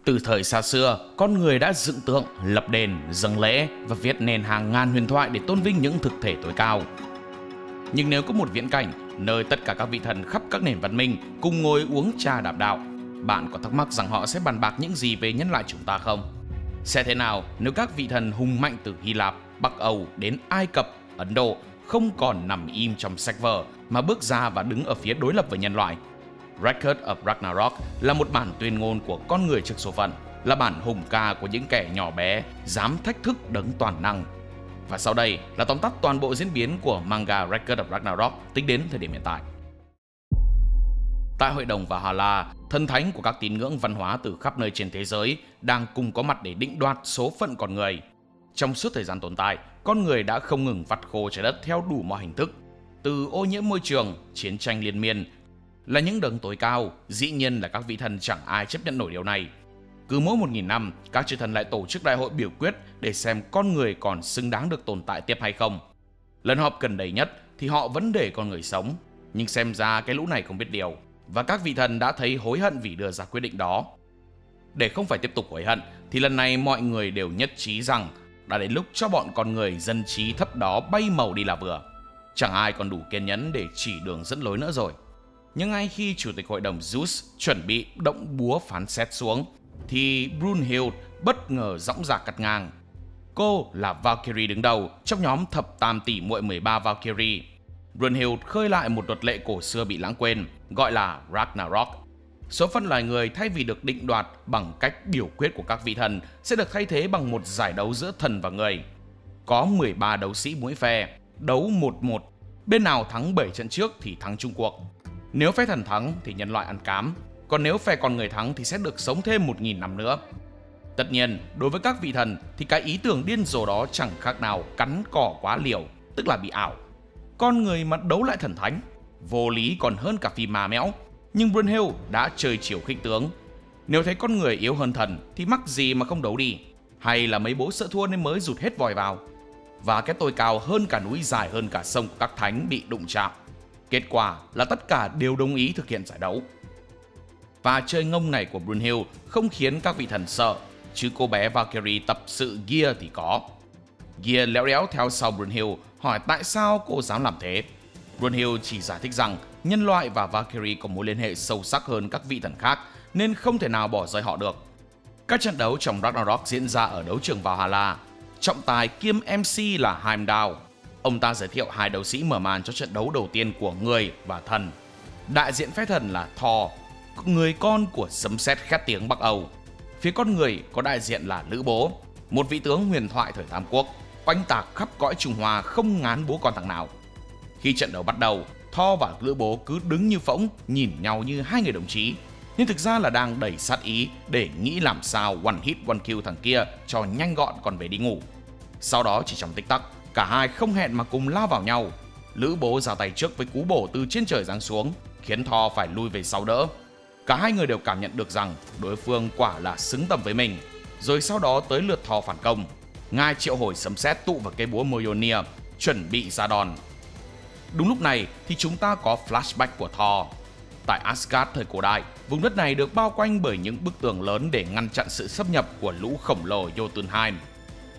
Từ thời xa xưa, con người đã dựng tượng, lập đền, dâng lễ và viết nên hàng ngàn huyền thoại để tôn vinh những thực thể tối cao. Nhưng nếu có một viễn cảnh nơi tất cả các vị thần khắp các nền văn minh cùng ngồi uống trà đàm đạo, bạn có thắc mắc rằng họ sẽ bàn bạc những gì về nhân loại chúng ta không? Sẽ thế nào nếu các vị thần hùng mạnh từ Hy Lạp, Bắc Âu đến Ai Cập, Ấn Độ không còn nằm im trong sách vở mà bước ra và đứng ở phía đối lập với nhân loại? Record of Ragnarok là một bản tuyên ngôn của con người trước số phận, là bản hùng ca của những kẻ nhỏ bé dám thách thức đấng toàn năng. Và sau đây là tóm tắt toàn bộ diễn biến của manga Record of Ragnarok tính đến thời điểm hiện tại. Tại hội đồng Valhalla, thần thánh của các tín ngưỡng văn hóa từ khắp nơi trên thế giới đang cùng có mặt để định đoạt số phận con người. Trong suốt thời gian tồn tại, con người đã không ngừng vặt khô trái đất theo đủ mọi hình thức. Từ ô nhiễm môi trường, chiến tranh liên miên, là những đấng tối cao, dĩ nhiên là các vị thần chẳng ai chấp nhận nổi điều này. Cứ mỗi 1000 năm, các chư thần lại tổ chức đại hội biểu quyết để xem con người còn xứng đáng được tồn tại tiếp hay không. Lần họp gần đây nhất thì họ vẫn để con người sống, nhưng xem ra cái lũ này không biết điều, và các vị thần đã thấy hối hận vì đưa ra quyết định đó. Để không phải tiếp tục hối hận thì lần này mọi người đều nhất trí rằng đã đến lúc cho bọn con người dân trí thấp đó bay màu đi là vừa. Chẳng ai còn đủ kiên nhẫn để chỉ đường dẫn lối nữa rồi. Nhưng ngay khi chủ tịch hội đồng Zeus chuẩn bị động búa phán xét xuống thì Brunhild bất ngờ dõng dạc cắt ngang. Cô là Valkyrie đứng đầu trong nhóm thập tam tỷ muội 13 Valkyrie. Brunhild khơi lại một luật lệ cổ xưa bị lãng quên, gọi là Ragnarok. Số phận loài người thay vì được định đoạt bằng cách biểu quyết của các vị thần sẽ được thay thế bằng một giải đấu giữa thần và người. Có 13 đấu sĩ mỗi phe, đấu 1-1. Bên nào thắng 7 trận trước thì thắng chung cuộc. Nếu phe thần thắng thì nhân loại ăn cám, còn nếu phe con người thắng thì sẽ được sống thêm 1000 năm nữa. Tất nhiên, đối với các vị thần thì cái ý tưởng điên rồ đó chẳng khác nào cắn cỏ quá liều, tức là bị ảo. Con người mà đấu lại thần thánh, vô lý còn hơn cả phim ma mẽo. Nhưng Brunhild đã chơi chiều khích tướng. Nếu thấy con người yếu hơn thần thì mắc gì mà không đấu đi, hay là mấy bố sợ thua nên mới rụt hết vòi vào. Và cái tôi cao hơn cả núi, dài hơn cả sông của các thánh bị đụng chạm. Kết quả là tất cả đều đồng ý thực hiện giải đấu. Và chơi ngông này của Brunhild không khiến các vị thần sợ, chứ cô bé Valkyrie tập sự Gear thì có. Gear léo đéo theo sau Brunhild hỏi tại sao cô dám làm thế. Brunhild chỉ giải thích rằng nhân loại và Valkyrie có mối liên hệ sâu sắc hơn các vị thần khác nên không thể nào bỏ rơi họ được. Các trận đấu trong Ragnarok diễn ra ở đấu trường Valhalla. Trọng tài kiêm MC là Heimdall. Ông ta giới thiệu hai đấu sĩ mở màn cho trận đấu đầu tiên của người và thần. Đại diện phép thần là Thor, người con của sấm sét khét tiếng Bắc Âu. Phía con người có đại diện là Lữ Bố, một vị tướng huyền thoại thời Tam Quốc, oanh tạc khắp cõi Trung Hoa không ngán bố con thằng nào. Khi trận đấu bắt đầu, Thor và Lữ Bố cứ đứng như phỗng nhìn nhau như hai người đồng chí, nhưng thực ra là đang đẩy sát ý để nghĩ làm sao one hit one kill thằng kia cho nhanh gọn còn về đi ngủ. Sau đó chỉ trong tích tắc, cả hai không hẹn mà cùng lao vào nhau. Lữ Bố ra tay trước với cú bổ từ trên trời giáng xuống, khiến Thor phải lui về sau đỡ. Cả hai người đều cảm nhận được rằng đối phương quả là xứng tầm với mình. Rồi sau đó tới lượt Thor phản công. Ngài triệu hồi sấm sét tụ vào cây búa Mjolnir, chuẩn bị ra đòn. Đúng lúc này thì chúng ta có flashback của Thor. Tại Asgard thời cổ đại, vùng đất này được bao quanh bởi những bức tường lớn để ngăn chặn sự xâm nhập của lũ khổng lồ Jotunheim.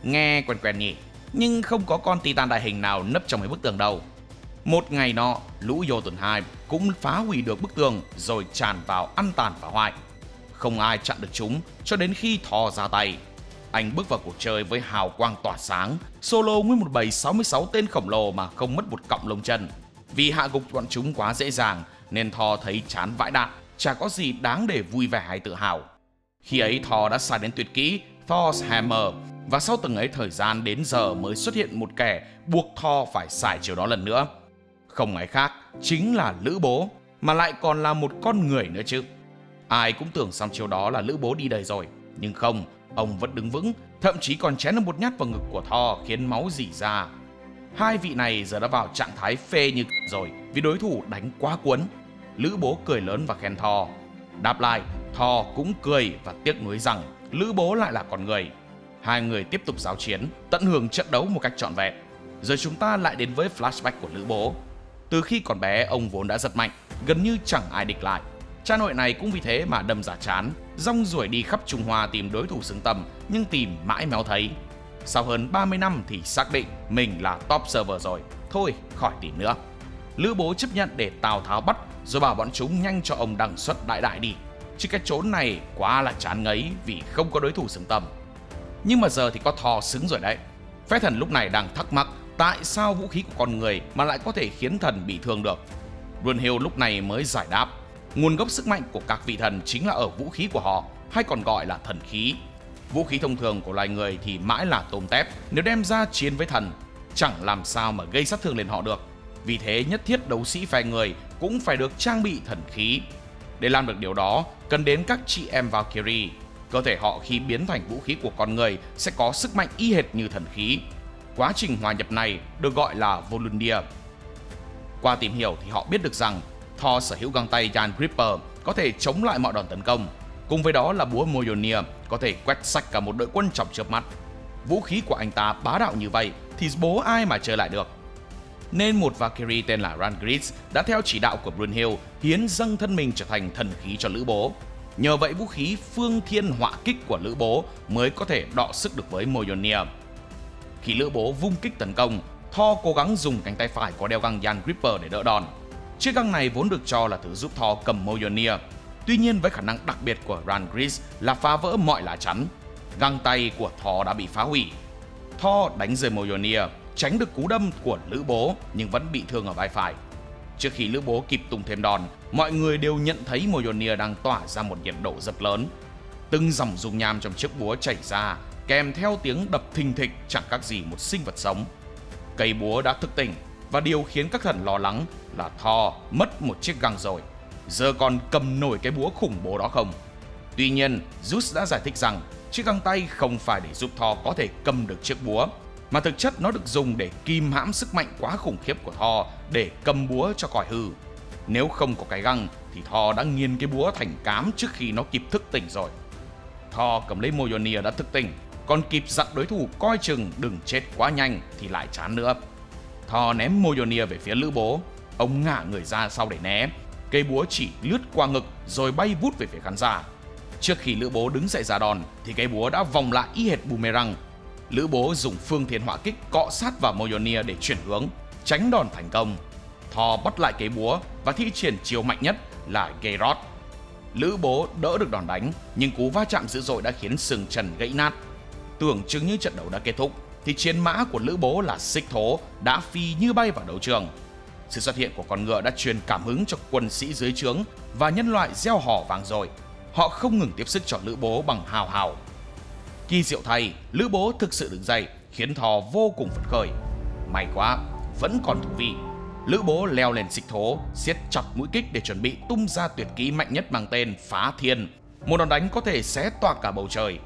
Nghe quen quen nhỉ, nhưng không có con Titan đại hình nào nấp trong mấy bức tường đâu. Một ngày nọ, lũ Jotunheim cũng phá hủy được bức tường rồi tràn vào ăn tàn phá hoại. Không ai chặn được chúng cho đến khi Thor ra tay. Anh bước vào cuộc chơi với hào quang tỏa sáng, solo nguyên một bầy 66 tên khổng lồ mà không mất một cọng lông chân. Vì hạ gục bọn chúng quá dễ dàng nên Thor thấy chán vãi đạn, chả có gì đáng để vui vẻ hay tự hào. Khi ấy Thor đã xài đến tuyệt kỹ Thor's Hammer, và sau từng ấy thời gian đến giờ mới xuất hiện một kẻ buộc Thor phải xài chiều đó lần nữa. Không ai khác chính là Lữ Bố, mà lại còn là một con người nữa chứ. Ai cũng tưởng xong chiều đó là Lữ Bố đi đời rồi, nhưng không, ông vẫn đứng vững, thậm chí còn chém được một nhát vào ngực của Thor khiến máu rỉ ra. Hai vị này giờ đã vào trạng thái phê như rồi vì đối thủ đánh quá cuốn. Lữ Bố cười lớn và khen Thor. Đáp lại, Thor cũng cười và tiếc nuối rằng Lữ Bố lại là con người. Hai người tiếp tục giao chiến, tận hưởng trận đấu một cách trọn vẹn. Rồi chúng ta lại đến với flashback của Lữ Bố. Từ khi còn bé, ông vốn đã rất mạnh, gần như chẳng ai địch lại. Cha nội này cũng vì thế mà đâm ra chán, rong ruổi đi khắp Trung Hoa tìm đối thủ xứng tầm nhưng tìm mãi méo thấy. Sau hơn 30 năm thì xác định mình là top server rồi, thôi khỏi tìm nữa. Lữ Bố chấp nhận để Tào Tháo bắt rồi bảo bọn chúng nhanh cho ông đăng xuất đại đại đi, chứ cái chốn này quá là chán ngấy vì không có đối thủ xứng tầm. Nhưng mà giờ thì có Thor xứng rồi đấy. Phế Thần lúc này đang thắc mắc tại sao vũ khí của con người mà lại có thể khiến thần bị thương được. Brunhild lúc này mới giải đáp, nguồn gốc sức mạnh của các vị thần chính là ở vũ khí của họ, hay còn gọi là thần khí. Vũ khí thông thường của loài người thì mãi là tôm tép, nếu đem ra chiến với thần, chẳng làm sao mà gây sát thương lên họ được. Vì thế nhất thiết đấu sĩ phe người cũng phải được trang bị thần khí. Để làm được điều đó, cần đến các chị em Valkyrie. Cơ thể họ khi biến thành vũ khí của con người sẽ có sức mạnh y hệt như thần khí. Quá trình hòa nhập này được gọi là Volundir. Qua tìm hiểu thì họ biết được rằng Thor sở hữu găng tay Jerngripper có thể chống lại mọi đòn tấn công. Cùng với đó là búa Mjolnir có thể quét sạch cả một đội quân trong chớp mắt. Vũ khí của anh ta bá đạo như vậy thì bố ai mà chơi lại được. Nên một Valkyrie tên là Rangris đã theo chỉ đạo của Brunhild hiến dâng thân mình trở thành thần khí cho Lữ Bố. Nhờ vậy vũ khí phương thiên họa kích của Lữ Bố mới có thể đọ sức được với Mjolnir. Khi Lữ Bố vung kích tấn công, Thor cố gắng dùng cánh tay phải có đeo găng Jerngripper để đỡ đòn. Chiếc găng này vốn được cho là thứ giúp Thor cầm Mjolnir. Tuy nhiên với khả năng đặc biệt của Rangris là phá vỡ mọi lá chắn, găng tay của Thor đã bị phá hủy. Thor đánh rơi Mjolnir, tránh được cú đâm của Lữ Bố nhưng vẫn bị thương ở vai phải. Trước khi Lữ Bố kịp tung thêm đòn, mọi người đều nhận thấy Mjolnir đang tỏa ra một nhiệt độ rất lớn. Từng dòng dung nham trong chiếc búa chảy ra, kèm theo tiếng đập thình thịch chẳng khác gì một sinh vật sống. Cây búa đã thức tỉnh và điều khiến các thần lo lắng là Thor mất một chiếc găng rồi, giờ còn cầm nổi cái búa khủng bố đó không? Tuy nhiên, Zeus đã giải thích rằng chiếc găng tay không phải để giúp Thor có thể cầm được chiếc búa, mà thực chất nó được dùng để kìm hãm sức mạnh quá khủng khiếp của Thor để cầm búa cho còi hư. Nếu không có cái găng thì Thor đã nghiền cái búa thành cám trước khi nó kịp thức tỉnh rồi. Thor cầm lấy Mjolnir đã thức tỉnh, còn kịp dặn đối thủ coi chừng đừng chết quá nhanh thì lại chán nữa. Thor ném Mjolnir về phía Lữ Bố, ông ngả người ra sau để né. Cây búa chỉ lướt qua ngực rồi bay vút về phía khán giả. Trước khi Lữ Bố đứng dậy ra đòn thì cây búa đã vòng lại y hệt boomerang. Lữ Bố dùng phương thiên họa kích cọ sát vào Mjolnir để chuyển hướng, tránh đòn thành công. Thor bắt lại cây búa và thi triển chiêu mạnh nhất là Garrote. Lữ Bố đỡ được đòn đánh, nhưng cú va chạm dữ dội đã khiến sừng trần gãy nát. Tưởng chừng như trận đấu đã kết thúc, thì chiến mã của Lữ Bố là Xích Thố đã phi như bay vào đấu trường. Sự xuất hiện của con ngựa đã truyền cảm hứng cho quân sĩ dưới trướng và nhân loại reo hò vang dội. Họ không ngừng tiếp sức cho Lữ Bố bằng hào hào. Kỳ diệu thay, Lữ Bố thực sự đứng dậy, khiến Thor vô cùng phấn khởi. May quá, vẫn còn thú vị. Lữ Bố leo lên Xích Thố, siết chặt mũi kích để chuẩn bị tung ra tuyệt kỹ mạnh nhất mang tên Phá Thiên, một đòn đánh có thể xé toạc cả bầu trời.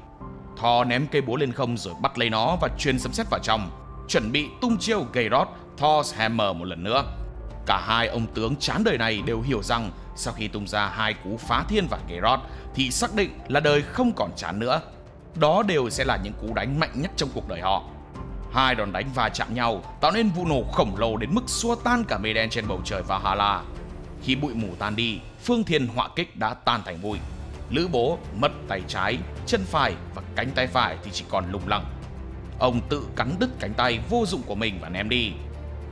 Thor ném cây búa lên không rồi bắt lấy nó và truyền sấm sét vào trong, chuẩn bị tung chiêu Garrote Thor's Hammer một lần nữa. Cả hai ông tướng chán đời này đều hiểu rằng sau khi tung ra hai cú Phá Thiên và Garrote thì xác định là đời không còn chán nữa. Đó đều sẽ là những cú đánh mạnh nhất trong cuộc đời họ. Hai đòn đánh va chạm nhau tạo nên vụ nổ khổng lồ đến mức xua tan cả mây đen trên bầu trời Valhalla. Khi bụi mù tan đi, phương thiên họa kích đã tan thành bụi. Lữ Bố mất tay trái, chân phải và cánh tay phải thì chỉ còn lủng lẳng. Ông tự cắn đứt cánh tay vô dụng của mình và ném đi.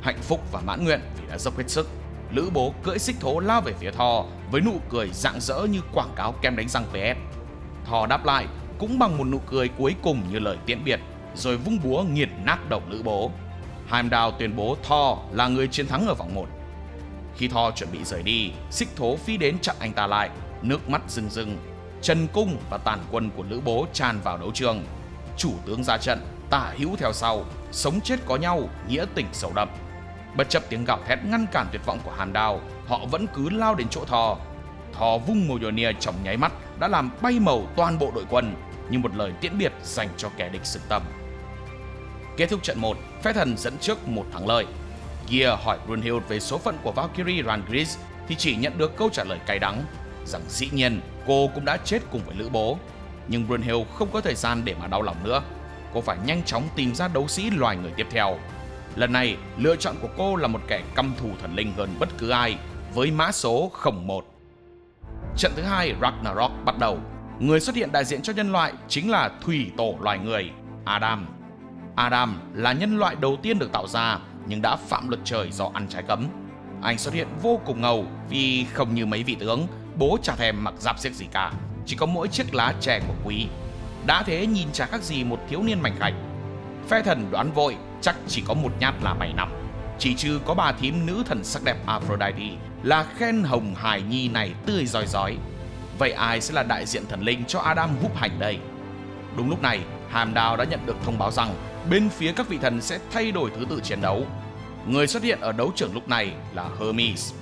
Hạnh phúc và mãn nguyện vì đã dốc hết sức, Lữ Bố cưỡi Xích Thố lao về phía Thor với nụ cười rạng rỡ như quảng cáo kem đánh răng PS. Thor đáp lại cũng bằng một nụ cười cuối cùng như lời tiễn biệt, rồi vung búa nghiền nát đầu Lữ Bố. Heimdall tuyên bố Thor là người chiến thắng ở vòng 1. Khi Thor chuẩn bị rời đi, Xích Thố phi đến chặn anh ta lại, nước mắt rưng rưng. Trần cung và tàn quân của Lữ Bố tràn vào đấu trường. Chủ tướng ra trận, tả hữu theo sau, sống chết có nhau, nghĩa tình sâu đậm. Bất chấp tiếng gào thét ngăn cản tuyệt vọng của Heimdall, họ vẫn cứ lao đến chỗ Thor. Thor vung Mjolnir trong nháy mắt đã làm bay màu toàn bộ đội quân, như một lời tiễn biệt dành cho kẻ địch xứng tầm. Kết thúc trận 1, Phế Thần dẫn trước một thắng lợi. Gear hỏi Brunhild về số phận của Valkyrie Rangris thì chỉ nhận được câu trả lời cay đắng rằng dĩ nhiên cô cũng đã chết cùng với Lữ Bố. Nhưng Brunhild không có thời gian để mà đau lòng nữa. Cô phải nhanh chóng tìm ra đấu sĩ loài người tiếp theo. Lần này, lựa chọn của cô là một kẻ căm thù thần linh hơn bất cứ ai, với mã số 01. Trận thứ hai Ragnarok bắt đầu. Người xuất hiện đại diện cho nhân loại chính là thủy tổ loài người, Adam. Adam là nhân loại đầu tiên được tạo ra nhưng đã phạm luật trời do ăn trái cấm. Anh xuất hiện vô cùng ngầu vì không như mấy vị tướng, bố chả thèm mặc giáp xiếc gì cả, chỉ có mỗi chiếc lá chè của quý. Đã thế nhìn chả khác gì một thiếu niên mảnh khảnh. Phe thần đoán vội chắc chỉ có một nhát là 7 năm. Chỉ trừ có bà thím nữ thần sắc đẹp Aphrodite là khen hồng hài nhi này tươi rói rói. Vậy ai sẽ là đại diện thần linh cho Adam húc hành đây? Đúng lúc này, Heimdall đã nhận được thông báo rằng bên phía các vị thần sẽ thay đổi thứ tự chiến đấu. Người xuất hiện ở đấu trường lúc này là Hermes.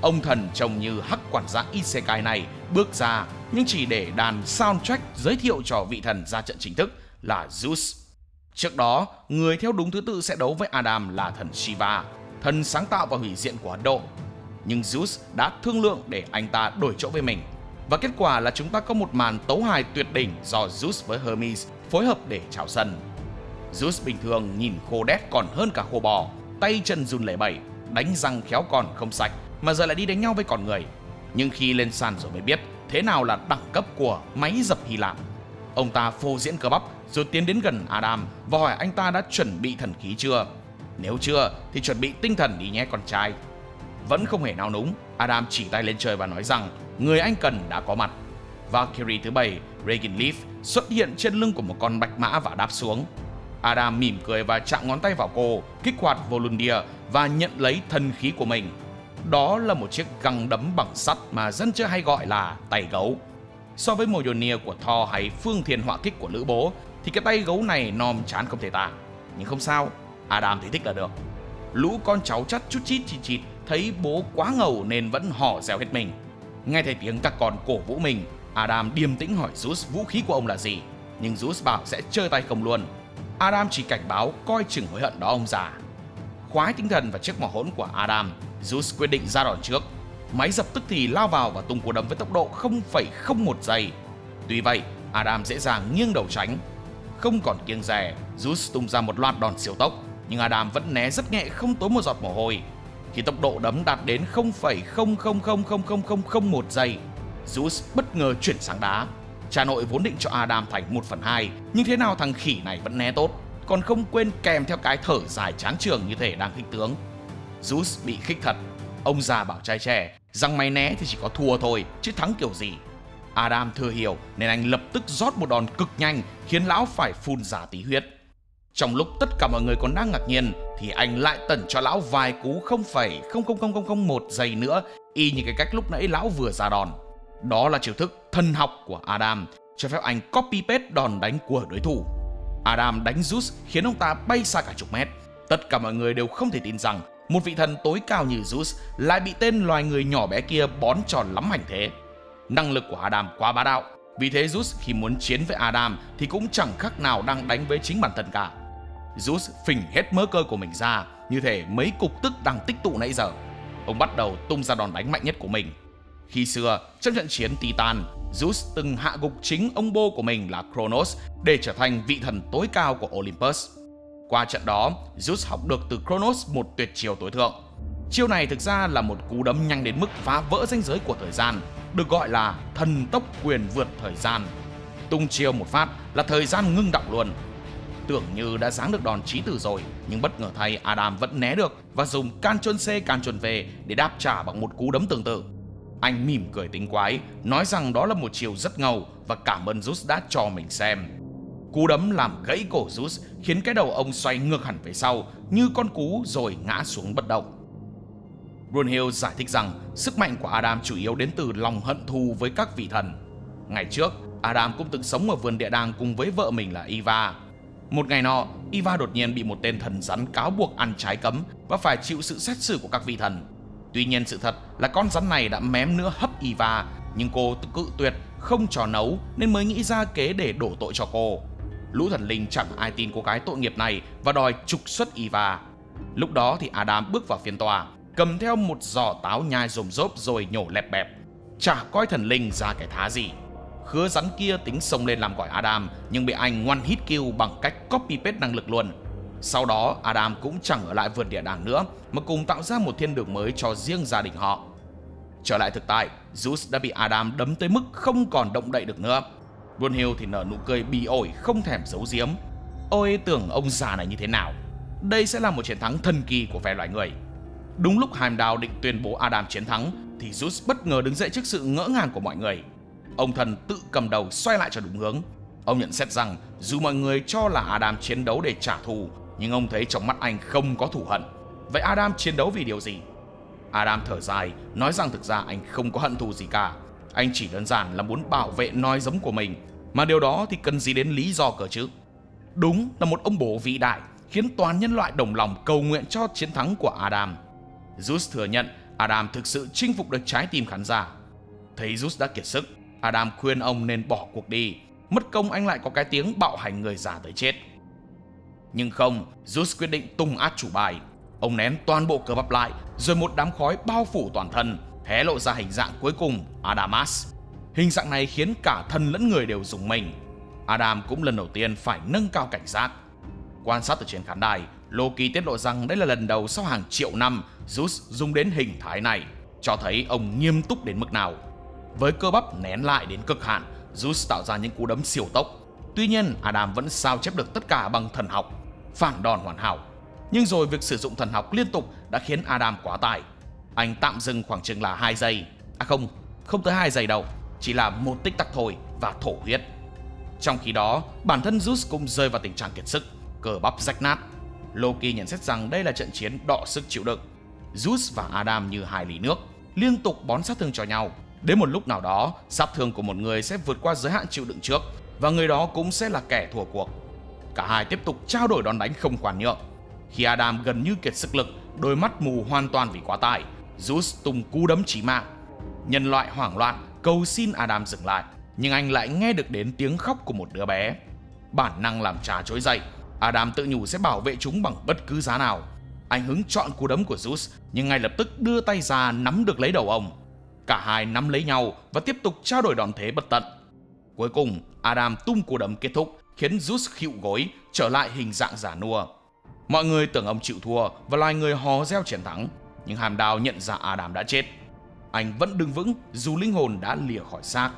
Ông thần trông như hắc quản gia Isekai này bước ra nhưng chỉ để đàn soundtrack giới thiệu cho vị thần ra trận chính thức là Zeus. Trước đó, người theo đúng thứ tự sẽ đấu với Adam là thần Shiva, thần sáng tạo và hủy diệt của Ấn Độ. Nhưng Zeus đã thương lượng để anh ta đổi chỗ với mình. Và kết quả là chúng ta có một màn tấu hài tuyệt đỉnh do Zeus với Hermes phối hợp để chào sân. Zeus bình thường nhìn khô đét còn hơn cả khô bò, tay chân run lẩy bẩy, đánh răng khéo còn không sạch, mà giờ lại đi đánh nhau với con người. Nhưng khi lên sàn rồi mới biết thế nào là đẳng cấp của máy dập Hy Lạp. Ông ta phô diễn cơ bắp rồi tiến đến gần Adam và hỏi anh ta đã chuẩn bị thần khí chưa. Nếu chưa thì chuẩn bị tinh thần đi nhé con trai. Vẫn không hề nao núng, Adam chỉ tay lên trời và nói rằng người anh cần đã có mặt. Valkyrie thứ 7, Regan Leaf, xuất hiện trên lưng của một con bạch mã và đáp xuống. Adam mỉm cười và chạm ngón tay vào cô, kích hoạt Volundir và nhận lấy thần khí của mình. Đó là một chiếc găng đấm bằng sắt mà dân chơi hay gọi là tay gấu. So với Mjolnir của Thor hay phương thiên họa kích của Lữ Bố thì cái tay gấu này nom chán không thể tả. Nhưng không sao, Adam thấy thích là được. Lũ con cháu chắt chút chít chít chít thấy bố quá ngầu nên vẫn hò reo hết mình. Nghe thấy tiếng các con cổ vũ mình, Adam điềm tĩnh hỏi Zeus vũ khí của ông là gì. Nhưng Zeus bảo sẽ chơi tay không luôn. Adam chỉ cảnh báo coi chừng hối hận đó ông già. Khoái tinh thần và chiếc mỏ hỗn của Adam, Zeus quyết định ra đòn trước. Máy dập tức thì lao vào và tung cú đấm với tốc độ 0,01 giây. Tuy vậy, Adam dễ dàng nghiêng đầu tránh. Không còn kiêng dè, Zeus tung ra một loạt đòn siêu tốc, nhưng Adam vẫn né rất nhẹ không tốn một giọt mồ hôi. Khi tốc độ đấm đạt đến 0,000001 giây, Zeus bất ngờ chuyển sang đá. Cha nội vốn định cho Adam thành 1/2, nhưng thế nào thằng khỉ này vẫn né tốt, còn không quên kèm theo cái thở dài chán trường như thể đang khích tướng. Zeus bị khích thật. Ông già bảo trai trẻ rằng mày né thì chỉ có thua thôi, chứ thắng kiểu gì. Adam thừa hiểu nên anh lập tức rót một đòn cực nhanh khiến lão phải phun ra tí huyết. Trong lúc tất cả mọi người còn đang ngạc nhiên thì anh lại tẩn cho lão vài cú 0,00001 giây nữa, y như cái cách lúc nãy lão vừa ra đòn. Đó là chiêu thức thần học của Adam, cho phép anh copy paste đòn đánh của đối thủ. Adam đánh Zeus khiến ông ta bay xa cả chục mét. Tất cả mọi người đều không thể tin rằng một vị thần tối cao như Zeus lại bị tên loài người nhỏ bé kia bón tròn lắm hành thế. Năng lực của Adam quá bá đạo, vì thế Zeus khi muốn chiến với Adam thì cũng chẳng khác nào đang đánh với chính bản thân cả. Zeus phình hết mớ cơ của mình ra, như thể mấy cục tức đang tích tụ nãy giờ. Ông bắt đầu tung ra đòn đánh mạnh nhất của mình. Khi xưa, trong trận chiến Titan, Zeus từng hạ gục chính ông bố của mình là Kronos để trở thành vị thần tối cao của Olympus. Qua trận đó, Zeus học được từ Kronos một tuyệt chiêu tối thượng. Chiêu này thực ra là một cú đấm nhanh đến mức phá vỡ ranh giới của thời gian, được gọi là thần tốc quyền vượt thời gian. Tung chiêu một phát là thời gian ngưng đọng luôn. Tưởng như đã giáng được đòn chí tử rồi, nhưng bất ngờ thay Adam vẫn né được và dùng Ctrl-C Ctrl-V để đáp trả bằng một cú đấm tương tự. Anh mỉm cười tinh quái, nói rằng đó là một chiều rất ngầu và cảm ơn Zeus đã cho mình xem. Cú đấm làm gãy cổ Zeus, khiến cái đầu ông xoay ngược hẳn về sau như con cú rồi ngã xuống bất động. Brunhild giải thích rằng sức mạnh của Adam chủ yếu đến từ lòng hận thù với các vị thần. Ngày trước, Adam cũng từng sống ở vườn địa đàng cùng với vợ mình là Eva. Một ngày nọ, Eva đột nhiên bị một tên thần rắn cáo buộc ăn trái cấm và phải chịu sự xét xử của các vị thần. Tuy nhiên sự thật là con rắn này đã mém nữa hấp Eva, nhưng cô cự tuyệt, không cho nấu nên mới nghĩ ra kế để đổ tội cho cô. Lũ thần linh chẳng ai tin cô gái tội nghiệp này và đòi trục xuất Eva. Lúc đó thì Adam bước vào phiên tòa, cầm theo một giỏ táo nhai rồm rốp rồi nhổ lẹp bẹp. Chả coi thần linh ra cái thá gì. Khứa rắn kia tính xông lên làm gọi Adam, nhưng bị anh one hit kill bằng cách copy paste năng lực luôn. Sau đó Adam cũng chẳng ở lại vườn địa đàng nữa, mà cùng tạo ra một thiên đường mới cho riêng gia đình họ. Trở lại thực tại, Zeus đã bị Adam đấm tới mức không còn động đậy được nữa. Brunhild thì nở nụ cười bỉ ổi không thèm giấu giếm. Ôi tưởng ông già này như thế nào. Đây sẽ là một chiến thắng thần kỳ của phe loài người. Đúng lúc Heimdall định tuyên bố Adam chiến thắng thì Zeus bất ngờ đứng dậy trước sự ngỡ ngàng của mọi người. Ông thần tự cầm đầu xoay lại cho đúng hướng. Ông nhận xét rằng dù mọi người cho là Adam chiến đấu để trả thù, nhưng ông thấy trong mắt anh không có thù hận. Vậy Adam chiến đấu vì điều gì? Adam thở dài, nói rằng thực ra anh không có hận thù gì cả. Anh chỉ đơn giản là muốn bảo vệ nòi giống của mình, mà điều đó thì cần gì đến lý do cơ chứ? Đúng là một ông bố vĩ đại, khiến toàn nhân loại đồng lòng cầu nguyện cho chiến thắng của Adam. Zeus thừa nhận Adam thực sự chinh phục được trái tim khán giả. Thấy Zeus đã kiệt sức, Adam khuyên ông nên bỏ cuộc đi. Mất công anh lại có cái tiếng bạo hành người già tới chết. Nhưng không, Zeus quyết định tung át chủ bài. Ông nén toàn bộ cơ bắp lại, rồi một đám khói bao phủ toàn thân, hé lộ ra hình dạng cuối cùng, Adamas. Hình dạng này khiến cả thần lẫn người đều rùng mình. Adam cũng lần đầu tiên phải nâng cao cảnh giác. Quan sát từ trên khán đài, Loki tiết lộ rằng đây là lần đầu sau hàng triệu năm Zeus dùng đến hình thái này, cho thấy ông nghiêm túc đến mức nào. Với cơ bắp nén lại đến cực hạn, Zeus tạo ra những cú đấm siêu tốc. Tuy nhiên, Adam vẫn sao chép được tất cả bằng thần học, phản đòn hoàn hảo. Nhưng rồi việc sử dụng thần học liên tục đã khiến Adam quá tải. Anh tạm dừng khoảng chừng là 2 giây. Không tới 2 giây đâu, chỉ là một tích tắc thôi và thổ huyết. Trong khi đó, bản thân Zeus cũng rơi vào tình trạng kiệt sức, cơ bắp rách nát. Loki nhận xét rằng đây là trận chiến đọ sức chịu đựng. Zeus và Adam như hai ly nước, liên tục bón sát thương cho nhau. Đến một lúc nào đó, sát thương của một người sẽ vượt qua giới hạn chịu đựng trước, và người đó cũng sẽ là kẻ thua cuộc. Cả hai tiếp tục trao đổi đòn đánh không khoan nhượng. Khi Adam gần như kiệt sức lực, đôi mắt mù hoàn toàn vì quá tải, Zeus tung cú đấm chí mạng. Nhân loại hoảng loạn cầu xin Adam dừng lại, nhưng anh lại nghe được đến tiếng khóc của một đứa bé. Bản năng làm trà trỗi dậy, Adam tự nhủ sẽ bảo vệ chúng bằng bất cứ giá nào. Anh hứng chọn cú đấm của Zeus, nhưng ngay lập tức đưa tay ra nắm được lấy đầu ông. Cả hai nắm lấy nhau và tiếp tục trao đổi đòn thế bất tận. Cuối cùng, Adam tung cú đấm kết thúc, khiến Zeus khịu gối, trở lại hình dạng già nua. Mọi người tưởng ông chịu thua và loài người hò reo chiến thắng, nhưng Heimdall nhận ra Adam đã chết. Anh vẫn đứng vững dù linh hồn đã lìa khỏi xác.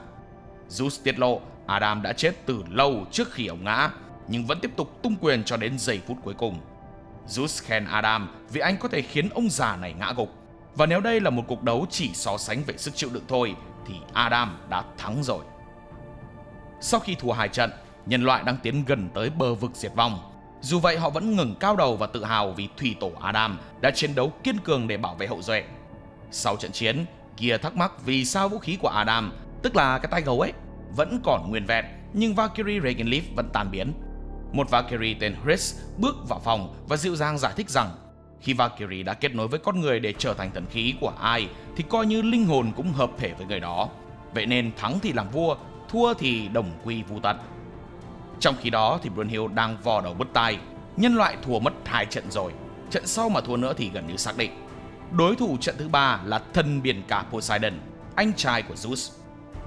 Zeus tiết lộ Adam đã chết từ lâu trước khi ông ngã, nhưng vẫn tiếp tục tung quyền cho đến giây phút cuối cùng. Zeus khen Adam vì anh có thể khiến ông già này ngã gục. Và nếu đây là một cuộc đấu chỉ so sánh về sức chịu đựng thôi, thì Adam đã thắng rồi. Sau khi thua 2 trận, nhân loại đang tiến gần tới bờ vực diệt vong. Dù vậy, họ vẫn ngẩng cao đầu và tự hào vì thủy tổ Adam đã chiến đấu kiên cường để bảo vệ hậu duệ. Sau trận chiến, Gear thắc mắc vì sao vũ khí của Adam, tức là cái tay gấu ấy, vẫn còn nguyên vẹn, nhưng Valkyrie Regenleaf vẫn tan biến. Một Valkyrie tên Hris bước vào phòng và dịu dàng giải thích rằng khi Valkyrie đã kết nối với con người để trở thành thần khí của ai thì coi như linh hồn cũng hợp thể với người đó. Vậy nên thắng thì làm vua, thua thì đồng quy vu tận. Trong khi đó thì Brunhild đang vò đầu bứt tai. Nhân loại thua mất 2 trận rồi, trận sau mà thua nữa thì gần như xác định. Đối thủ trận thứ 3 là thần biển cả Poseidon, anh trai của Zeus.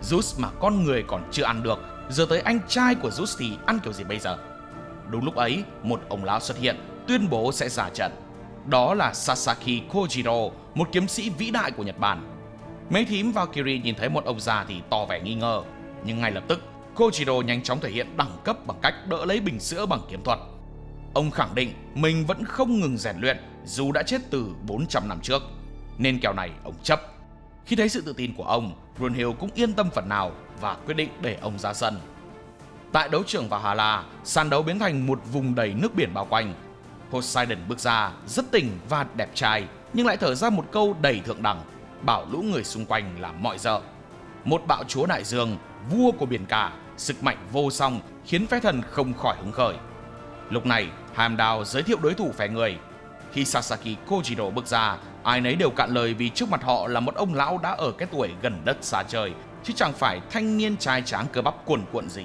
Zeus mà con người còn chưa ăn được, giờ tới anh trai của Zeus thì ăn kiểu gì bây giờ? Đúng lúc ấy, một ông lão xuất hiện, tuyên bố sẽ ra trận. Đó là Sasaki Kojiro, một kiếm sĩ vĩ đại của Nhật Bản. Mấy thím Valkyrie nhìn thấy một ông già thì tỏ vẻ nghi ngờ, nhưng ngay lập tức Kojiro nhanh chóng thể hiện đẳng cấp bằng cách đỡ lấy bình sữa bằng kiếm thuật. Ông khẳng định mình vẫn không ngừng rèn luyện dù đã chết từ 400 năm trước, nên kèo này ông chấp. Khi thấy sự tự tin của ông, Brunhild cũng yên tâm phần nào và quyết định để ông ra sân. Tại đấu trường Valhalla, sàn đấu biến thành một vùng đầy nước biển bao quanh. Poseidon bước ra, rất tỉnh và đẹp trai, nhưng lại thở ra một câu đầy thượng đẳng, bảo lũ người xung quanh làm mọi dợ. Một bạo chúa đại dương, vua của biển cả, sức mạnh vô song khiến phái thần không khỏi hứng khởi. Lúc này, Heimdall giới thiệu đối thủ phe người. Khi Sasaki Kojiro bước ra, ai nấy đều cạn lời vì trước mặt họ là một ông lão đã ở cái tuổi gần đất xa trời, chứ chẳng phải thanh niên trai tráng cơ bắp cuồn cuộn gì.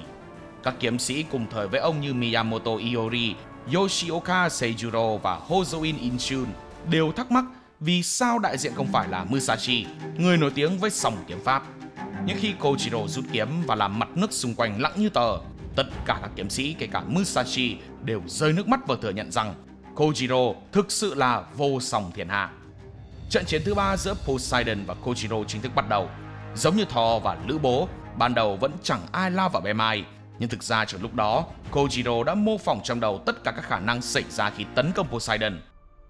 Các kiếm sĩ cùng thời với ông như Miyamoto Iori, Yoshioka Seijuro và Hozoin Inchun đều thắc mắc vì sao đại diện không phải là Musashi, người nổi tiếng với song kiếm pháp. Nhưng khi Kojiro rút kiếm và làm mặt nước xung quanh lặng như tờ, tất cả các kiếm sĩ kể cả Musashi đều rơi nước mắt và thừa nhận rằng Kojiro thực sự là vô song thiên hạ. Trận chiến thứ 3 giữa Poseidon và Kojiro chính thức bắt đầu. Giống như Thor và Lữ Bố, ban đầu vẫn chẳng ai lao vào bem ai, nhưng thực ra trong lúc đó, Kojiro đã mô phỏng trong đầu tất cả các khả năng xảy ra khi tấn công Poseidon.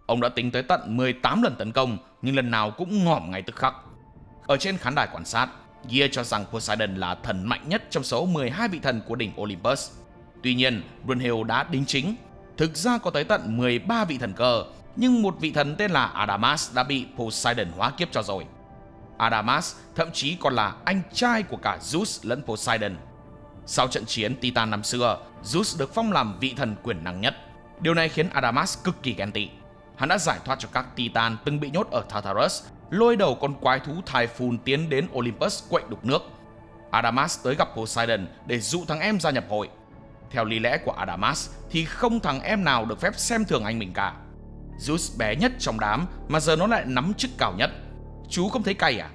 Ông đã tính tới tận 18 lần tấn công, nhưng lần nào cũng ngỏm ngay tức khắc. Ở trên khán đài quan sát, Gear cho rằng Poseidon là thần mạnh nhất trong số 12 vị thần của đỉnh Olympus. Tuy nhiên, Brunhild đã đính chính. Thực ra có tới tận 13 vị thần cơ, nhưng một vị thần tên là Adamas đã bị Poseidon hóa kiếp cho rồi. Adamas thậm chí còn là anh trai của cả Zeus lẫn Poseidon. Sau trận chiến Titan năm xưa, Zeus được phong làm vị thần quyền năng nhất. Điều này khiến Adamas cực kỳ ghen tị. Hắn đã giải thoát cho các Titan từng bị nhốt ở Tartarus, lôi đầu con quái thú Typhoon tiến đến Olympus quậy đục nước. Adamas tới gặp Poseidon để dụ thằng em gia nhập hội. Theo lý lẽ của Adamas thì không thằng em nào được phép xem thường anh mình cả. Zeus bé nhất trong đám mà giờ nó lại nắm chức cao nhất. Chú không thấy cay à?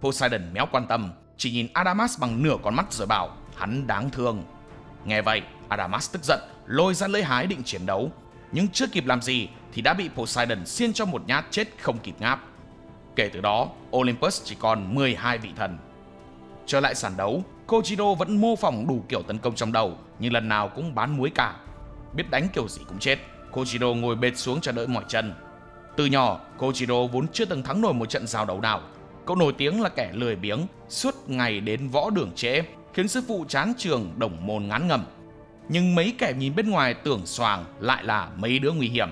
Poseidon méo quan tâm, chỉ nhìn Adamas bằng nửa con mắt rồi bảo hắn đáng thương. Nghe vậy, Adamas tức giận, lôi ra lưỡi hái định chiến đấu. Nhưng chưa kịp làm gì thì đã bị Poseidon xiên cho một nhát chết không kịp ngáp. Kể từ đó, Olympus chỉ còn 12 vị thần. Trở lại sàn đấu, Kojiro vẫn mô phỏng đủ kiểu tấn công trong đầu, nhưng lần nào cũng bán muối cả. Biết đánh kiểu gì cũng chết, Kojiro ngồi bệt xuống cho đỡ mỏi chân. Từ nhỏ, Kojiro vốn chưa từng thắng nổi một trận giao đấu nào. Cậu nổi tiếng là kẻ lười biếng, suốt ngày đến võ đường trễ, khiến sư phụ chán trường đồng môn ngán ngẩm. Nhưng mấy kẻ nhìn bên ngoài tưởng xoàng lại là mấy đứa nguy hiểm.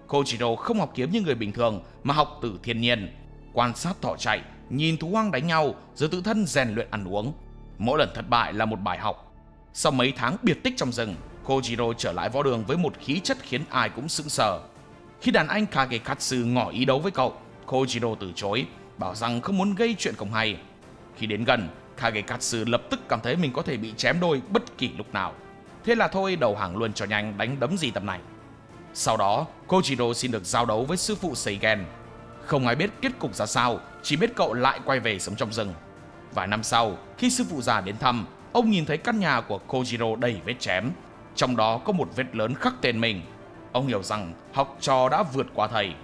Kojiro không học kiếm như người bình thường mà học từ thiên nhiên, quan sát thỏ chạy, nhìn thú hoang đánh nhau, rồi tự thân rèn luyện ăn uống. Mỗi lần thất bại là một bài học. Sau mấy tháng biệt tích trong rừng, Kojiro trở lại võ đường với một khí chất khiến ai cũng sững sờ. Khi đàn anh Kagekatsu ngỏ ý đấu với cậu, Kojiro từ chối, bảo rằng không muốn gây chuyện không hay. Khi đến gần, Kagekatsu lập tức cảm thấy mình có thể bị chém đôi bất kỳ lúc nào. Thế là thôi đầu hàng luôn cho nhanh, đánh đấm gì tầm này. Sau đó, Kojiro xin được giao đấu với sư phụ Seigen. Không ai biết kết cục ra sao, chỉ biết cậu lại quay về sống trong rừng. Vài năm sau, khi sư phụ già đến thăm, ông nhìn thấy căn nhà của Kojiro đầy vết chém, trong đó có một vết lớn khắc tên mình. Ông hiểu rằng học trò đã vượt qua thầy.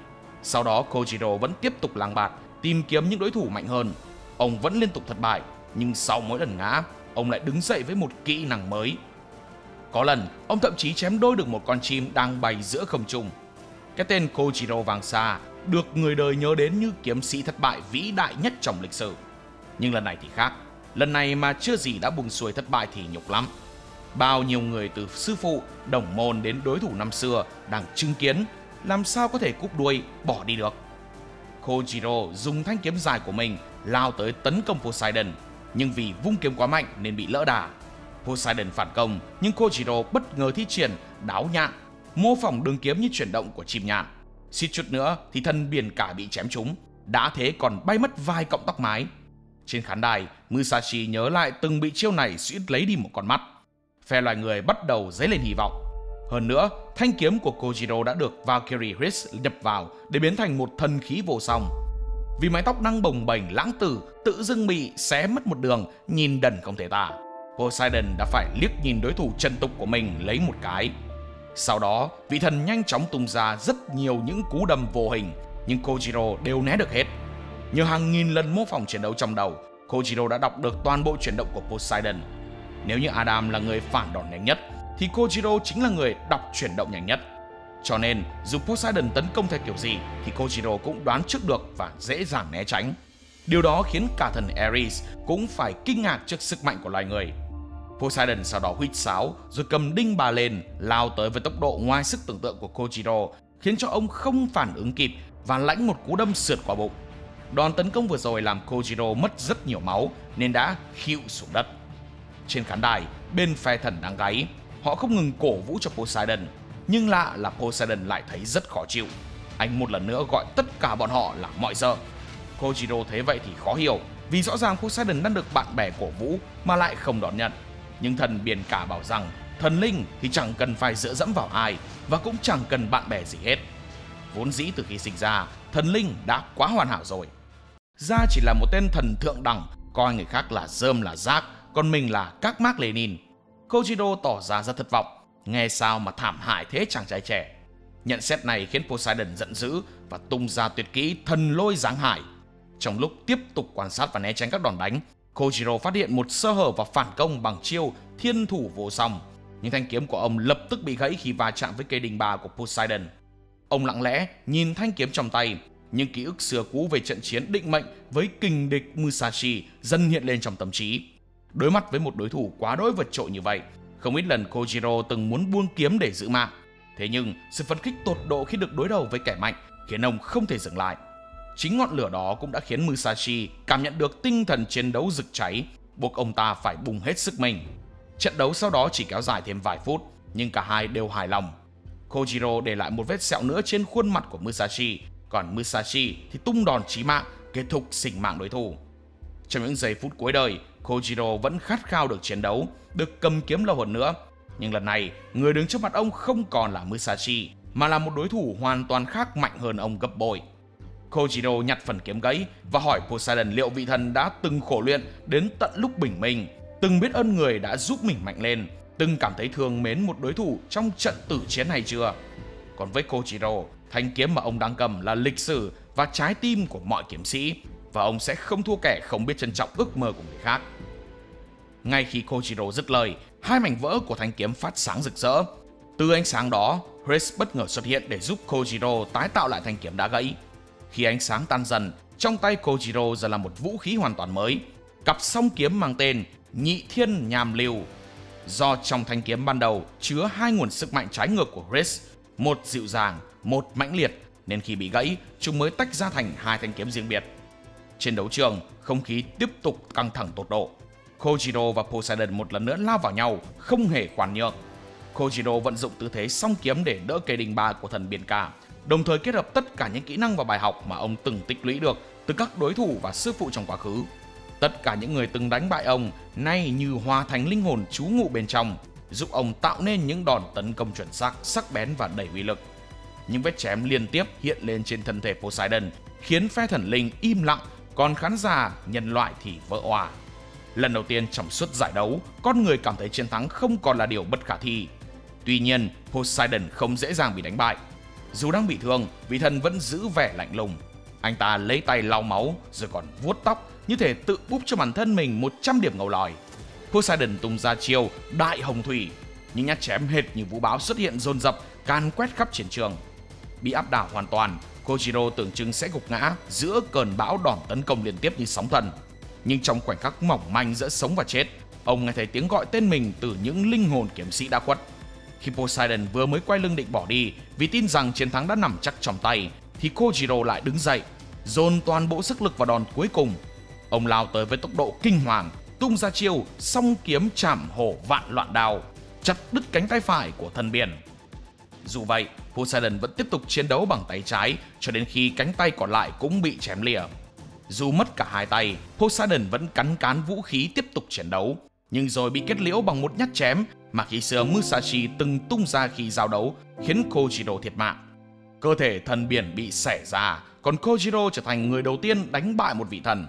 Sau đó Kojiro vẫn tiếp tục lang bạt, tìm kiếm những đối thủ mạnh hơn. Ông vẫn liên tục thất bại, nhưng sau mỗi lần ngã, ông lại đứng dậy với một kỹ năng mới. Có lần, ông thậm chí chém đôi được một con chim đang bay giữa không trung. Cái tên Kojiro vàng xa được người đời nhớ đến như kiếm sĩ thất bại vĩ đại nhất trong lịch sử. Nhưng lần này thì khác. Lần này mà chưa gì đã buông xuôi thất bại thì nhục lắm. Bao nhiêu người từ sư phụ, đồng môn đến đối thủ năm xưa đang chứng kiến, làm sao có thể cúp đuôi bỏ đi được. Kojiro dùng thanh kiếm dài của mình lao tới tấn công Poseidon, nhưng vì vung kiếm quá mạnh nên bị lỡ đà. Poseidon phản công, nhưng Kojiro bất ngờ thi triển đáo nhạn, mô phỏng đường kiếm như chuyển động của chim nhạn. Suýt chút nữa thì thân biển cả bị chém trúng, đã thế còn bay mất vài cọng tóc mái. Trên khán đài, Musashi nhớ lại từng bị chiêu này suýt lấy đi một con mắt. Phe loài người bắt đầu dấy lên hy vọng. Hơn nữa, thanh kiếm của Kojiro đã được Valkyrie Hris nhập vào để biến thành một thần khí vô song. Vì mái tóc đang bồng bềnh lãng tử tự dưng bị xé mất một đường, nhìn đần không thể tả, Poseidon đã phải liếc nhìn đối thủ chân tục của mình lấy một cái. Sau đó, vị thần nhanh chóng tung ra rất nhiều những cú đâm vô hình, nhưng Kojiro đều né được hết. Nhờ hàng nghìn lần mô phỏng chiến đấu trong đầu, Kojiro đã đọc được toàn bộ chuyển động của Poseidon. Nếu như Adam là người phản đòn nhanh nhất, thì Kojiro chính là người đọc chuyển động nhanh nhất. Cho nên, dù Poseidon tấn công theo kiểu gì, thì Kojiro cũng đoán trước được và dễ dàng né tránh. Điều đó khiến cả thần Ares cũng phải kinh ngạc trước sức mạnh của loài người. Poseidon sau đó huýt sáo, rồi cầm đinh bà lên, lao tới với tốc độ ngoài sức tưởng tượng của Kojiro, khiến cho ông không phản ứng kịp và lãnh một cú đâm sượt qua bụng. Đòn tấn công vừa rồi làm Kojiro mất rất nhiều máu nên đã khuỵu xuống đất. Trên khán đài, bên phe thần đang gáy, họ không ngừng cổ vũ cho Poseidon, nhưng lạ là Poseidon lại thấy rất khó chịu. Anh một lần nữa gọi tất cả bọn họ là mọi dợ. Kojiro thấy vậy thì khó hiểu, vì rõ ràng Poseidon đang được bạn bè cổ vũ mà lại không đón nhận. Nhưng thần biển cả bảo rằng thần linh thì chẳng cần phải dựa dẫm vào ai và cũng chẳng cần bạn bè gì hết. Vốn dĩ từ khi sinh ra, thần linh đã quá hoàn hảo rồi. Ra chỉ là một tên thần thượng đẳng, coi người khác là rơm là rác, còn mình là các Mác Lênin. Kojiro tỏ ra rất thất vọng. Nghe sao mà thảm hại thế chàng trai trẻ. Nhận xét này khiến Poseidon giận dữ và tung ra tuyệt kỹ thần lôi giáng hải. Trong lúc tiếp tục quan sát và né tránh các đòn đánh, Kojiro phát hiện một sơ hở và phản công bằng chiêu thiên thủ vô song. Nhưng thanh kiếm của ông lập tức bị gãy khi va chạm với cây đình bà của Poseidon. Ông lặng lẽ nhìn thanh kiếm trong tay, nhưng ký ức xưa cũ về trận chiến định mệnh với kình địch Musashi dần hiện lên trong tâm trí. Đối mặt với một đối thủ quá đỗi vượt trội như vậy, không ít lần Kojiro từng muốn buông kiếm để giữ mạng. Thế nhưng sự phấn khích tột độ khi được đối đầu với kẻ mạnh khiến ông không thể dừng lại. Chính ngọn lửa đó cũng đã khiến Musashi cảm nhận được tinh thần chiến đấu rực cháy, buộc ông ta phải bùng hết sức mình. Trận đấu sau đó chỉ kéo dài thêm vài phút, nhưng cả hai đều hài lòng. Kojiro để lại một vết sẹo nữa trên khuôn mặt của Musashi, còn Musashi thì tung đòn chí mạng, kết thúc sinh mạng đối thủ. Trong những giây phút cuối đời, Kojiro vẫn khát khao được chiến đấu, được cầm kiếm lâu hơn nữa. Nhưng lần này, người đứng trước mặt ông không còn là Musashi, mà là một đối thủ hoàn toàn khác mạnh hơn ông gấp bội. Kojiro nhặt phần kiếm gãy và hỏi Poseidon liệu vị thần đã từng khổ luyện đến tận lúc bình minh, từng biết ơn người đã giúp mình mạnh lên, từng cảm thấy thương mến một đối thủ trong trận tử chiến hay chưa. Còn với Kojiro, thanh kiếm mà ông đang cầm là lịch sử và trái tim của mọi kiếm sĩ, và ông sẽ không thua kẻ không biết trân trọng ước mơ của người khác. Ngay khi Kojiro dứt lời, hai mảnh vỡ của thanh kiếm phát sáng rực rỡ. Từ ánh sáng đó, Hades bất ngờ xuất hiện để giúp Kojiro tái tạo lại thanh kiếm đã gãy. Khi ánh sáng tan dần, trong tay Kojiro giờ là một vũ khí hoàn toàn mới, cặp song kiếm mang tên Nhị Thiên Nham Lưu. Do trong thanh kiếm ban đầu chứa hai nguồn sức mạnh trái ngược của Hades, một dịu dàng, một mãnh liệt, nên khi bị gãy, chúng mới tách ra thành hai thanh kiếm riêng biệt. Trên đấu trường, không khí tiếp tục căng thẳng tột độ. Kojiro và Poseidon một lần nữa lao vào nhau, không hề khoan nhượng. Kojiro vận dụng tư thế song kiếm để đỡ cây đình bà của thần biển cả, đồng thời kết hợp tất cả những kỹ năng và bài học mà ông từng tích lũy được từ các đối thủ và sư phụ trong quá khứ. Tất cả những người từng đánh bại ông nay như hòa thành linh hồn trú ngụ bên trong, giúp ông tạo nên những đòn tấn công chuẩn xác, sắc bén và đầy uy lực. Những vết chém liên tiếp hiện lên trên thân thể Poseidon khiến phe thần linh im lặng, còn khán giả nhân loại thì vỡ òa. Lần đầu tiên trong suốt giải đấu, con người cảm thấy chiến thắng không còn là điều bất khả thi. Tuy nhiên, Poseidon không dễ dàng bị đánh bại. Dù đang bị thương, vị thần vẫn giữ vẻ lạnh lùng. Anh ta lấy tay lau máu rồi còn vuốt tóc, như thể tự búp cho bản thân mình 100 điểm ngầu lòi. Poseidon tung ra chiêu Đại Hồng Thủy, những nhát chém hệt như vũ bão xuất hiện dồn dập, càn quét khắp chiến trường. Bị áp đảo hoàn toàn, Kojiro tưởng chừng sẽ gục ngã giữa cơn bão đòn tấn công liên tiếp như sóng thần. Nhưng trong khoảnh khắc mỏng manh giữa sống và chết, ông nghe thấy tiếng gọi tên mình từ những linh hồn kiếm sĩ đã khuất. Khi Poseidon vừa mới quay lưng định bỏ đi vì tin rằng chiến thắng đã nằm chắc trong tay, thì Kojiro lại đứng dậy, dồn toàn bộ sức lực vào đòn cuối cùng. Ông lao tới với tốc độ kinh hoàng, tung ra chiêu song kiếm chảm hổ vạn loạn đao, chặt đứt cánh tay phải của thần biển. Dù vậy, Poseidon vẫn tiếp tục chiến đấu bằng tay trái cho đến khi cánh tay còn lại cũng bị chém lìa. Dù mất cả hai tay, Poseidon vẫn cắn cán vũ khí tiếp tục chiến đấu, nhưng rồi bị kết liễu bằng một nhát chém mà khi xưa Musashi từng tung ra khi giao đấu, khiến Kojiro thiệt mạng. Cơ thể thần biển bị xẻ ra, còn Kojiro trở thành người đầu tiên đánh bại một vị thần.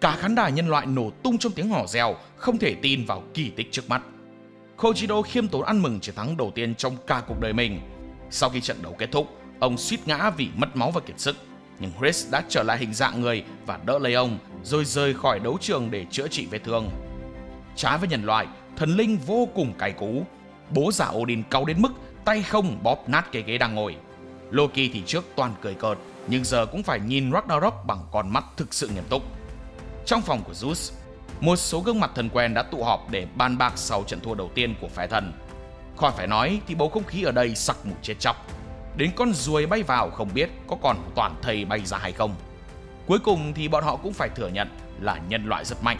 Cả khán đài nhân loại nổ tung trong tiếng hò reo, không thể tin vào kỳ tích trước mắt. Kojiro khiêm tốn ăn mừng chiến thắng đầu tiên trong cả cuộc đời mình. Sau khi trận đấu kết thúc, ông suýt ngã vì mất máu và kiệt sức, nhưng Hades đã trở lại hình dạng người và đỡ lấy ông, rồi rời khỏi đấu trường để chữa trị vết thương. Trái với nhân loại, thần linh vô cùng cay cú. Bố già Odin cáu đến mức tay không bóp nát cái ghế đang ngồi. Loki thì trước toàn cười cợt, nhưng giờ cũng phải nhìn Ragnarok bằng con mắt thực sự nghiêm túc. Trong phòng của Zeus, một số gương mặt thân quen đã tụ họp để bàn bạc sau trận thua đầu tiên của phái thần. Khỏi phải nói thì bầu không khí ở đây sặc mùi chết chóc. Đến con ruồi bay vào không biết có còn toàn thây bay ra hay không. Cuối cùng thì bọn họ cũng phải thừa nhận là nhân loại rất mạnh.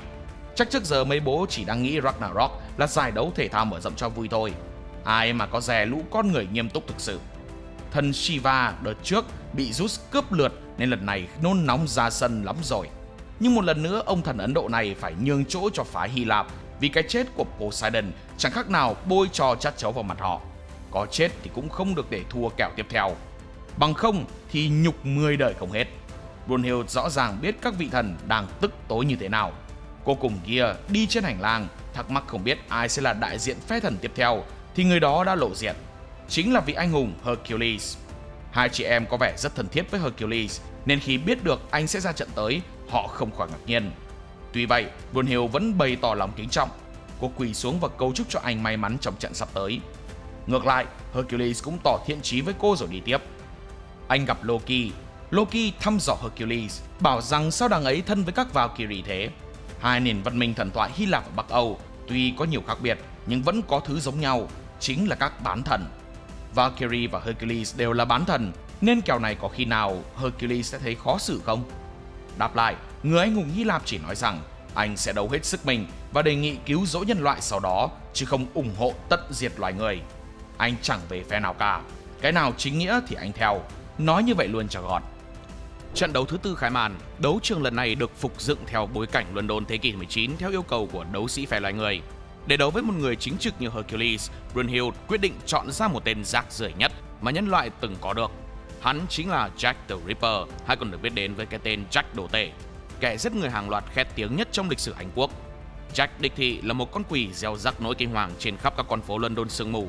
Chắc trước giờ mấy bố chỉ đang nghĩ Ragnarok là giải đấu thể thao mở rộng cho vui thôi. Ai mà có dè lũ con người nghiêm túc thực sự. Thần Shiva đợt trước bị Zeus cướp lượt nên lần này nôn nóng ra sân lắm rồi. Nhưng một lần nữa ông thần Ấn Độ này phải nhường chỗ cho phái Hy Lạp vì cái chết của Poseidon chẳng khác nào bôi trò chát chấu vào mặt họ. Có chết thì cũng không được để thua kèo tiếp theo. Bằng không thì nhục 10 đời không hết. Brunhild rõ ràng biết các vị thần đang tức tối như thế nào. Cô cùng Gear đi trên hành lang, thắc mắc không biết ai sẽ là đại diện phe thần tiếp theo, thì người đó đã lộ diện. chính là vị anh hùng Hercules. Hai chị em có vẻ rất thân thiết với Hercules, nên khi biết được anh sẽ ra trận tới, họ không khỏi ngạc nhiên. Tuy vậy, Brunhild vẫn bày tỏ lòng kính trọng. Cô quỳ xuống và cầu chúc cho anh may mắn trong trận sắp tới. Ngược lại, Hercules cũng tỏ thiện chí với cô rồi đi tiếp. Anh gặp Loki. Loki thăm dò Hercules, bảo rằng sao đằng ấy thân với các Valkyrie thế. Hai nền văn minh thần thoại Hy Lạp và Bắc Âu tuy có nhiều khác biệt nhưng vẫn có thứ giống nhau, chính là các bán thần. Valkyrie và Hercules đều là bán thần, nên kèo này có khi nào Hercules sẽ thấy khó xử không? Đáp lại, người anh hùng Hy Lạp chỉ nói rằng anh sẽ đấu hết sức mình và đề nghị cứu rỗi nhân loại sau đó, chứ không ủng hộ tận diệt loài người. Anh chẳng về phe nào cả, cái nào chính nghĩa thì anh theo, nói như vậy luôn cho gọn. Trận đấu thứ tư khai màn. Đấu trường lần này được phục dựng theo bối cảnh London thế kỷ 19 theo yêu cầu của đấu sĩ phe loài người. Để đấu với một người chính trực như Hercules, Brunhild quyết định chọn ra một tên rác rưởi nhất mà nhân loại từng có được. Hắn chính là Jack the Ripper, hay còn được biết đến với cái tên Jack đồ tể, kẻ giết người hàng loạt khét tiếng nhất trong lịch sử Anh quốc. Jack đích thị là một con quỷ gieo rắc nỗi kinh hoàng trên khắp các con phố London sương mù.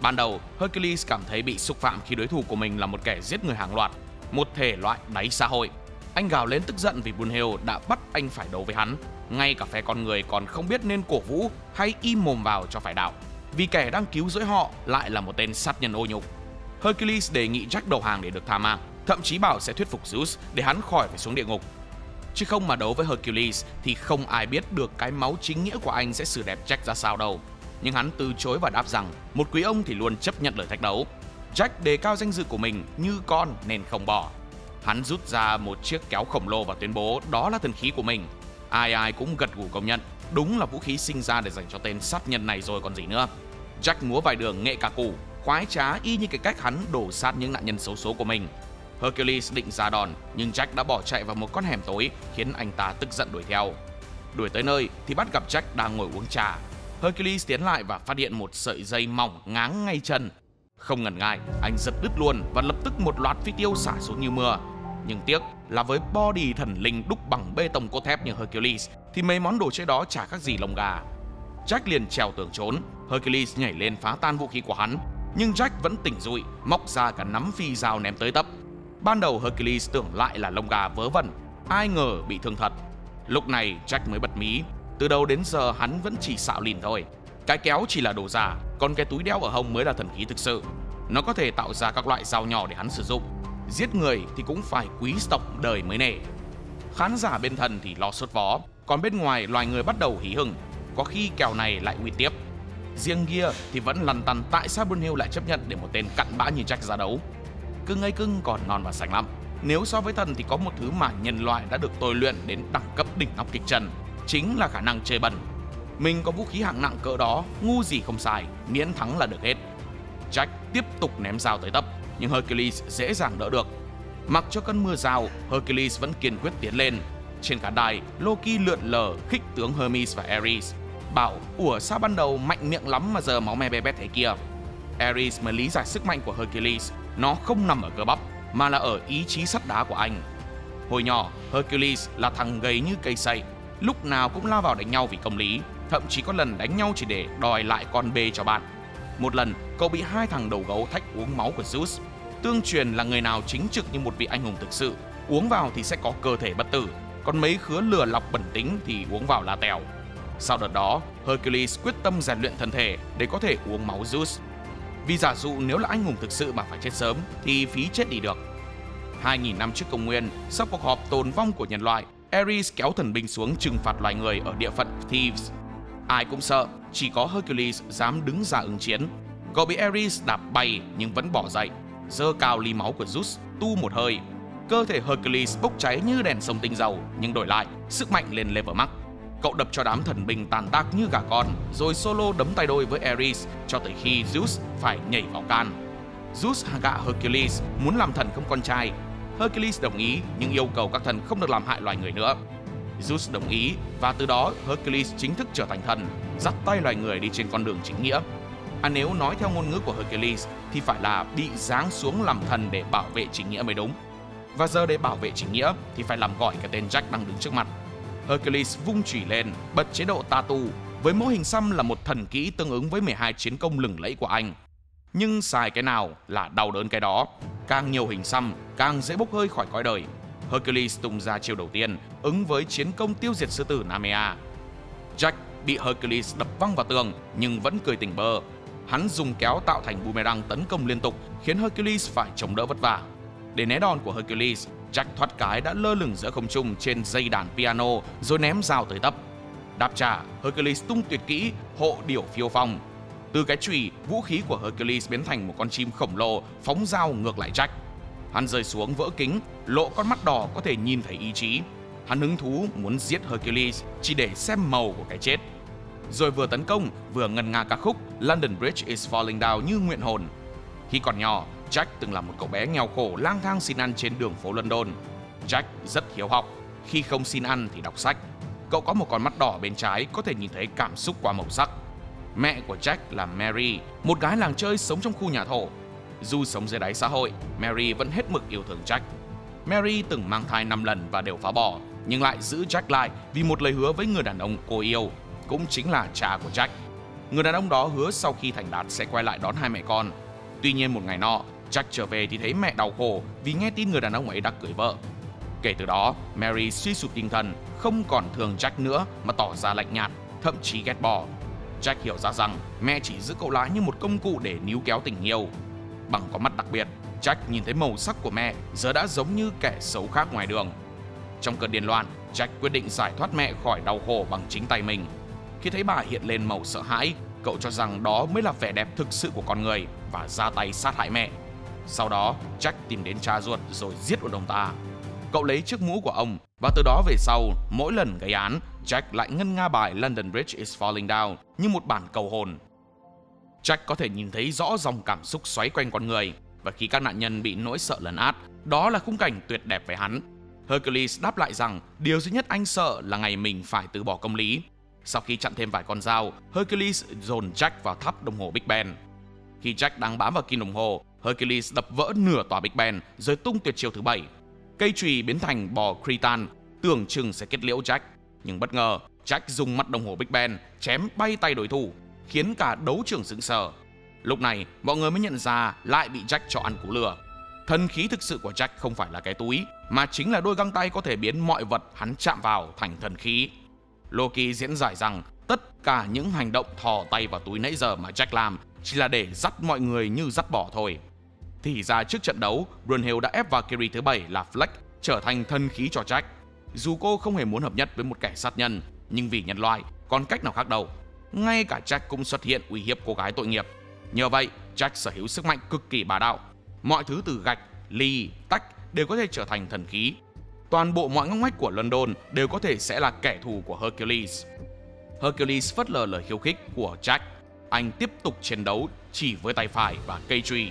Ban đầu, Hercules cảm thấy bị xúc phạm khi đối thủ của mình là một kẻ giết người hàng loạt, một thể loại đáy xã hội. Anh gào lên tức giận vì Brunhild đã bắt anh phải đấu với hắn. Ngay cả phe con người còn không biết nên cổ vũ hay im mồm vào cho phải đạo, vì kẻ đang cứu rỗi họ lại là một tên sát nhân ô nhục. Hercules đề nghị Jack đầu hàng để được tha mạng, thậm chí bảo sẽ thuyết phục Zeus để hắn khỏi phải xuống địa ngục. Chứ không mà đấu với Hercules thì không ai biết được cái máu chính nghĩa của anh sẽ xử đẹp Jack ra sao đâu. Nhưng hắn từ chối và đáp rằng một quý ông thì luôn chấp nhận lời thách đấu. Jack đề cao danh dự của mình như con nên không bỏ. Hắn rút ra một chiếc kéo khổng lồ và tuyên bố đó là thần khí của mình. Ai ai cũng gật gù công nhận, đúng là vũ khí sinh ra để dành cho tên sát nhân này rồi còn gì nữa. Jack múa vài đường nghệ cả củ, khoái trá y như cái cách hắn đổ sát những nạn nhân xấu số của mình. Hercules định ra đòn, nhưng Jack đã bỏ chạy vào một con hẻm tối, khiến anh ta tức giận đuổi theo. Đuổi tới nơi thì bắt gặp Jack đang ngồi uống trà. Hercules tiến lại và phát hiện một sợi dây mỏng ngáng ngay chân. Không ngần ngại, anh giật đứt luôn và lập tức một loạt phi tiêu xả xuống như mưa. Nhưng tiếc là với body thần linh đúc bằng bê tông cốt thép như Hercules thì mấy món đồ chơi đó chả khác gì lông gà. Jack liền trèo tường trốn. Hercules nhảy lên phá tan vũ khí của hắn, nhưng Jack vẫn tỉnh rụi, móc ra cả nắm phi dao ném tới tấp. Ban đầu Hercules tưởng lại là lông gà vớ vẩn, ai ngờ bị thương thật. Lúc này Jack mới bật mí, từ đầu đến giờ hắn vẫn chỉ xạo lìn thôi. Cái kéo chỉ là đồ giả, còn cái túi đeo ở hông mới là thần khí thực sự. Nó có thể tạo ra các loại dao nhỏ để hắn sử dụng. Giết người thì cũng phải quý tộc đời mới nể. Khán giả bên thần thì lo sốt vó, còn bên ngoài loài người bắt đầu hí hửng. Có khi kèo này lại uy tiếp. Riêng Gear thì vẫn lằn tăn tại sao Brunhild lại chấp nhận để một tên cặn bã như Jack ra đấu. Cưng ấy cưng còn non và sành lắm. Nếu so với thần thì có một thứ mà nhân loại đã được tôi luyện đến đẳng cấp đỉnh nóc kịch trần, chính là khả năng chơi bẩn. Mình có vũ khí hạng nặng cỡ đó, ngu gì không xài, miễn thắng là được hết. Jack tiếp tục ném dao tới tấp, nhưng Hercules dễ dàng đỡ được. Mặc cho cơn mưa dao, Hercules vẫn kiên quyết tiến lên. Trên cả đài, Loki lượn lờ khích tướng Hermes và Ares, bảo ủa sao ban đầu mạnh miệng lắm mà giờ máu me be bét thế kia. Ares mới lý giải sức mạnh của Hercules, nó không nằm ở cơ bắp mà là ở ý chí sắt đá của anh. Hồi nhỏ, Hercules là thằng gầy như cây sậy, lúc nào cũng lao vào đánh nhau vì công lý, thậm chí có lần đánh nhau chỉ để đòi lại con bê cho bạn. Một lần, cậu bị hai thằng đầu gấu thách uống máu của Zeus. Tương truyền là người nào chính trực như một vị anh hùng thực sự, uống vào thì sẽ có cơ thể bất tử, còn mấy khứa lừa lọc bẩn tính thì uống vào là tèo. Sau đợt đó, Hercules quyết tâm rèn luyện thân thể để có thể uống máu Zeus. Vì giả dụ nếu là anh hùng thực sự mà phải chết sớm thì phí chết đi được. 2000 năm trước công nguyên, sau cuộc họp tồn vong của nhân loại, Ares kéo thần binh xuống trừng phạt loài người ở địa phận Thebes. Ai cũng sợ, chỉ có Hercules dám đứng ra ứng chiến. Cậu bị Ares đạp bay nhưng vẫn bỏ dậy, giơ cao ly máu của Zeus, tu một hơi. Cơ thể Hercules bốc cháy như đèn sông tinh dầu, nhưng đổi lại, sức mạnh lên level max. Cậu đập cho đám thần binh tàn tác như gà con, rồi solo đấm tay đôi với Ares cho tới khi Zeus phải nhảy vào can. Zeus gạ Hercules muốn làm thần không con trai. Hercules đồng ý nhưng yêu cầu các thần không được làm hại loài người nữa. Zeus đồng ý và từ đó Hercules chính thức trở thành thần, dắt tay loài người đi trên con đường chính nghĩa. Nếu nói theo ngôn ngữ của Hercules thì phải là bị giáng xuống làm thần để bảo vệ chính nghĩa mới đúng. Và giờ để bảo vệ chính nghĩa thì phải làm gọi cái tên Jack đang đứng trước mặt. Hercules vung chùy lên, bật chế độ Tatu, với mỗi hình xăm là một thần kỹ tương ứng với 12 chiến công lừng lẫy của anh. Nhưng xài cái nào là đau đớn cái đó. Càng nhiều hình xăm, càng dễ bốc hơi khỏi cõi đời. Hercules tung ra chiêu đầu tiên, ứng với chiến công tiêu diệt sư tử Nemea. Jack bị Hercules đập văng vào tường nhưng vẫn cười tỉnh bơ. Hắn dùng kéo tạo thành boomerang tấn công liên tục, khiến Hercules phải chống đỡ vất vả. Để né đòn của Hercules, Jack thoát cái đã lơ lửng giữa không trung trên dây đàn piano rồi ném dao tới tấp. Đáp trả, Hercules tung tuyệt kỹ hộ điểu phiêu phong. Từ cái chùy, vũ khí của Hercules biến thành một con chim khổng lồ phóng dao ngược lại Jack. Hắn rơi xuống vỡ kính, lộ con mắt đỏ có thể nhìn thấy ý chí. Hắn hứng thú muốn giết Hercules chỉ để xem màu của cái chết. Rồi vừa tấn công, vừa ngân nga ca khúc London Bridge is Falling Down như nguyện hồn. Khi còn nhỏ, Jack từng là một cậu bé nghèo khổ lang thang xin ăn trên đường phố London. Jack rất hiếu học, khi không xin ăn thì đọc sách. Cậu có một con mắt đỏ bên trái có thể nhìn thấy cảm xúc qua màu sắc. Mẹ của Jack là Mary, một gái làng chơi sống trong khu nhà thổ. Dù sống dưới đáy xã hội, Mary vẫn hết mực yêu thương Jack. Mary từng mang thai 5 lần và đều phá bỏ, nhưng lại giữ Jack lại vì một lời hứa với người đàn ông cô yêu, cũng chính là cha của Jack. Người đàn ông đó hứa sau khi thành đạt sẽ quay lại đón hai mẹ con. Tuy nhiên một ngày nọ, Jack trở về thì thấy mẹ đau khổ vì nghe tin người đàn ông ấy đã cưới vợ. Kể từ đó, Mary suy sụp tinh thần, không còn thương Jack nữa mà tỏ ra lạnh nhạt, thậm chí ghét bỏ. Jack hiểu ra rằng mẹ chỉ giữ cậu lại như một công cụ để níu kéo tình yêu. Bằng con mắt đặc biệt, Jack nhìn thấy màu sắc của mẹ giờ đã giống như kẻ xấu khác ngoài đường. Trong cơn điên loạn, Jack quyết định giải thoát mẹ khỏi đau khổ bằng chính tay mình. Khi thấy bà hiện lên màu sợ hãi, cậu cho rằng đó mới là vẻ đẹp thực sự của con người và ra tay sát hại mẹ. Sau đó, Jack tìm đến cha ruột rồi giết luôn ông ta. Cậu lấy chiếc mũ của ông và từ đó về sau, mỗi lần gây án, Jack lại ngân nga bài London Bridge is Falling Down như một bản cầu hồn. Jack có thể nhìn thấy rõ dòng cảm xúc xoáy quanh con người, và khi các nạn nhân bị nỗi sợ lấn át, đó là khung cảnh tuyệt đẹp với hắn. Hercules đáp lại rằng điều duy nhất anh sợ là ngày mình phải từ bỏ công lý. Sau khi chặn thêm vài con dao, Hercules dồn Jack vào tháp đồng hồ Big Ben. Khi Jack đang bám vào kim đồng hồ, Hercules đập vỡ nửa tòa Big Ben rồi tung tuyệt chiêu thứ 7. Cây chùy biến thành bò Cretan, tưởng chừng sẽ kết liễu Jack. Nhưng bất ngờ, Jack dùng mặt đồng hồ Big Ben chém bay tay đối thủ, khiến cả đấu trường sững sờ. Lúc này, mọi người mới nhận ra lại bị Jack cho ăn cú lừa. Thần khí thực sự của Jack không phải là cái túi, mà chính là đôi găng tay có thể biến mọi vật hắn chạm vào thành thần khí. Loki diễn giải rằng tất cả những hành động thò tay vào túi nãy giờ mà Jack làm chỉ là để dắt mọi người như dắt bỏ thôi. Thì ra trước trận đấu, Brunhild đã ép Valkyrie thứ 7 là Fleck trở thành thần khí cho Jack. Dù cô không hề muốn hợp nhất với một kẻ sát nhân, nhưng vì nhân loại, còn cách nào khác đâu. Ngay cả Jack cũng xuất hiện uy hiếp cô gái tội nghiệp. Nhờ vậy, Jack sở hữu sức mạnh cực kỳ bá đạo. Mọi thứ từ gạch, ly, tách đều có thể trở thành thần khí. Toàn bộ mọi ngóc ngách của London đều có thể sẽ là kẻ thù của Hercules. Hercules phớt lờ lời khiêu khích của Jack. Anh tiếp tục chiến đấu chỉ với tay phải và cây chùy.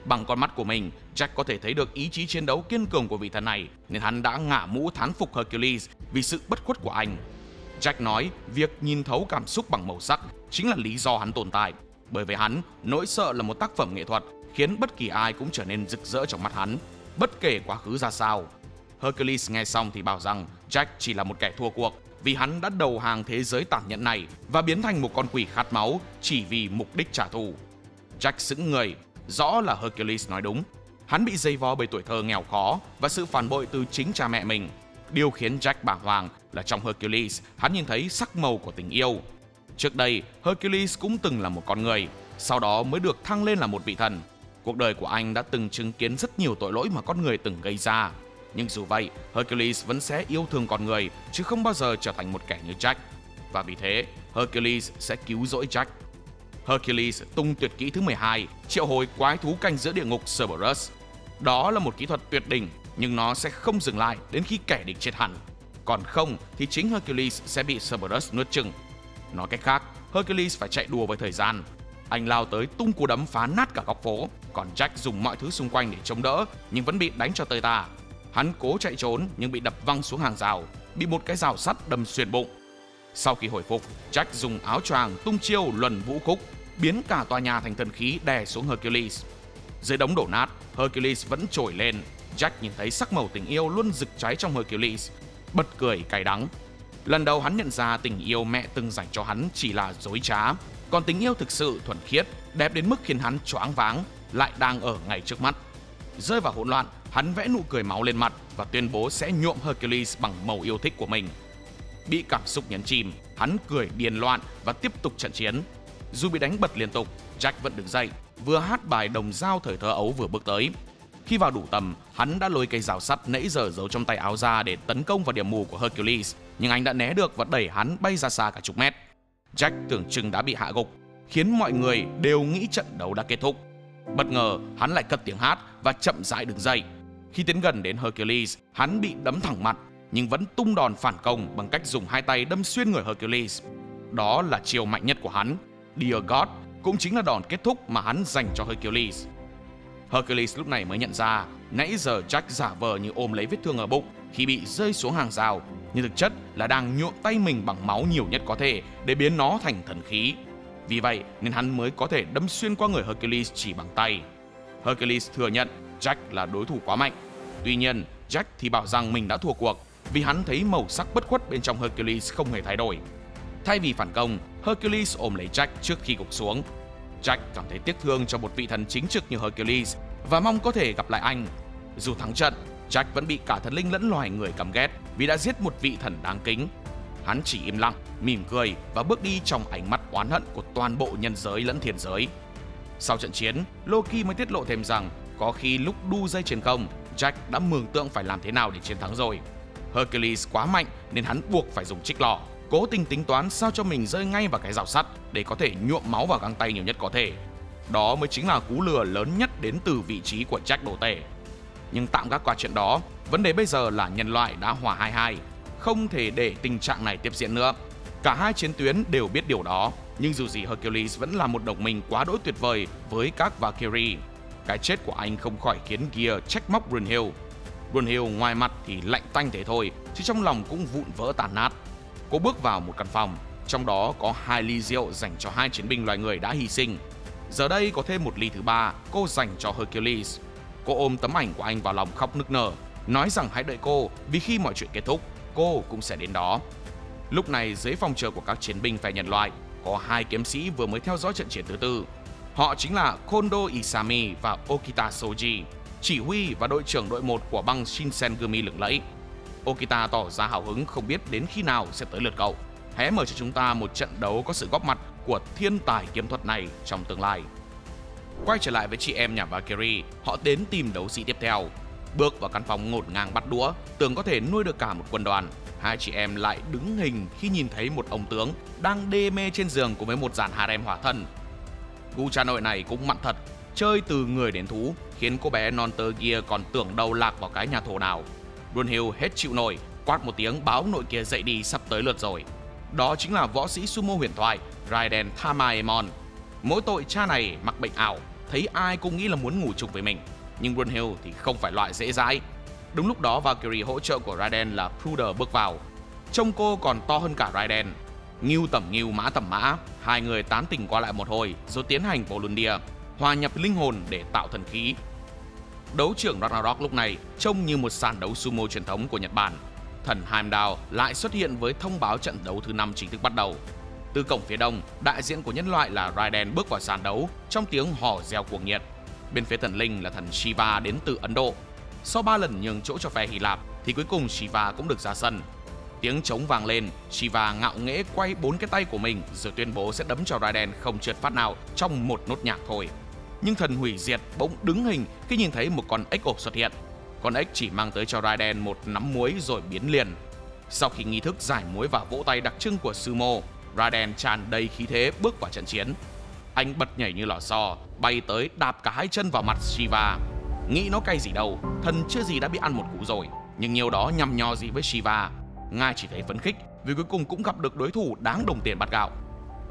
Bằng con mắt của mình, Jack có thể thấy được ý chí chiến đấu kiên cường của vị thần này, nên hắn đã ngả mũ thán phục Hercules vì sự bất khuất của anh. Jack nói việc nhìn thấu cảm xúc bằng màu sắc chính là lý do hắn tồn tại. Bởi vì hắn, nỗi sợ là một tác phẩm nghệ thuật, khiến bất kỳ ai cũng trở nên rực rỡ trong mắt hắn, bất kể quá khứ ra sao. Hercules nghe xong thì bảo rằng Jack chỉ là một kẻ thua cuộc, vì hắn đã đầu hàng thế giới tàn nhẫn này và biến thành một con quỷ khát máu chỉ vì mục đích trả thù. Jack sững người, rõ là Hercules nói đúng. Hắn bị dây vò bởi tuổi thơ nghèo khó và sự phản bội từ chính cha mẹ mình. Điều khiến Jack bàng hoàng là trong Hercules, hắn nhìn thấy sắc màu của tình yêu. Trước đây, Hercules cũng từng là một con người, sau đó mới được thăng lên là một vị thần. Cuộc đời của anh đã từng chứng kiến rất nhiều tội lỗi mà con người từng gây ra. Nhưng dù vậy, Hercules vẫn sẽ yêu thương con người, chứ không bao giờ trở thành một kẻ như Jack. Và vì thế, Hercules sẽ cứu rỗi Jack. Hercules tung tuyệt kỹ thứ 12, triệu hồi quái thú canh giữa địa ngục Cerberus. Đó là một kỹ thuật tuyệt đỉnh, nhưng nó sẽ không dừng lại đến khi kẻ địch chết hẳn. Còn không thì chính Hercules sẽ bị Cerberus nuốt chửng. Nói cách khác, Hercules phải chạy đua với thời gian. Anh lao tới tung cú đấm phá nát cả góc phố, còn Jack dùng mọi thứ xung quanh để chống đỡ nhưng vẫn bị đánh cho tơi tả. Hắn cố chạy trốn nhưng bị đập văng xuống hàng rào, bị một cái rào sắt đâm xuyên bụng. Sau khi hồi phục, Jack dùng áo choàng tung chiêu luân vũ khúc, biến cả tòa nhà thành thần khí đè xuống Hercules. Dưới đống đổ nát, Hercules vẫn trồi lên. Jack nhìn thấy sắc màu tình yêu luôn rực cháy trong Hercules, bật cười cay đắng. Lần đầu hắn nhận ra tình yêu mẹ từng dành cho hắn chỉ là dối trá. Còn tình yêu thực sự thuần khiết, đẹp đến mức khiến hắn choáng váng, lại đang ở ngay trước mắt. Rơi vào hỗn loạn, hắn vẽ nụ cười máu lên mặt và tuyên bố sẽ nhuộm Hercules bằng màu yêu thích của mình. Bị cảm xúc nhấn chìm, hắn cười điên loạn và tiếp tục trận chiến. Dù bị đánh bật liên tục, Jack vẫn đứng dậy, vừa hát bài đồng dao thời thơ ấu vừa bước tới. Khi vào đủ tầm, hắn đã lôi cây rào sắt nãy giờ giấu trong tay áo ra để tấn công vào điểm mù của Hercules, nhưng anh đã né được và đẩy hắn bay ra xa cả chục mét. Jack tưởng chừng đã bị hạ gục, khiến mọi người đều nghĩ trận đấu đã kết thúc. Bất ngờ, hắn lại cất tiếng hát và chậm rãi đứng dậy. Khi tiến gần đến Hercules, hắn bị đấm thẳng mặt, nhưng vẫn tung đòn phản công bằng cách dùng hai tay đâm xuyên người Hercules. Đó là chiêu mạnh nhất của hắn. Dear God cũng chính là đòn kết thúc mà hắn dành cho Hercules. Hercules lúc này mới nhận ra, nãy giờ Jack giả vờ như ôm lấy vết thương ở bụng khi bị rơi xuống hàng rào, nhưng thực chất là đang nhuộm tay mình bằng máu nhiều nhất có thể để biến nó thành thần khí. Vì vậy nên hắn mới có thể đâm xuyên qua người Hercules chỉ bằng tay. Hercules thừa nhận Jack là đối thủ quá mạnh. Tuy nhiên, Jack thì bảo rằng mình đã thua cuộc vì hắn thấy màu sắc bất khuất bên trong Hercules không hề thay đổi. Thay vì phản công, Hercules ôm lấy Jack trước khi gục xuống. Jack cảm thấy tiếc thương cho một vị thần chính trực như Hercules và mong có thể gặp lại anh. Dù thắng trận, Jack vẫn bị cả thần linh lẫn loài người căm ghét vì đã giết một vị thần đáng kính. Hắn chỉ im lặng, mỉm cười và bước đi trong ánh mắt oán hận của toàn bộ nhân giới lẫn thiên giới. Sau trận chiến, Loki mới tiết lộ thêm rằng có khi lúc đu dây trên không, Jack đã mường tượng phải làm thế nào để chiến thắng rồi. Hercules quá mạnh nên hắn buộc phải dùng trích lọ, cố tình tính toán sao cho mình rơi ngay vào cái rào sắt để có thể nhuộm máu vào găng tay nhiều nhất có thể. Đó mới chính là cú lừa lớn nhất đến từ vị trí của Jack đồ tể. Nhưng tạm gác qua chuyện đó, vấn đề bây giờ là nhân loại đã hòa 2-2, không thể để tình trạng này tiếp diễn nữa. Cả hai chiến tuyến đều biết điều đó, nhưng dù gì Hercules vẫn là một đồng minh quá đỗi tuyệt vời với các Valkyrie. Cái chết của anh không khỏi khiến Gear trách móc Brunhild. Brunhild ngoài mặt thì lạnh tanh thế thôi, chứ trong lòng cũng vụn vỡ tàn nát. Cô bước vào một căn phòng, trong đó có 2 ly rượu dành cho 2 chiến binh loài người đã hy sinh. Giờ đây có thêm một ly thứ 3, cô dành cho Hercules. Cô ôm tấm ảnh của anh vào lòng khóc nức nở, nói rằng hãy đợi cô vì khi mọi chuyện kết thúc, cô cũng sẽ đến đó. Lúc này dưới phòng chờ của các chiến binh phe nhân loại, có 2 kiếm sĩ vừa mới theo dõi trận chiến thứ 4. Họ chính là Kondo Isami và Okita Soji, chỉ huy và đội trưởng đội 1 của băng Shinsengumi lừng lẫy. Okita tỏ ra hào hứng không biết đến khi nào sẽ tới lượt cậu. Hãy mở cho chúng ta một trận đấu có sự góp mặt của thiên tài kiếm thuật này trong tương lai. Quay trở lại với chị em nhà Valkyrie, họ đến tìm đấu sĩ tiếp theo. Bước vào căn phòng ngổn ngang bắt đũa, tưởng có thể nuôi được cả một quân đoàn. Hai chị em lại đứng hình khi nhìn thấy một ông tướng đang đê mê trên giường cùng với một dàn harem hỏa thân. Gu cha nội này cũng mặn thật, chơi từ người đến thú, khiến cô bé non tơ kia còn tưởng đầu lạc vào cái nhà thổ nào. Brunhild hết chịu nổi, quát một tiếng báo nội kia dậy đi, sắp tới lượt rồi. Đó chính là võ sĩ sumo huyền thoại Raiden Tamaemon. Mỗi tội cha này mắc bệnh ảo, thấy ai cũng nghĩ là muốn ngủ chung với mình. Nhưng Brunhild thì không phải loại dễ dãi. Đúng lúc đó Valkyrie hỗ trợ của Raiden là Pruder bước vào. Trông cô còn to hơn cả Raiden. Ngưu tầm ngưu, mã tầm mã, hai người tán tỉnh qua lại một hồi rồi tiến hành Volunteer, hòa nhập linh hồn để tạo thần khí. Đấu trưởng Ragnarok lúc này trông như một sàn đấu sumo truyền thống của Nhật Bản. Thần Heimdall lại xuất hiện với thông báo trận đấu thứ 5 chính thức bắt đầu. Từ cổng phía đông, đại diện của nhân loại là Raiden bước vào sàn đấu trong tiếng hò reo cuồng nhiệt. Bên phía thần linh là thần Shiva đến từ Ấn Độ. Sau 3 lần nhường chỗ cho phe Hy Lạp thì cuối cùng Shiva cũng được ra sân. Tiếng trống vang lên, Shiva ngạo nghễ quay 4 cái tay của mình rồi tuyên bố sẽ đấm cho Raiden không trượt phát nào trong một nốt nhạc thôi. Nhưng thần hủy diệt bỗng đứng hình khi nhìn thấy một con ếch ộp xuất hiện. Con ếch chỉ mang tới cho Raiden một nắm muối rồi biến liền. Sau khi nghi thức giải muối và vỗ tay đặc trưng của sumo, Raiden tràn đầy khí thế bước vào trận chiến. Anh bật nhảy như lò xo, bay tới đạp cả hai chân vào mặt Shiva. Nghĩ nó cay gì đâu, thần chưa gì đã bị ăn một cú rồi. Nhưng nhiều đó nhằm nhò gì với Shiva. Ngài chỉ thấy phấn khích vì cuối cùng cũng gặp được đối thủ đáng đồng tiền bát gạo.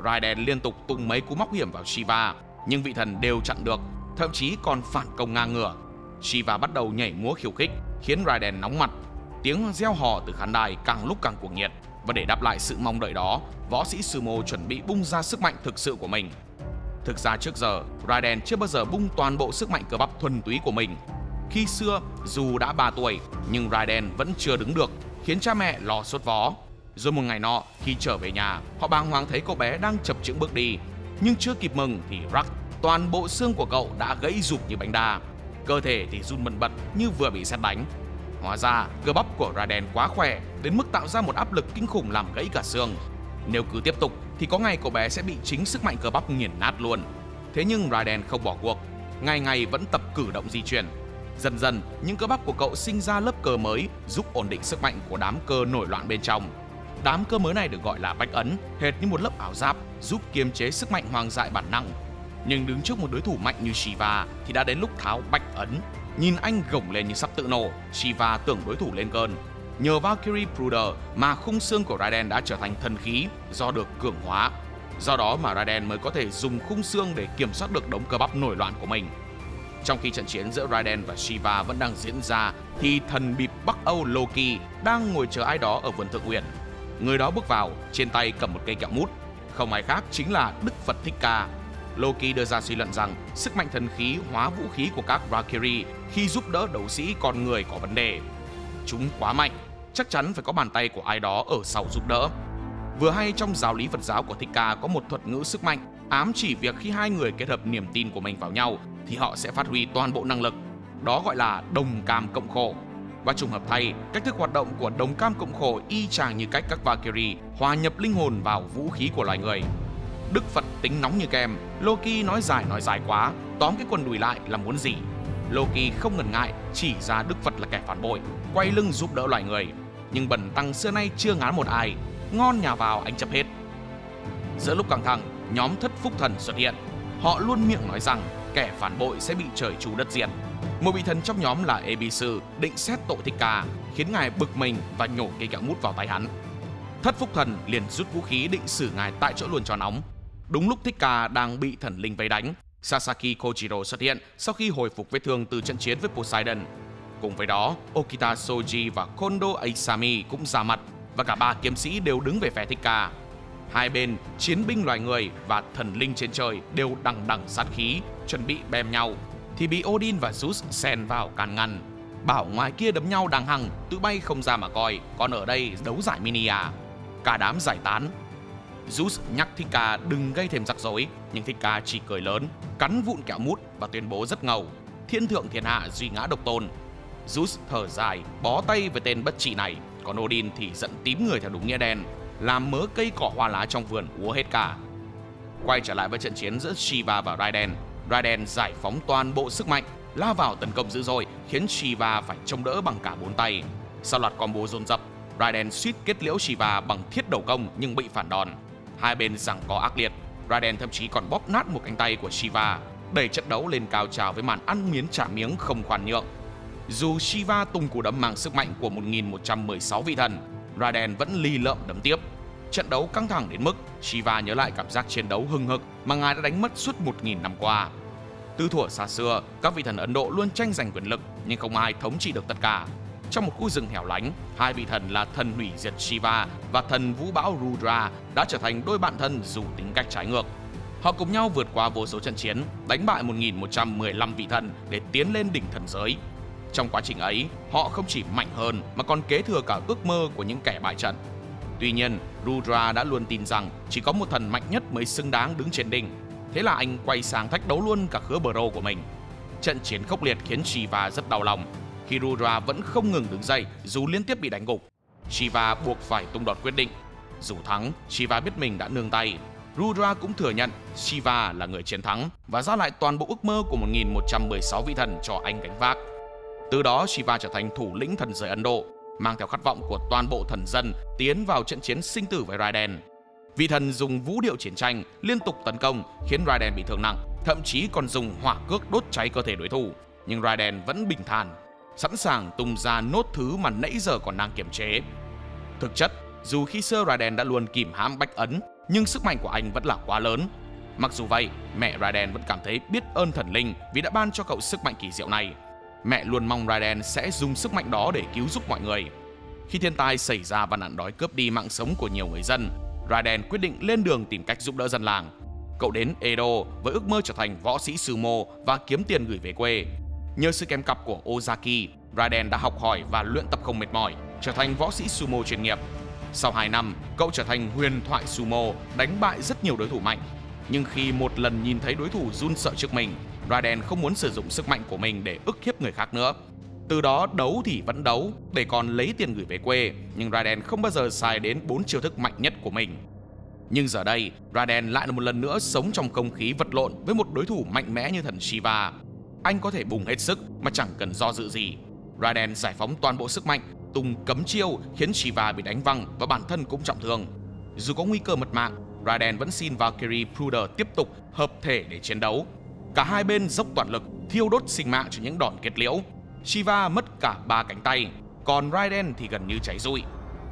Raiden liên tục tung mấy cú móc hiểm vào Shiva, nhưng vị thần đều chặn được, thậm chí còn phản công ngang ngửa. Shiva bắt đầu nhảy múa khiêu khích, khiến Raiden nóng mặt. Tiếng reo hò từ khán đài càng lúc càng cuồng nhiệt, và để đáp lại sự mong đợi đó, võ sĩ sumo chuẩn bị bung ra sức mạnh thực sự của mình. Thực ra trước giờ, Raiden chưa bao giờ bung toàn bộ sức mạnh cơ bắp thuần túy của mình. Khi xưa, dù đã 3 tuổi, nhưng Raiden vẫn chưa đứng được, khiến cha mẹ lo sốt vó. Rồi một ngày nọ, khi trở về nhà, họ bàng hoàng thấy cô bé đang chập chững bước đi. Nhưng chưa kịp mừng thì rắc, toàn bộ xương của cậu đã gãy rụp như bánh đa. Cơ thể thì run bần bật như vừa bị sét đánh. Hóa ra cơ bắp của Raiden quá khỏe đến mức tạo ra một áp lực kinh khủng làm gãy cả xương. Nếu cứ tiếp tục thì có ngày cậu bé sẽ bị chính sức mạnh cơ bắp nghiền nát luôn. Thế nhưng Raiden không bỏ cuộc, ngày ngày vẫn tập cử động di chuyển. Dần dần, những cơ bắp của cậu sinh ra lớp cơ mới giúp ổn định sức mạnh của đám cơ nổi loạn bên trong. Đám cơ mới này được gọi là bách ấn, hệt như một lớp áo giáp giúp kiềm chế sức mạnh hoang dại bản năng. Nhưng đứng trước một đối thủ mạnh như Shiva thì đã đến lúc tháo bách ấn. Nhìn anh gồng lên như sắp tự nổ, Shiva tưởng đối thủ lên cơn. Nhờ Valkyrie Brother mà khung xương của Raiden đã trở thành thần khí do được cường hóa. Do đó mà Raiden mới có thể dùng khung xương để kiểm soát được đống cơ bắp nổi loạn của mình. Trong khi trận chiến giữa Raiden và Shiva vẫn đang diễn ra thì thần bịp Bắc Âu Loki đang ngồi chờ ai đó ở vườn Thượng Uyển. Người đó bước vào, trên tay cầm một cây kẹo mút. Không ai khác chính là Đức Phật Thích Ca. Loki đưa ra suy luận rằng sức mạnh thần khí hóa vũ khí của các Valkyrie khi giúp đỡ đấu sĩ con người có vấn đề. Chúng quá mạnh, chắc chắn phải có bàn tay của ai đó ở sau giúp đỡ. Vừa hay trong giáo lý Phật giáo của Thích Ca có một thuật ngữ sức mạnh ám chỉ việc khi hai người kết hợp niềm tin của mình vào nhau thì họ sẽ phát huy toàn bộ năng lực. Đó gọi là đồng cam cộng khổ. Và trùng hợp thay, cách thức hoạt động của đồng cam cộng khổ y chang như cách các Valkyrie hòa nhập linh hồn vào vũ khí của loài người. Đức Phật tính nóng như kem, Loki nói dài quá, tóm cái quần đùi lại là muốn gì. Loki không ngần ngại chỉ ra Đức Phật là kẻ phản bội, quay lưng giúp đỡ loài người. Nhưng bần tăng xưa nay chưa ngán một ai, ngon nhà vào anh chấp hết. Giữa lúc căng thẳng, nhóm Thất Phúc Thần xuất hiện. Họ luôn miệng nói rằng kẻ phản bội sẽ bị trời chu đất diệt. Một vị thần trong nhóm là Ebisu định xét tội Thích Ca, khiến ngài bực mình và nhổ cây kẹo mút vào tay hắn. Thất Phúc Thần liền rút vũ khí định xử ngài tại chỗ luôn cho nóng. Đúng lúc Thích Ca đang bị thần linh vây đánh, Sasaki Kojiro xuất hiện sau khi hồi phục vết thương từ trận chiến với Poseidon. Cùng với đó, Okita Soji và Kondo Aisami cũng ra mặt và cả ba kiếm sĩ đều đứng về phe Thích Ca. Hai bên, chiến binh loài người và thần linh trên trời đều đằng đằng sát khí, chuẩn bị bem nhau, thì bị Odin và Zeus xen vào can ngăn. Bảo ngoài kia đấm nhau đàng hằng, tụi bay không ra mà coi, còn ở đây đấu giải mini à. Cả đám giải tán. Zeus nhắc Thích Ca đừng gây thêm rắc rối, nhưng Thích Ca chỉ cười lớn, cắn vụn kẹo mút và tuyên bố rất ngầu: thiên thượng thiên hạ duy ngã độc tôn. Zeus thở dài, bó tay với tên bất trị này, còn Odin thì giận tím người theo đúng nghĩa đen, làm mớ cây cỏ hoa lá trong vườn úa hết cả. Quay trở lại với trận chiến giữa Shiva và Raiden. Raiden giải phóng toàn bộ sức mạnh, lao vào tấn công dữ dội, khiến Shiva phải chống đỡ bằng cả bốn tay. Sau loạt combo dồn dập, Raiden suýt kết liễu Shiva bằng thiết đầu công nhưng bị phản đòn. Hai bên giằng co ác liệt, Raiden thậm chí còn bóp nát một cánh tay của Shiva, đẩy trận đấu lên cao trào với màn ăn miếng trả miếng không khoan nhượng. Dù Shiva tung cú đấm mang sức mạnh của 1116 vị thần, Raiden vẫn lì lợm đấm tiếp. Trận đấu căng thẳng đến mức Shiva nhớ lại cảm giác chiến đấu hừng hực mà ngài đã đánh mất suốt 1000 năm qua. Từ thuở xa xưa, các vị thần Ấn Độ luôn tranh giành quyền lực nhưng không ai thống trị được tất cả. Trong một khu rừng hẻo lánh, hai vị thần là thần hủy diệt Shiva và thần vũ bão Rudra đã trở thành đôi bạn thân dù tính cách trái ngược. Họ cùng nhau vượt qua vô số trận chiến, đánh bại 1115 vị thần để tiến lên đỉnh thần giới. Trong quá trình ấy, họ không chỉ mạnh hơn mà còn kế thừa cả ước mơ của những kẻ bại trận. Tuy nhiên, Rudra đã luôn tin rằng chỉ có một thần mạnh nhất mới xứng đáng đứng trên đỉnh. Thế là anh quay sang thách đấu luôn cả khứa Bro của mình. Trận chiến khốc liệt khiến Shiva rất đau lòng. Khi Rudra vẫn không ngừng đứng dậy dù liên tiếp bị đánh gục, Shiva buộc phải tung đòn quyết định. Dù thắng, Shiva biết mình đã nương tay. Rudra cũng thừa nhận Shiva là người chiến thắng và giao lại toàn bộ ước mơ của 1116 vị thần cho anh gánh vác. Từ đó Shiva trở thành thủ lĩnh thần giới Ấn Độ, mang theo khát vọng của toàn bộ thần dân tiến vào trận chiến sinh tử với Raiden. Vị thần dùng vũ điệu chiến tranh liên tục tấn công khiến Raiden bị thương nặng, thậm chí còn dùng hỏa cước đốt cháy cơ thể đối thủ. Nhưng Raiden vẫn bình thản, sẵn sàng tung ra nốt thứ mà nãy giờ còn đang kiềm chế. Thực chất, dù khi xưa Raiden đã luôn kìm hãm Bách Ấn, nhưng sức mạnh của anh vẫn là quá lớn. Mặc dù vậy, mẹ Raiden vẫn cảm thấy biết ơn thần linh vì đã ban cho cậu sức mạnh kỳ diệu này. Mẹ luôn mong Raiden sẽ dùng sức mạnh đó để cứu giúp mọi người. Khi thiên tai xảy ra và nạn đói cướp đi mạng sống của nhiều người dân, Raiden quyết định lên đường tìm cách giúp đỡ dân làng. Cậu đến Edo với ước mơ trở thành võ sĩ sumo và kiếm tiền gửi về quê. Nhờ sự kèm cặp của Ozaki, Raiden đã học hỏi và luyện tập không mệt mỏi, trở thành võ sĩ sumo chuyên nghiệp. Sau 2 năm, cậu trở thành huyền thoại sumo, đánh bại rất nhiều đối thủ mạnh. Nhưng khi một lần nhìn thấy đối thủ run sợ trước mình, Raiden không muốn sử dụng sức mạnh của mình để ức hiếp người khác nữa. Từ đó đấu thì vẫn đấu để còn lấy tiền gửi về quê, nhưng Raiden không bao giờ xài đến 4 chiêu thức mạnh nhất của mình. Nhưng giờ đây, Raiden lại là một lần nữa sống trong không khí vật lộn với một đối thủ mạnh mẽ như thần Shiva. Anh có thể bùng hết sức mà chẳng cần do dự gì. Raiden giải phóng toàn bộ sức mạnh, tung cấm chiêu khiến Shiva bị đánh văng và bản thân cũng trọng thương. Dù có nguy cơ mất mạng, Raiden vẫn xin Valkyrie Pruder tiếp tục hợp thể để chiến đấu. Cả hai bên dốc toàn lực, thiêu đốt sinh mạng cho những đòn kết liễu. Shiva mất cả 3 cánh tay, còn Raiden thì gần như cháy rụi.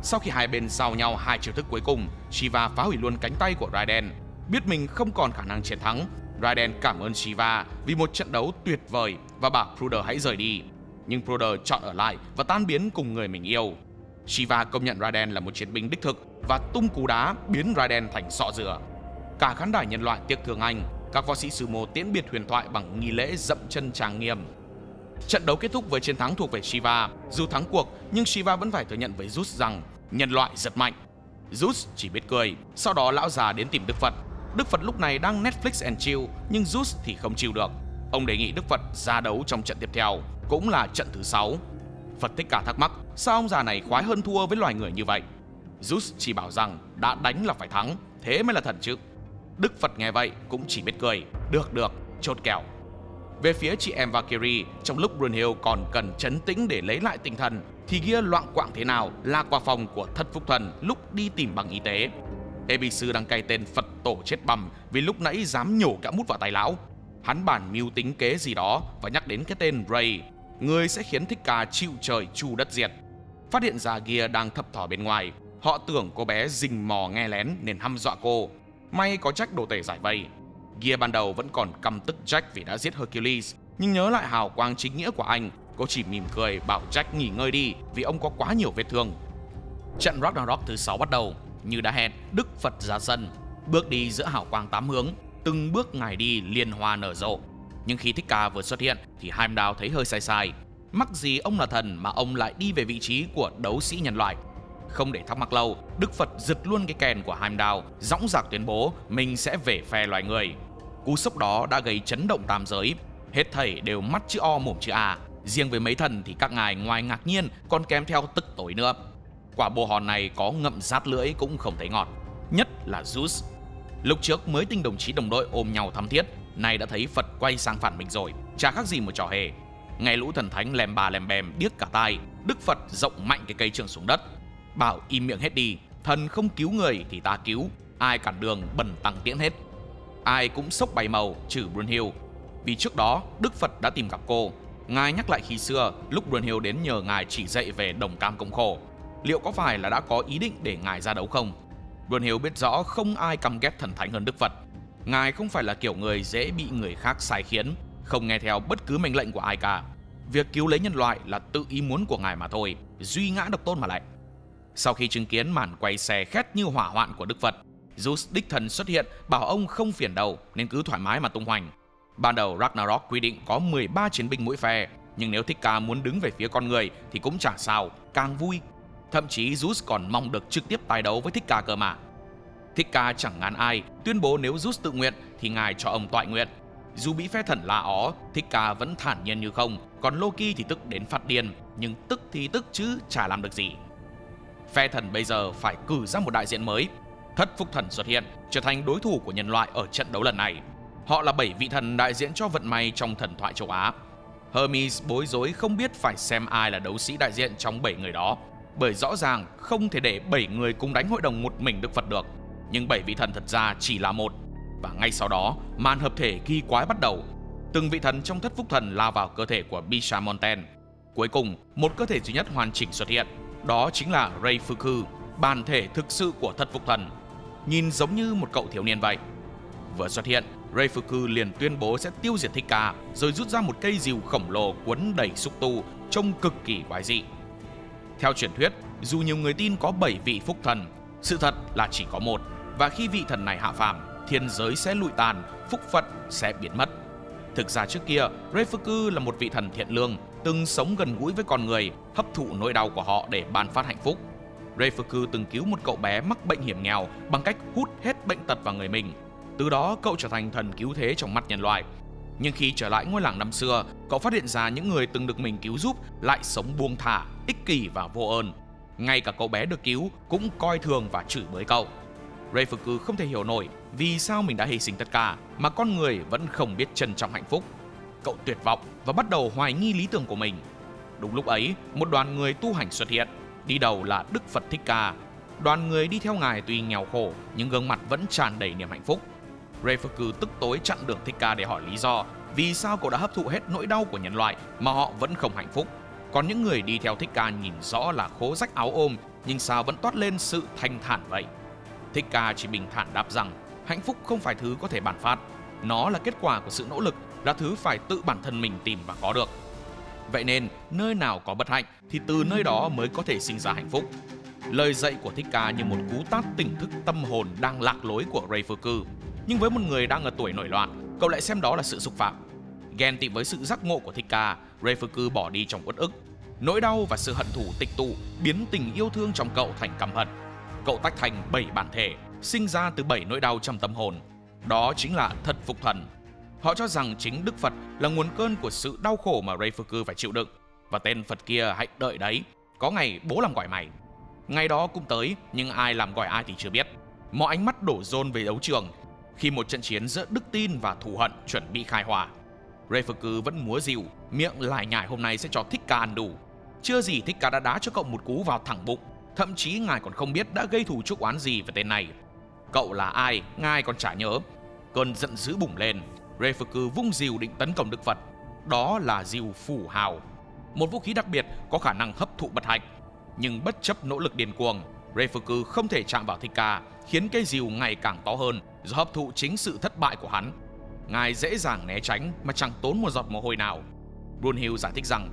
Sau khi hai bên giao nhau 2 chiêu thức cuối cùng, Shiva phá hủy luôn cánh tay của Raiden. Biết mình không còn khả năng chiến thắng, Raiden cảm ơn Shiva vì một trận đấu tuyệt vời và bảo Pruder hãy rời đi. Nhưng Pruder chọn ở lại và tan biến cùng người mình yêu. Shiva công nhận Raiden là một chiến binh đích thực và tung cú đá biến Raiden thành sọ dừa. Cả khán đài nhân loại tiếc thương anh, các võ sĩ sumo tiễn biệt huyền thoại bằng nghi lễ dậm chân trang nghiêm. Trận đấu kết thúc với chiến thắng thuộc về Shiva. Dù thắng cuộc, nhưng Shiva vẫn phải thừa nhận với Zeus rằng nhân loại rất mạnh. Zeus chỉ biết cười. Sau đó lão già đến tìm Đức Phật. Đức Phật lúc này đang Netflix and chill, nhưng Zeus thì không chịu được. Ông đề nghị Đức Phật ra đấu trong trận tiếp theo, cũng là trận thứ 6. Phật Thích Ca thắc mắc sao ông già này khoái hơn thua với loài người như vậy. Zeus chỉ bảo rằng đã đánh là phải thắng, thế mới là thần chứ. Đức Phật nghe vậy cũng chỉ biết cười. Được, chốt kèo. Về phía chị em Valkyrie, trong lúc Brunhild còn cần trấn tĩnh để lấy lại tinh thần, thì Gear loạng quạng thế nào lạc vào phòng của Thất Phúc Thần lúc đi tìm bằng y tế. Ebisu đang cay tên Phật tổ chết bầm vì lúc nãy dám nhổ kẹo mút vào tay lão. Hắn bản mưu tính kế gì đó và nhắc đến cái tên Ray, người sẽ khiến Thích Ca chịu trời chu đất diệt. Phát hiện ra Gear đang thập thò bên ngoài, họ tưởng cô bé rình mò nghe lén nên hăm dọa cô. May có Jack đồ tể giải vây. Gear ban đầu vẫn còn căm tức Jack vì đã giết Hercules, nhưng nhớ lại hào quang chính nghĩa của anh, cô chỉ mỉm cười bảo Jack nghỉ ngơi đi vì ông có quá nhiều vết thương. Trận Ragnarok thứ 6 bắt đầu. Như đã hẹn, Đức Phật ra sân, bước đi giữa hào quang 8 hướng, từng bước ngài đi liên hoa nở rộ. Nhưng khi Thích Ca vừa xuất hiện thì Heimdall thấy hơi sai sai. Mắc gì ông là thần mà ông lại đi về vị trí của đấu sĩ nhân loại. Không để thắc mắc lâu, Đức Phật giật luôn cái kèn của Heimdall, dõng dạc tuyên bố mình sẽ về phe loài người. Cú sốc đó đã gây chấn động tam giới, hết thảy đều mắt chữ O mồm chữ A. Riêng với mấy thần thì các ngài ngoài ngạc nhiên còn kèm theo tức tối nữa. Quả bồ hòn này có ngậm rát lưỡi cũng không thấy ngọt, nhất là Zeus. Lúc trước mới tin đồng chí đồng đội ôm nhau thắm thiết, nay đã thấy Phật quay sang phản mình rồi, chả khác gì một trò hề. Nghe lũ thần thánh lèm bà lèm bèm điếc cả tai, Đức Phật rộng mạnh cái cây trường xuống đất, bảo im miệng hết đi, thần không cứu người thì ta cứu, ai cản đường bần tăng tiễn hết. Ai cũng sốc bay màu trừ Brunhild, vì trước đó Đức Phật đã tìm gặp cô. Ngài nhắc lại khi xưa lúc Brunhild đến nhờ ngài chỉ dạy về đồng cam cộng khổ. Liệu có phải là đã có ý định để ngài ra đấu không? Brunhild biết rõ không ai căm ghét thần thánh hơn Đức Phật. Ngài không phải là kiểu người dễ bị người khác sai khiến, không nghe theo bất cứ mệnh lệnh của ai cả. Việc cứu lấy nhân loại là tự ý muốn của ngài mà thôi, duy ngã độc tôn mà lại. Sau khi chứng kiến màn quay xe khét như hỏa hoạn của Đức Phật, Zeus đích thần xuất hiện bảo ông không phiền đầu nên cứ thoải mái mà tung hoành. Ban đầu Ragnarok quy định có 13 chiến binh mỗi phe, nhưng nếu Thích Ca muốn đứng về phía con người thì cũng chả sao, càng vui. Thậm chí Zeus còn mong được trực tiếp tái đấu với Thích Ca cơ mà. Thích Ca chẳng ngán ai, tuyên bố nếu Zeus tự nguyện thì ngài cho ông toại nguyện. Dù bị phe thần la ó, Thích Ca vẫn thản nhiên như không, còn Loki thì tức đến phát điên, nhưng tức thì tức chứ chả làm được gì. Phe thần bây giờ phải cử ra một đại diện mới. Thất Phúc Thần xuất hiện, trở thành đối thủ của nhân loại ở trận đấu lần này. Họ là 7 vị thần đại diện cho vận may trong thần thoại châu Á. Hermes bối rối không biết phải xem ai là đấu sĩ đại diện trong 7 người đó, bởi rõ ràng không thể để 7 người cùng đánh hội đồng một mình Đức Phật được. Nhưng 7 vị thần thật ra chỉ là một. Và ngay sau đó, màn hợp thể kỳ quái bắt đầu. Từng vị thần trong Thất Phúc Thần lao vào cơ thể của Bisha Monten. Cuối cùng, một cơ thể duy nhất hoàn chỉnh xuất hiện. Đó chính là Reifuku, bản thể thực sự của Thất Phúc Thần. Nhìn giống như một cậu thiếu niên vậy. Vừa xuất hiện, Reifuku liền tuyên bố sẽ tiêu diệt Thích Ca, rồi rút ra một cây rìu khổng lồ quấn đầy xúc tu, trông cực kỳ quái dị. Theo truyền thuyết, dù nhiều người tin có 7 vị phúc thần, sự thật là chỉ có một, và khi vị thần này hạ phàm, thiên giới sẽ lụi tàn, phúc phận sẽ biến mất. Thực ra trước kia, Reifuku là một vị thần thiện lương, từng sống gần gũi với con người, hấp thụ nỗi đau của họ để ban phát hạnh phúc. Reifuku từng cứu một cậu bé mắc bệnh hiểm nghèo bằng cách hút hết bệnh tật vào người mình. Từ đó cậu trở thành thần cứu thế trong mắt nhân loại. Nhưng khi trở lại ngôi làng năm xưa, cậu phát hiện ra những người từng được mình cứu giúp lại sống buông thả, ích kỷ và vô ơn. Ngay cả cậu bé được cứu cũng coi thường và chửi bới cậu. Reifuku không thể hiểu nổi vì sao mình đã hy sinh tất cả mà con người vẫn không biết trân trọng hạnh phúc. Cậu tuyệt vọng và bắt đầu hoài nghi lý tưởng của mình. Đúng lúc ấy, một đoàn người tu hành xuất hiện, đi đầu là Đức Phật Thích Ca. Đoàn người đi theo ngài tuy nghèo khổ nhưng gương mặt vẫn tràn đầy niềm hạnh phúc. Reifuku tức tối chặn đường Thích Ca để hỏi lý do vì sao cậu đã hấp thụ hết nỗi đau của nhân loại mà họ vẫn không hạnh phúc. Còn những người đi theo Thích Ca nhìn rõ là khố rách áo ôm nhưng sao vẫn toát lên sự thanh thản vậy. Thích Ca chỉ bình thản đáp rằng hạnh phúc không phải thứ có thể ban phát, nó là kết quả của sự nỗ lực, là thứ phải tự bản thân mình tìm và có được. Vậy nên, nơi nào có bất hạnh thì từ nơi đó mới có thể sinh ra hạnh phúc. Lời dạy của Thích Ca như một cú tát tỉnh thức tâm hồn đang lạc lối của Reifuku. Nhưng với một người đang ở tuổi nổi loạn, cậu lại xem đó là sự xúc phạm. Ghen tị với sự giác ngộ của Thích Ca, Reifuku bỏ đi trong uất ức. Nỗi đau và sự hận thù tích tụ biến tình yêu thương trong cậu thành căm hận. Cậu tách thành 7 bản thể, sinh ra từ 7 nỗi đau trong tâm hồn. Đó chính là thật phục thần. Họ cho rằng chính Đức Phật là nguồn cơn của sự đau khổ mà Reifuku phải chịu đựng. Và tên Phật kia hãy đợi đấy, có ngày bố làm gọi mày. Ngày đó cũng tới, nhưng ai làm gọi ai thì chưa biết. Mọi ánh mắt đổ dồn về đấu trường khi một trận chiến giữa đức tin và thù hận chuẩn bị khai hỏa. Reifuku vẫn múa rìu, miệng lải nhải hôm nay sẽ cho Thích Ca ăn đủ. Chưa gì Thích Ca đã đá cho cậu một cú vào thẳng bụng. Thậm chí ngài còn không biết đã gây thù chuốc oán gì với tên này. Cậu là ai, ngài còn chả nhớ. Cơn giận dữ bùng lên, Reifuku vung rìu định tấn công Đức Phật. Đó là rìu phủ hào, một vũ khí đặc biệt có khả năng hấp thụ bất hạnh. Nhưng bất chấp nỗ lực điên cuồng, Reifuku không thể chạm vào Thích Ca, khiến cây rìu ngày càng to hơn do hấp thụ chính sự thất bại của hắn. Ngài dễ dàng né tránh mà chẳng tốn một giọt mồ hôi nào. Brunhild giải thích rằng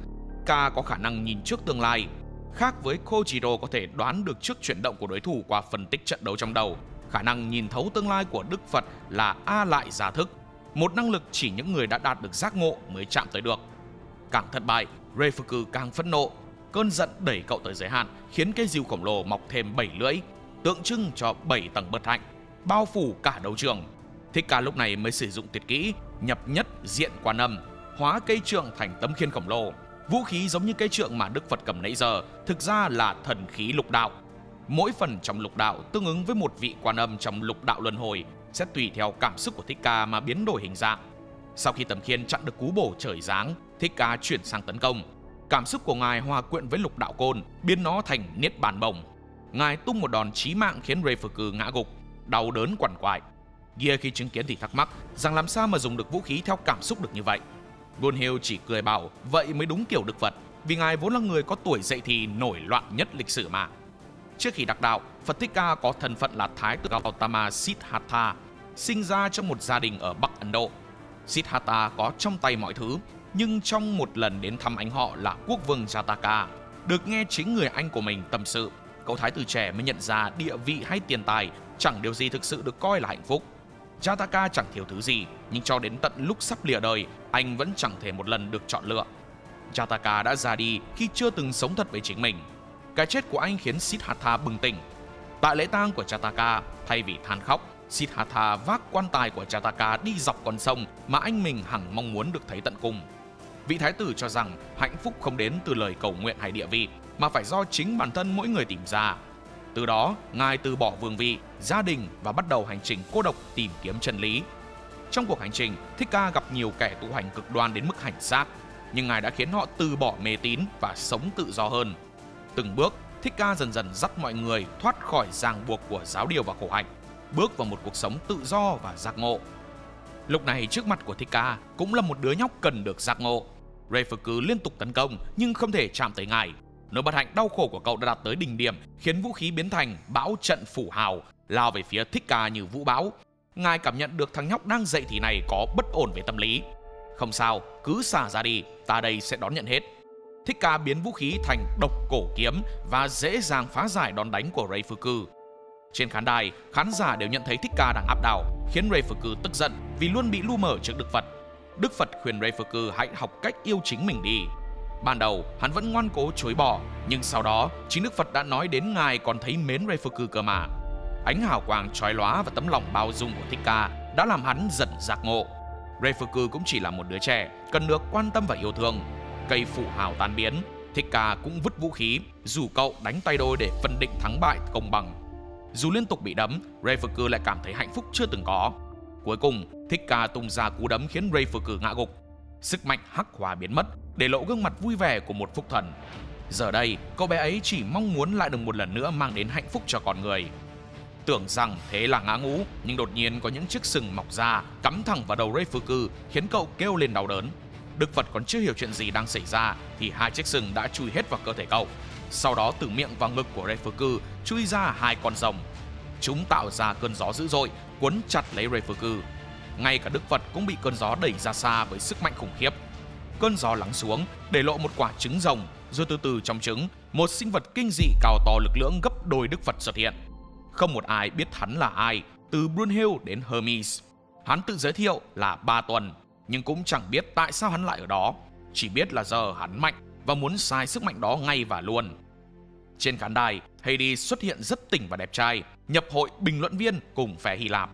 Ca có khả năng nhìn trước tương lai, khác với Kojiro có thể đoán được trước chuyển động của đối thủ qua phân tích trận đấu trong đầu. Khả năng nhìn thấu tương lai của Đức Phật là A lại giả thức, một năng lực chỉ những người đã đạt được giác ngộ mới chạm tới được. Càng thất bại, Reifuku càng phẫn nộ. Cơn giận đẩy cậu tới giới hạn, khiến cây rìu khổng lồ mọc thêm 7 lưỡi, tượng trưng cho 7 tầng bất hạnh, bao phủ cả đấu trường. Thích Ca lúc này mới sử dụng tuyệt kỹ nhập nhất diện Quan Âm, hóa cây trượng thành tấm khiên khổng lồ. Vũ khí giống như cây trượng mà Đức Phật cầm nãy giờ thực ra là thần khí lục đạo. Mỗi phần trong lục đạo tương ứng với một vị Quan Âm trong lục đạo luân hồi, sẽ tùy theo cảm xúc của Thích Ca mà biến đổi hình dạng. Sau khi tấm khiên chặn được cú bổ trời giáng, Thích Ca chuyển sang tấn công. Cảm xúc của ngài hòa quyện với lục đạo côn, biến nó thành niết bàn bổng. Ngài tung một đòn chí mạng khiến Reifuku ngã gục, đau đớn quằn quại. Gear khi chứng kiến thì thắc mắc rằng làm sao mà dùng được vũ khí theo cảm xúc được như vậy. Brunhild chỉ cười bảo vậy mới đúng kiểu Đức Phật, vì ngài vốn là người có tuổi dậy thì nổi loạn nhất lịch sử mà. Trước khi đắc đạo, Phật Thích Ca có thân phận là Thái tử Gautama Siddhartha, sinh ra trong một gia đình ở Bắc Ấn Độ. Siddhartha có trong tay mọi thứ, nhưng trong một lần đến thăm anh họ là quốc vương Jataka, được nghe chính người anh của mình tâm sự, cậu thái tử trẻ mới nhận ra địa vị hay tiền tài chẳng điều gì thực sự được coi là hạnh phúc. Jataka chẳng thiếu thứ gì, nhưng cho đến tận lúc sắp lìa đời, anh vẫn chẳng thể một lần được chọn lựa. Jataka đã ra đi khi chưa từng sống thật với chính mình. Cái chết của anh khiến Siddhartha bừng tỉnh. Tại lễ tang của Jataka, thay vì than khóc, Siddhartha vác quan tài của Jataka đi dọc con sông mà anh mình hằng mong muốn được thấy tận cùng. Vị thái tử cho rằng hạnh phúc không đến từ lời cầu nguyện hay địa vị, mà phải do chính bản thân mỗi người tìm ra. Từ đó, ngài từ bỏ vương vị, gia đình và bắt đầu hành trình cô độc tìm kiếm chân lý. Trong cuộc hành trình, Thích Ca gặp nhiều kẻ tu hành cực đoan đến mức hành xác, nhưng ngài đã khiến họ từ bỏ mê tín và sống tự do hơn. Từng bước, Thích Ca dần dần dắt mọi người thoát khỏi ràng buộc của giáo điều và khổ hạnh, bước vào một cuộc sống tự do và giác ngộ. Lúc này trước mặt của Thích Ca cũng là một đứa nhóc cần được giác ngộ. Reifuku liên tục tấn công nhưng không thể chạm tới ngài. Nỗi bất hạnh đau khổ của cậu đã đạt tới đỉnh điểm, khiến vũ khí biến thành bão trận phủ hào, lao về phía Thích Ca như vũ bão. Ngài cảm nhận được thằng nhóc đang dậy thì này có bất ổn về tâm lý. Không sao, cứ xả ra đi, ta đây sẽ đón nhận hết. Thích Ca biến vũ khí thành độc cổ kiếm và dễ dàng phá giải đòn đánh của Reifuku. Trên khán đài, khán giả đều nhận thấy Thích Ca đang áp đảo, khiến Reifuku tức giận vì luôn bị lu mờ trước Đức Phật. Đức Phật khuyên Reifuku hãy học cách yêu chính mình đi. Ban đầu, hắn vẫn ngoan cố chối bỏ, nhưng sau đó, chính Đức Phật đã nói đến ngài còn thấy mến Reifuku cơ mà. Ánh hào quang chói lóa và tấm lòng bao dung của Thích Ca đã làm hắn dần giác ngộ. Reifuku cũng chỉ là một đứa trẻ, cần được quan tâm và yêu thương. Cây phủ hào tan biến, Thika cũng vứt vũ khí, rủ cậu đánh tay đôi để phân định thắng bại công bằng. Dù liên tục bị đấm, Reifuku lại cảm thấy hạnh phúc chưa từng có. Cuối cùng, Thika tung ra cú đấm khiến Reifuku ngã gục. Sức mạnh hắc hóa biến mất, để lộ gương mặt vui vẻ của một phúc thần. Giờ đây, cậu bé ấy chỉ mong muốn lại được một lần nữa mang đến hạnh phúc cho con người. Tưởng rằng thế là ngã ngũ, nhưng đột nhiên có những chiếc sừng mọc ra, cắm thẳng vào đầu Reifuku, khiến cậu kêu lên đau đớn. Đức Phật còn chưa hiểu chuyện gì đang xảy ra thì hai chiếc sừng đã chui hết vào cơ thể cậu. Sau đó từ miệng và ngực của Reifuku chui ra hai con rồng. Chúng tạo ra cơn gió dữ dội, cuốn chặt lấy Reifuku. Ngay cả Đức Phật cũng bị cơn gió đẩy ra xa với sức mạnh khủng khiếp. Cơn gió lắng xuống, để lộ một quả trứng rồng, rồi từ từ trong trứng, một sinh vật kinh dị cao to lực lưỡng gấp đôi Đức Phật xuất hiện. Không một ai biết hắn là ai, từ Brunhild đến Hermes. Hắn tự giới thiệu là Ba Tuần, nhưng cũng chẳng biết tại sao hắn lại ở đó. Chỉ biết là giờ hắn mạnh và muốn xài sức mạnh đó ngay và luôn. Trên khán đài, Hades xuất hiện rất tỉnh và đẹp trai, nhập hội bình luận viên cùng phe Hy Lạp.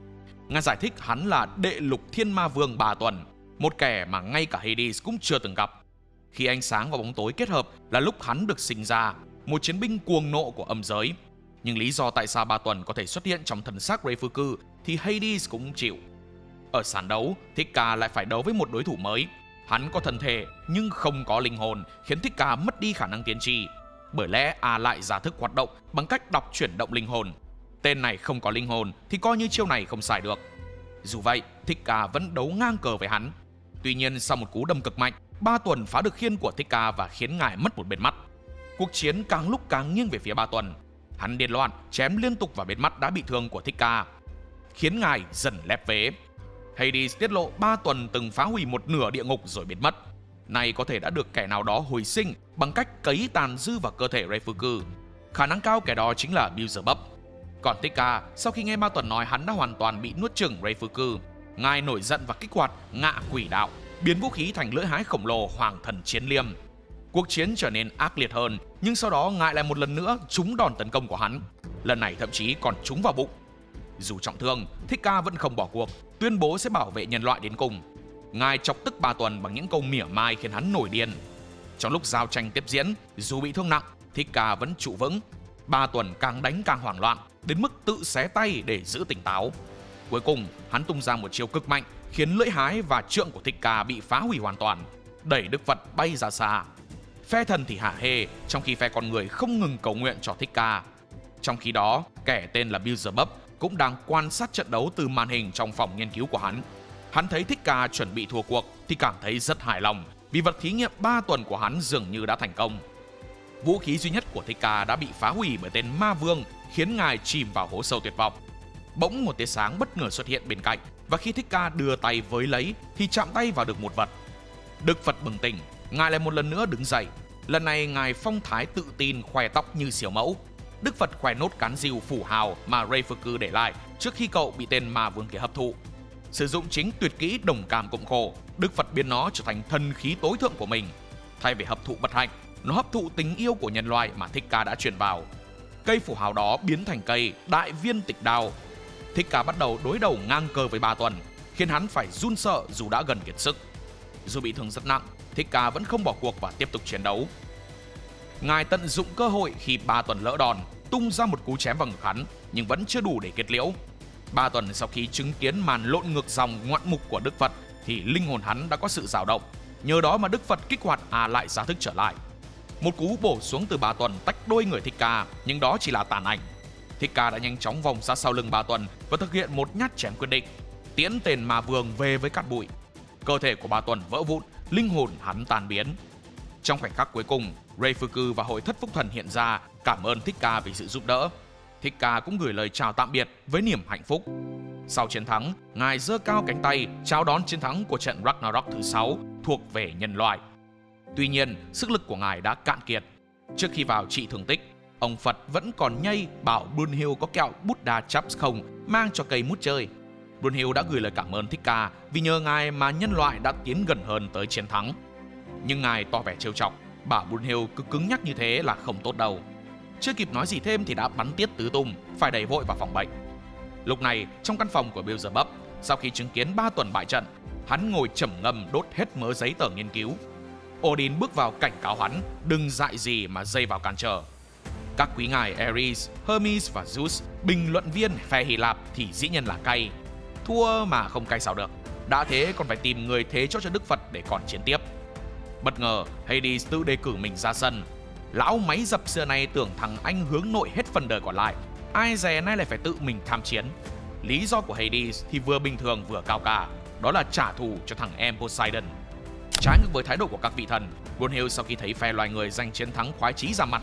Ngài giải thích hắn là đệ lục thiên ma vương Ba Tuần, một kẻ mà ngay cả Hades cũng chưa từng gặp. Khi ánh sáng và bóng tối kết hợp là lúc hắn được sinh ra, một chiến binh cuồng nộ của âm giới. Nhưng lý do tại sao Ba Tuần có thể xuất hiện trong thân xác Reifuku thì Hades cũng chịu. Ở sàn đấu, Thika lại phải đấu với một đối thủ mới. Hắn có thân thể nhưng không có linh hồn, khiến Thika mất đi khả năng tiên tri. Bởi lẽ lại giả thức hoạt động bằng cách đọc chuyển động linh hồn. Tên này không có linh hồn thì coi như chiêu này không xài được. Dù vậy, Thika vẫn đấu ngang cờ với hắn. Tuy nhiên sau một cú đâm cực mạnh, Ba Tuần phá được khiên của Thika và khiến ngài mất một bên mắt. Cuộc chiến càng lúc càng nghiêng về phía Ba Tuần. Hắn điên loạn chém liên tục vào bên mắt đã bị thương của Thika, khiến ngài dần lép vế. Hades tiết lộ Ba Tuần từng phá hủy một nửa địa ngục rồi biến mất. Này có thể đã được kẻ nào đó hồi sinh bằng cách cấy tàn dư vào cơ thể Reifuku. Khả năng cao kẻ đó chính là Beelzebub. Còn Thika, sau khi nghe Ba Tuần nói hắn đã hoàn toàn bị nuốt chửng Reifuku, ngài nổi giận và kích hoạt ngạ quỷ đạo, biến vũ khí thành lưỡi hái khổng lồ Hoàng Thần Chiến Liêm. Cuộc chiến trở nên ác liệt hơn, nhưng sau đó ngài lại một lần nữa trúng đòn tấn công của hắn. Lần này thậm chí còn trúng vào bụng. Dù trọng thương, Thika vẫn không bỏ cuộc, tuyên bố sẽ bảo vệ nhân loại đến cùng. Ngài chọc tức Ba Tuần bằng những câu mỉa mai khiến hắn nổi điên. Trong lúc giao tranh tiếp diễn, dù bị thương nặng, Thika vẫn trụ vững. Ba Tuần càng đánh càng hoảng loạn, đến mức tự xé tay để giữ tỉnh táo. Cuối cùng, hắn tung ra một chiêu cực mạnh, khiến lưỡi hái và trượng của Thika bị phá hủy hoàn toàn, đẩy Đức Phật bay ra xa. Phe thần thì hả hê, trong khi phe con người không ngừng cầu nguyện cho Thika. Trong khi đó, kẻ tên là Beelzebub cũng đang quan sát trận đấu từ màn hình trong phòng nghiên cứu của hắn. Hắn thấy Thika chuẩn bị thua cuộc thì cảm thấy rất hài lòng, vì vật thí nghiệm 3 tuần của hắn dường như đã thành công. Vũ khí duy nhất của Thika đã bị phá hủy bởi tên ma vương, khiến ngài chìm vào hố sâu tuyệt vọng. Bỗng một tia sáng bất ngờ xuất hiện bên cạnh, và khi Thika đưa tay với lấy thì chạm tay vào được một vật. Đức Phật bừng tỉnh, ngài lại một lần nữa đứng dậy. Lần này ngài phong thái tự tin khoe tóc như siêu mẫu. Đức Phật khoe nốt cán rìu phủ hào mà Reifuku để lại trước khi cậu bị tên ma vương kia hấp thụ. Sử dụng chính tuyệt kỹ đồng cảm cộng khổ, Đức Phật biến nó trở thành thần khí tối thượng của mình. Thay vì hấp thụ bất hạnh, nó hấp thụ tình yêu của nhân loại mà Thika đã truyền vào. Cây phủ hào đó biến thành cây đại viên tịch đao. Thika bắt đầu đối đầu ngang cờ với Ba Tuần, khiến hắn phải run sợ dù đã gần kiệt sức. Dù bị thương rất nặng, Thika vẫn không bỏ cuộc và tiếp tục chiến đấu. Ngài tận dụng cơ hội khi Ba Tuần lỡ đòn, tung ra một cú chém vào ngực hắn, nhưng vẫn chưa đủ để kết liễu. Ba Tuần sau khi chứng kiến màn lộn ngược dòng ngoạn mục của Đức Phật thì linh hồn hắn đã có sự dao động. Nhờ đó mà Đức Phật kích hoạt lại giá thức trở lại. Một cú bổ xuống từ Ba Tuần tách đôi người Thika, nhưng đó chỉ là tàn ảnh. Thika đã nhanh chóng vòng ra sau lưng Ba Tuần và thực hiện một nhát chém quyết định, tiễn tên ma vương về với cát bụi. Cơ thể của Ba Tuần vỡ vụn, linh hồn hắn tan biến. Trong khoảnh khắc cuối cùng, Reifuku và hội thất phúc thần hiện ra cảm ơn Thika vì sự giúp đỡ. Thika cũng gửi lời chào tạm biệt với niềm hạnh phúc. Sau chiến thắng, ngài giơ cao cánh tay chào đón chiến thắng của trận Ragnarok thứ 6 thuộc về nhân loại. Tuy nhiên, sức lực của ngài đã cạn kiệt. Trước khi vào trị thương tích, ông Phật vẫn còn nhây bảo Brunhild có kẹo Buddha Chaps không mang cho cây mút chơi. Brunhild đã gửi lời cảm ơn Thika vì nhờ ngài mà nhân loại đã tiến gần hơn tới chiến thắng. Nhưng ngài tỏ vẻ trêu chọc, bảo Brunhild cứ cứng nhắc như thế là không tốt đâu. Chưa kịp nói gì thêm thì đã bắn tiết tứ tung, phải đẩy vội vào phòng bệnh. Lúc này, trong căn phòng của Beelzebub, Sau khi chứng kiến 3 tuần bại trận, hắn ngồi trầm ngâm đốt hết mớ giấy tờ nghiên cứu. Odin bước vào cảnh cáo hắn đừng dại gì mà dây vào cản trở. Các quý ngài Ares, Hermes và Zeus, bình luận viên phe Hy Lạp thì dĩ nhiên là cay. Thua mà không cay sao được. Đã thế còn phải tìm người thế chỗ cho Đức Phật để còn chiến tiếp. Bất ngờ, Hades tự đề cử mình ra sân. Lão máy dập xưa nay tưởng thằng anh hướng nội hết phần đời còn lại, ai dè nay lại phải tự mình tham chiến. Lý do của Hades thì vừa bình thường vừa cao cả, đó là trả thù cho thằng em Poseidon. Trái ngược với thái độ của các vị thần, Brunhild sau khi thấy phe loài người giành chiến thắng khoái chí ra mặt.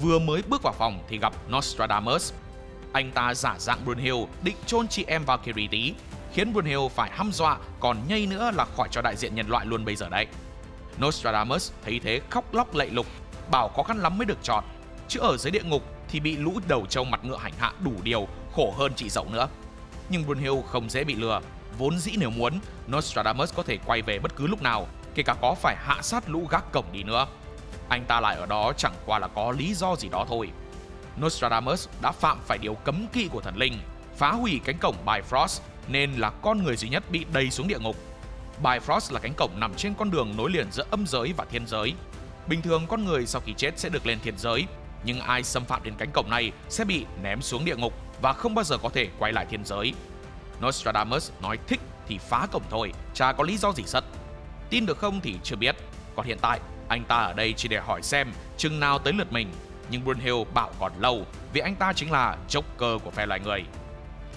Vừa mới bước vào phòng thì gặp Nostradamus. Anh ta giả dạng Brunhild định chôn chị em Valkyrie tí, khiến Brunhild phải hăm dọa còn nhây nữa là khỏi cho đại diện nhân loại luôn bây giờ đấy. Nostradamus thấy thế khóc lóc lạy lục, bảo khó khăn lắm mới được chọn, chứ ở dưới địa ngục thì bị lũ đầu trâu mặt ngựa hành hạ đủ điều, khổ hơn chị dậu nữa. Nhưng Brunhild không dễ bị lừa, vốn dĩ nếu muốn, Nostradamus có thể quay về bất cứ lúc nào, kể cả có phải hạ sát lũ gác cổng đi nữa. Anh ta lại ở đó chẳng qua là có lý do gì đó thôi. Nostradamus đã phạm phải điều cấm kỵ của thần linh, phá hủy cánh cổng Bifrost, nên là con người duy nhất bị đày xuống địa ngục. Bifrost là cánh cổng nằm trên con đường nối liền giữa âm giới và thiên giới. Bình thường con người sau khi chết sẽ được lên thiên giới, nhưng ai xâm phạm đến cánh cổng này sẽ bị ném xuống địa ngục và không bao giờ có thể quay lại thiên giới. Nostradamus nói thích thì phá cổng thôi, chả có lý do gì sất. Tin được không thì chưa biết, còn hiện tại anh ta ở đây chỉ để hỏi xem chừng nào tới lượt mình. Nhưng Brunhild bảo còn lâu, vì anh ta chính là Joker của phe loài người.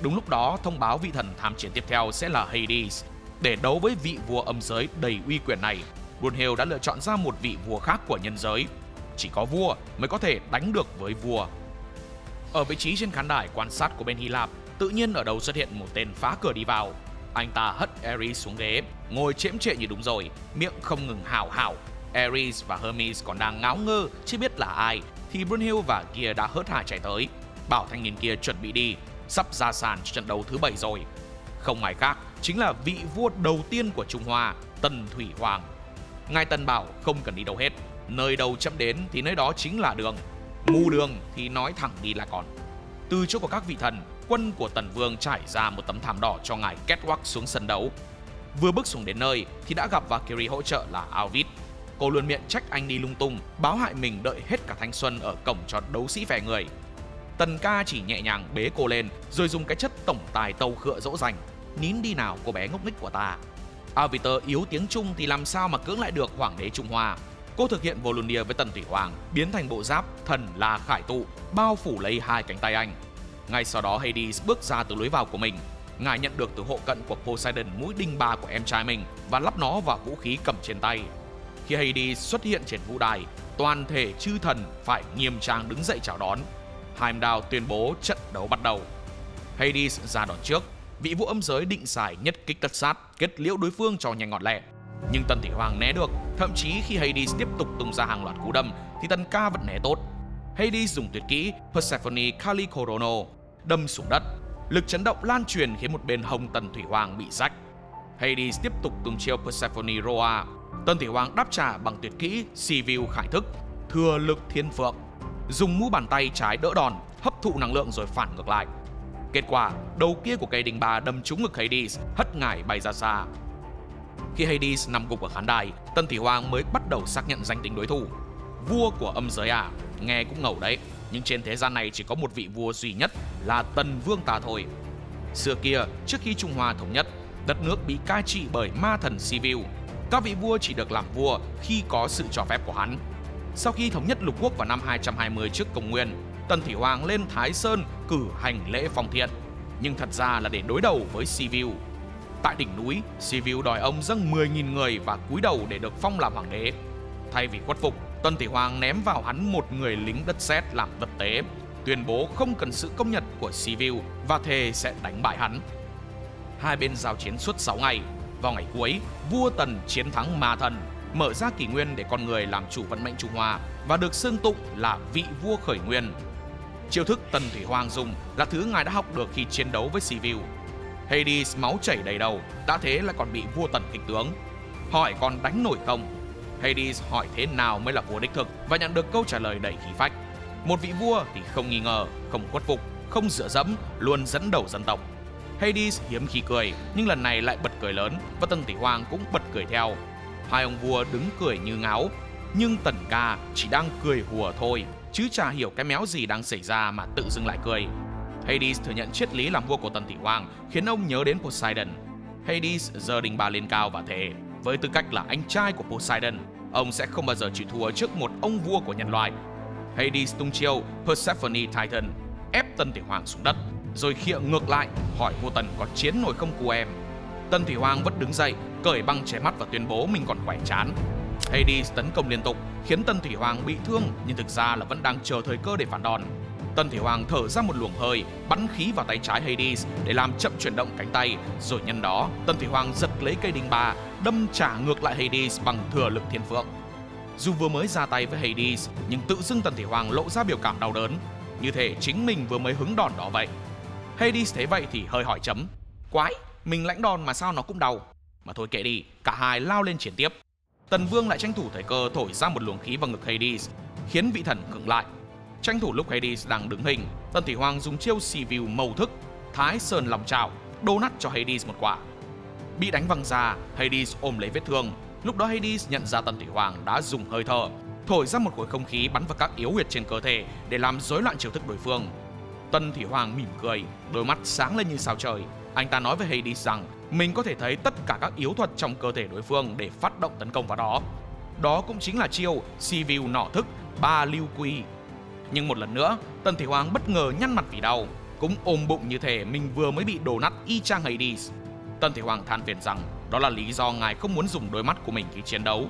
Đúng lúc đó, thông báo vị thần tham chiến tiếp theo sẽ là Hades. Để đấu với vị vua âm giới đầy uy quyền này, Brunhild đã lựa chọn ra một vị vua khác của nhân giới. Chỉ có vua mới có thể đánh được với vua. Ở vị trí trên khán đài quan sát của bên Hy Lạp, tự nhiên ở đầu xuất hiện một tên phá cửa đi vào. Anh ta hất Ares xuống ghế, ngồi chễm chệ như đúng rồi, miệng không ngừng hào hào. Ares và Hermes còn đang ngáo ngơ chưa biết là ai, thì Brunhild và Gear đã hớt hải chạy tới, bảo thanh niên kia chuẩn bị đi, sắp ra sàn cho trận đấu thứ 7 rồi. Không ai khác chính là vị vua đầu tiên của Trung Hoa, Tần Thủy Hoàng. Ngài Tần bảo không cần đi đâu hết, nơi đầu chậm đến thì nơi đó chính là đường, mù đường thì nói thẳng đi là còn. Từ chỗ của các vị thần, quân của Tần Vương trải ra một tấm thảm đỏ cho ngài catwalk xuống sân đấu. Vừa bước xuống đến nơi thì đã gặp Valkyrie hỗ trợ là Alvis. Cô luôn miệng trách anh đi lung tung, báo hại mình đợi hết cả thanh xuân ở cổng cho đấu sĩ phe người. Tần ca chỉ nhẹ nhàng bế cô lên rồi dùng cái chất tổng tài tâu khựa dỗ dành. Nín đi nào cô bé ngốc nghếch của ta. Alviter yếu tiếng Trung thì làm sao mà cưỡng lại được hoàng đế Trung Hoa. Cô thực hiện Volunteer với Tần Thủy Hoàng, biến thành bộ giáp thần là khải tụ, bao phủ lấy hai cánh tay anh. Ngay sau đó Hades bước ra từ lối vào của mình. Ngài nhận được từ hộ cận của Poseidon mũi đinh ba của em trai mình và lắp nó vào vũ khí cầm trên tay. Khi Hades xuất hiện trên vũ đài, toàn thể chư thần phải nghiêm trang đứng dậy chào đón. Heimdall tuyên bố trận đấu bắt đầu. Hades ra đón trước, vị vua âm giới định xài nhất kích tất sát, kết liễu đối phương cho nhanh gọn lẹ. Nhưng Tần Thủy Hoàng né được, thậm chí khi Hades tiếp tục tung ra hàng loạt cú đâm thì Tần ca vẫn né tốt. Hades dùng tuyệt kỹ Persephone Kalikorono đâm xuống đất, lực chấn động lan truyền khiến một bên hông Tần Thủy Hoàng bị rách. Hades tiếp tục tung chiêu Persephone Roa, Tần Thủy Hoàng đáp trả bằng tuyệt kỹ Sibyl Khải Thức, thừa lực thiên phượng, dùng mu bàn tay trái đỡ đòn, hấp thụ năng lượng rồi phản ngược lại. Kết quả, đầu kia của cây đinh ba đâm trúng ngực Hades, hất ngải bay ra xa. Khi Hades nằm gục ở khán đài, Tần Thủy Hoàng mới bắt đầu xác nhận danh tính đối thủ. Vua của âm giới à? Nghe cũng ngầu đấy, nhưng trên thế gian này chỉ có một vị vua duy nhất là Tần Vương ta thôi. Xưa kia, trước khi Trung Hoa thống nhất, đất nước bị cai trị bởi ma thần Sibyl. Các vị vua chỉ được làm vua khi có sự cho phép của hắn. Sau khi thống nhất lục quốc vào năm 220 trước Công nguyên, Tần Thủy Hoàng lên Thái Sơn cử hành lễ phong thiện, nhưng thật ra là để đối đầu với Sibyl. Tại đỉnh núi, Sibyl đòi ông dâng 10.000 người và cúi đầu để được phong làm hoàng đế. Thay vì khuất phục, Tần Thủy Hoàng ném vào hắn một người lính đất sét làm vật tế, tuyên bố không cần sự công nhận của Sibyl và thề sẽ đánh bại hắn. Hai bên giao chiến suốt 6 ngày. Vào ngày cuối, vua Tần chiến thắng ma thần, mở ra kỷ nguyên để con người làm chủ vận mệnh Trung Hoa và được xưng tụng là vị vua khởi nguyên. Chiêu thức Tần Thủy Hoàng dùng là thứ ngài đã học được khi chiến đấu với Sibyl. Hades máu chảy đầy đầu, đã thế lại còn bị vua Tần kích tướng. Hỏi còn đánh nổi không? Hades hỏi thế nào mới là vua đích thực và nhận được câu trả lời đầy khí phách. Một vị vua thì không nghi ngờ, không khuất phục, không dựa dẫm, luôn dẫn đầu dân tộc. Hades hiếm khi cười, nhưng lần này lại bật cười lớn và Tần Thủy Hoàng cũng bật cười theo. Hai ông vua đứng cười như ngáo, nhưng Tần ca chỉ đang cười hùa thôi, chứ chả hiểu cái méo gì đang xảy ra mà tự dưng lại cười. Hades thừa nhận triết lý làm vua của Tần Thủy Hoàng khiến ông nhớ đến Poseidon. Hades giơ đinh ba lên cao và thề, với tư cách là anh trai của Poseidon, ông sẽ không bao giờ chịu thua trước một ông vua của nhân loại. Hades tung chiêu Persephone Titan, ép Tần Thủy Hoàng xuống đất, rồi khịa ngược lại hỏi vua Tần có chiến nổi không cu em. Tần Thủy Hoàng vẫn đứng dậy, cởi băng che mắt và tuyên bố mình còn khỏe chán. Hades tấn công liên tục khiến Tần Thủy Hoàng bị thương, nhưng thực ra là vẫn đang chờ thời cơ để phản đòn. Tần Thủy Hoàng thở ra một luồng hơi, bắn khí vào tay trái Hades để làm chậm chuyển động cánh tay, rồi nhân đó Tần Thủy Hoàng giật lấy cây đinh ba, đâm trả ngược lại Hades bằng thừa lực thiên phượng. Dù vừa mới ra tay với Hades, nhưng tự dưng Tần Thủy Hoàng lộ ra biểu cảm đau đớn, như thể chính mình vừa mới hứng đòn đó vậy. Hades thấy vậy thì hơi hỏi chấm, quái, mình lãnh đòn mà sao nó cũng đau. Mà thôi kệ đi, cả hai lao lên chiến tiếp. Tần Vương lại tranh thủ thời cơ thổi ra một luồng khí vào ngực Hades, khiến vị thần khựng lại. Tranh thủ lúc Hades đang đứng hình, Tần Thủy Hoàng dùng chiêu Sea View mâu thức, Thái Sơn lòng trào, đô nắt cho Hades một quả. Bị đánh văng ra, Hades ôm lấy vết thương. Lúc đó Hades nhận ra Tần Thủy Hoàng đã dùng hơi thở, thổi ra một khối không khí bắn vào các yếu huyệt trên cơ thể để làm rối loạn chiêu thức đối phương. Tần Thủy Hoàng mỉm cười, đôi mắt sáng lên như sao trời. Anh ta nói với Hades rằng mình có thể thấy tất cả các yếu thuật trong cơ thể đối phương để phát động tấn công vào đó. Đó cũng chính là chiêu Sea View nỏ thức, ba lưu quy. Nhưng một lần nữa, Tần Thủy Hoàng bất ngờ nhăn mặt vì đau, cũng ôm bụng như thể mình vừa mới bị đổ nát y chang Hades. Tần Thủy Hoàng than phiền rằng đó là lý do ngài không muốn dùng đôi mắt của mình khi chiến đấu.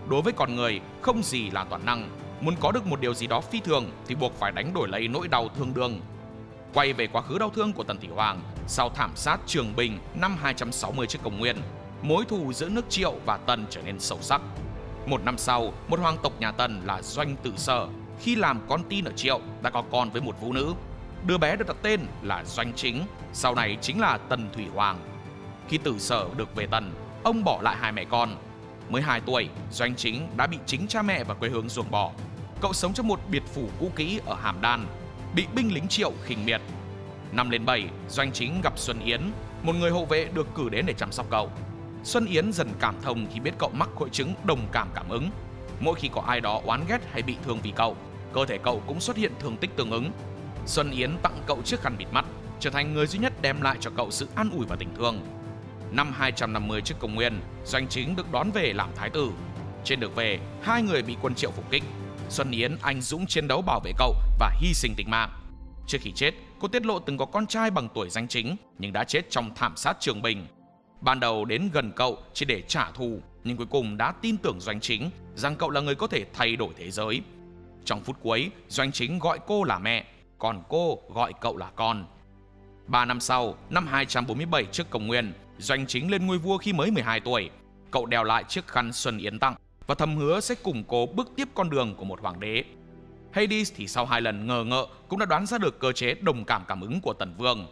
Đối với con người, không gì là toàn năng. Muốn có được một điều gì đó phi thường thì buộc phải đánh đổi lấy nỗi đau thương đương. Quay về quá khứ đau thương của Tần Thủy Hoàng, sau thảm sát Trường Bình năm 260 trước Công nguyên, mối thù giữa nước Triệu và Tần trở nên sâu sắc. Một năm sau, một hoàng tộc nhà Tần là Doanh Tử Sở, khi làm con tin ở Triệu đã có con với một vũ nữ. Đứa bé được đặt tên là Doanh Chính, sau này chính là Tần Thủy Hoàng. Khi Tử Sở được về Tần, ông bỏ lại hai mẹ con. Mới 2 tuổi, Doanh Chính đã bị chính cha mẹ và quê hương ruồng bỏ. Cậu sống trong một biệt phủ cũ kỹ ở Hàm Đan, bị binh lính Triệu khinh miệt. Năm lên 7, Doanh Chính gặp Xuân Yến, một người hộ vệ được cử đến để chăm sóc cậu. Xuân Yến dần cảm thông khi biết cậu mắc hội chứng đồng cảm cảm ứng. Mỗi khi có ai đó oán ghét hay bị thương vì cậu, cơ thể cậu cũng xuất hiện thương tích tương ứng. Xuân Yến tặng cậu chiếc khăn bịt mắt, trở thành người duy nhất đem lại cho cậu sự an ủi và tình thương. Năm 250 trước Công nguyên, Doanh Chính được đón về làm thái tử. Trên đường về, hai người bị quân Triệu phục kích. Xuân Yến anh dũng chiến đấu bảo vệ cậu và hy sinh tính mạng. Trước khi chết, cô tiết lộ từng có con trai bằng tuổi Doanh Chính nhưng đã chết trong thảm sát Trường Bình. Ban đầu đến gần cậu chỉ để trả thù, nhưng cuối cùng đã tin tưởng Doanh Chính rằng cậu là người có thể thay đổi thế giới. Trong phút cuối, Doanh Chính gọi cô là mẹ, còn cô gọi cậu là con. 3 năm sau, năm 247 trước Công nguyên, Doanh Chính lên ngôi vua khi mới 12 tuổi. Cậu đeo lại chiếc khăn Xuân Yến tặng và thầm hứa sẽ cùng cố bước tiếp con đường của một hoàng đế. Hades thì sau 2 lần ngờ ngợ cũng đã đoán ra được cơ chế đồng cảm cảm ứng của Tần Vương.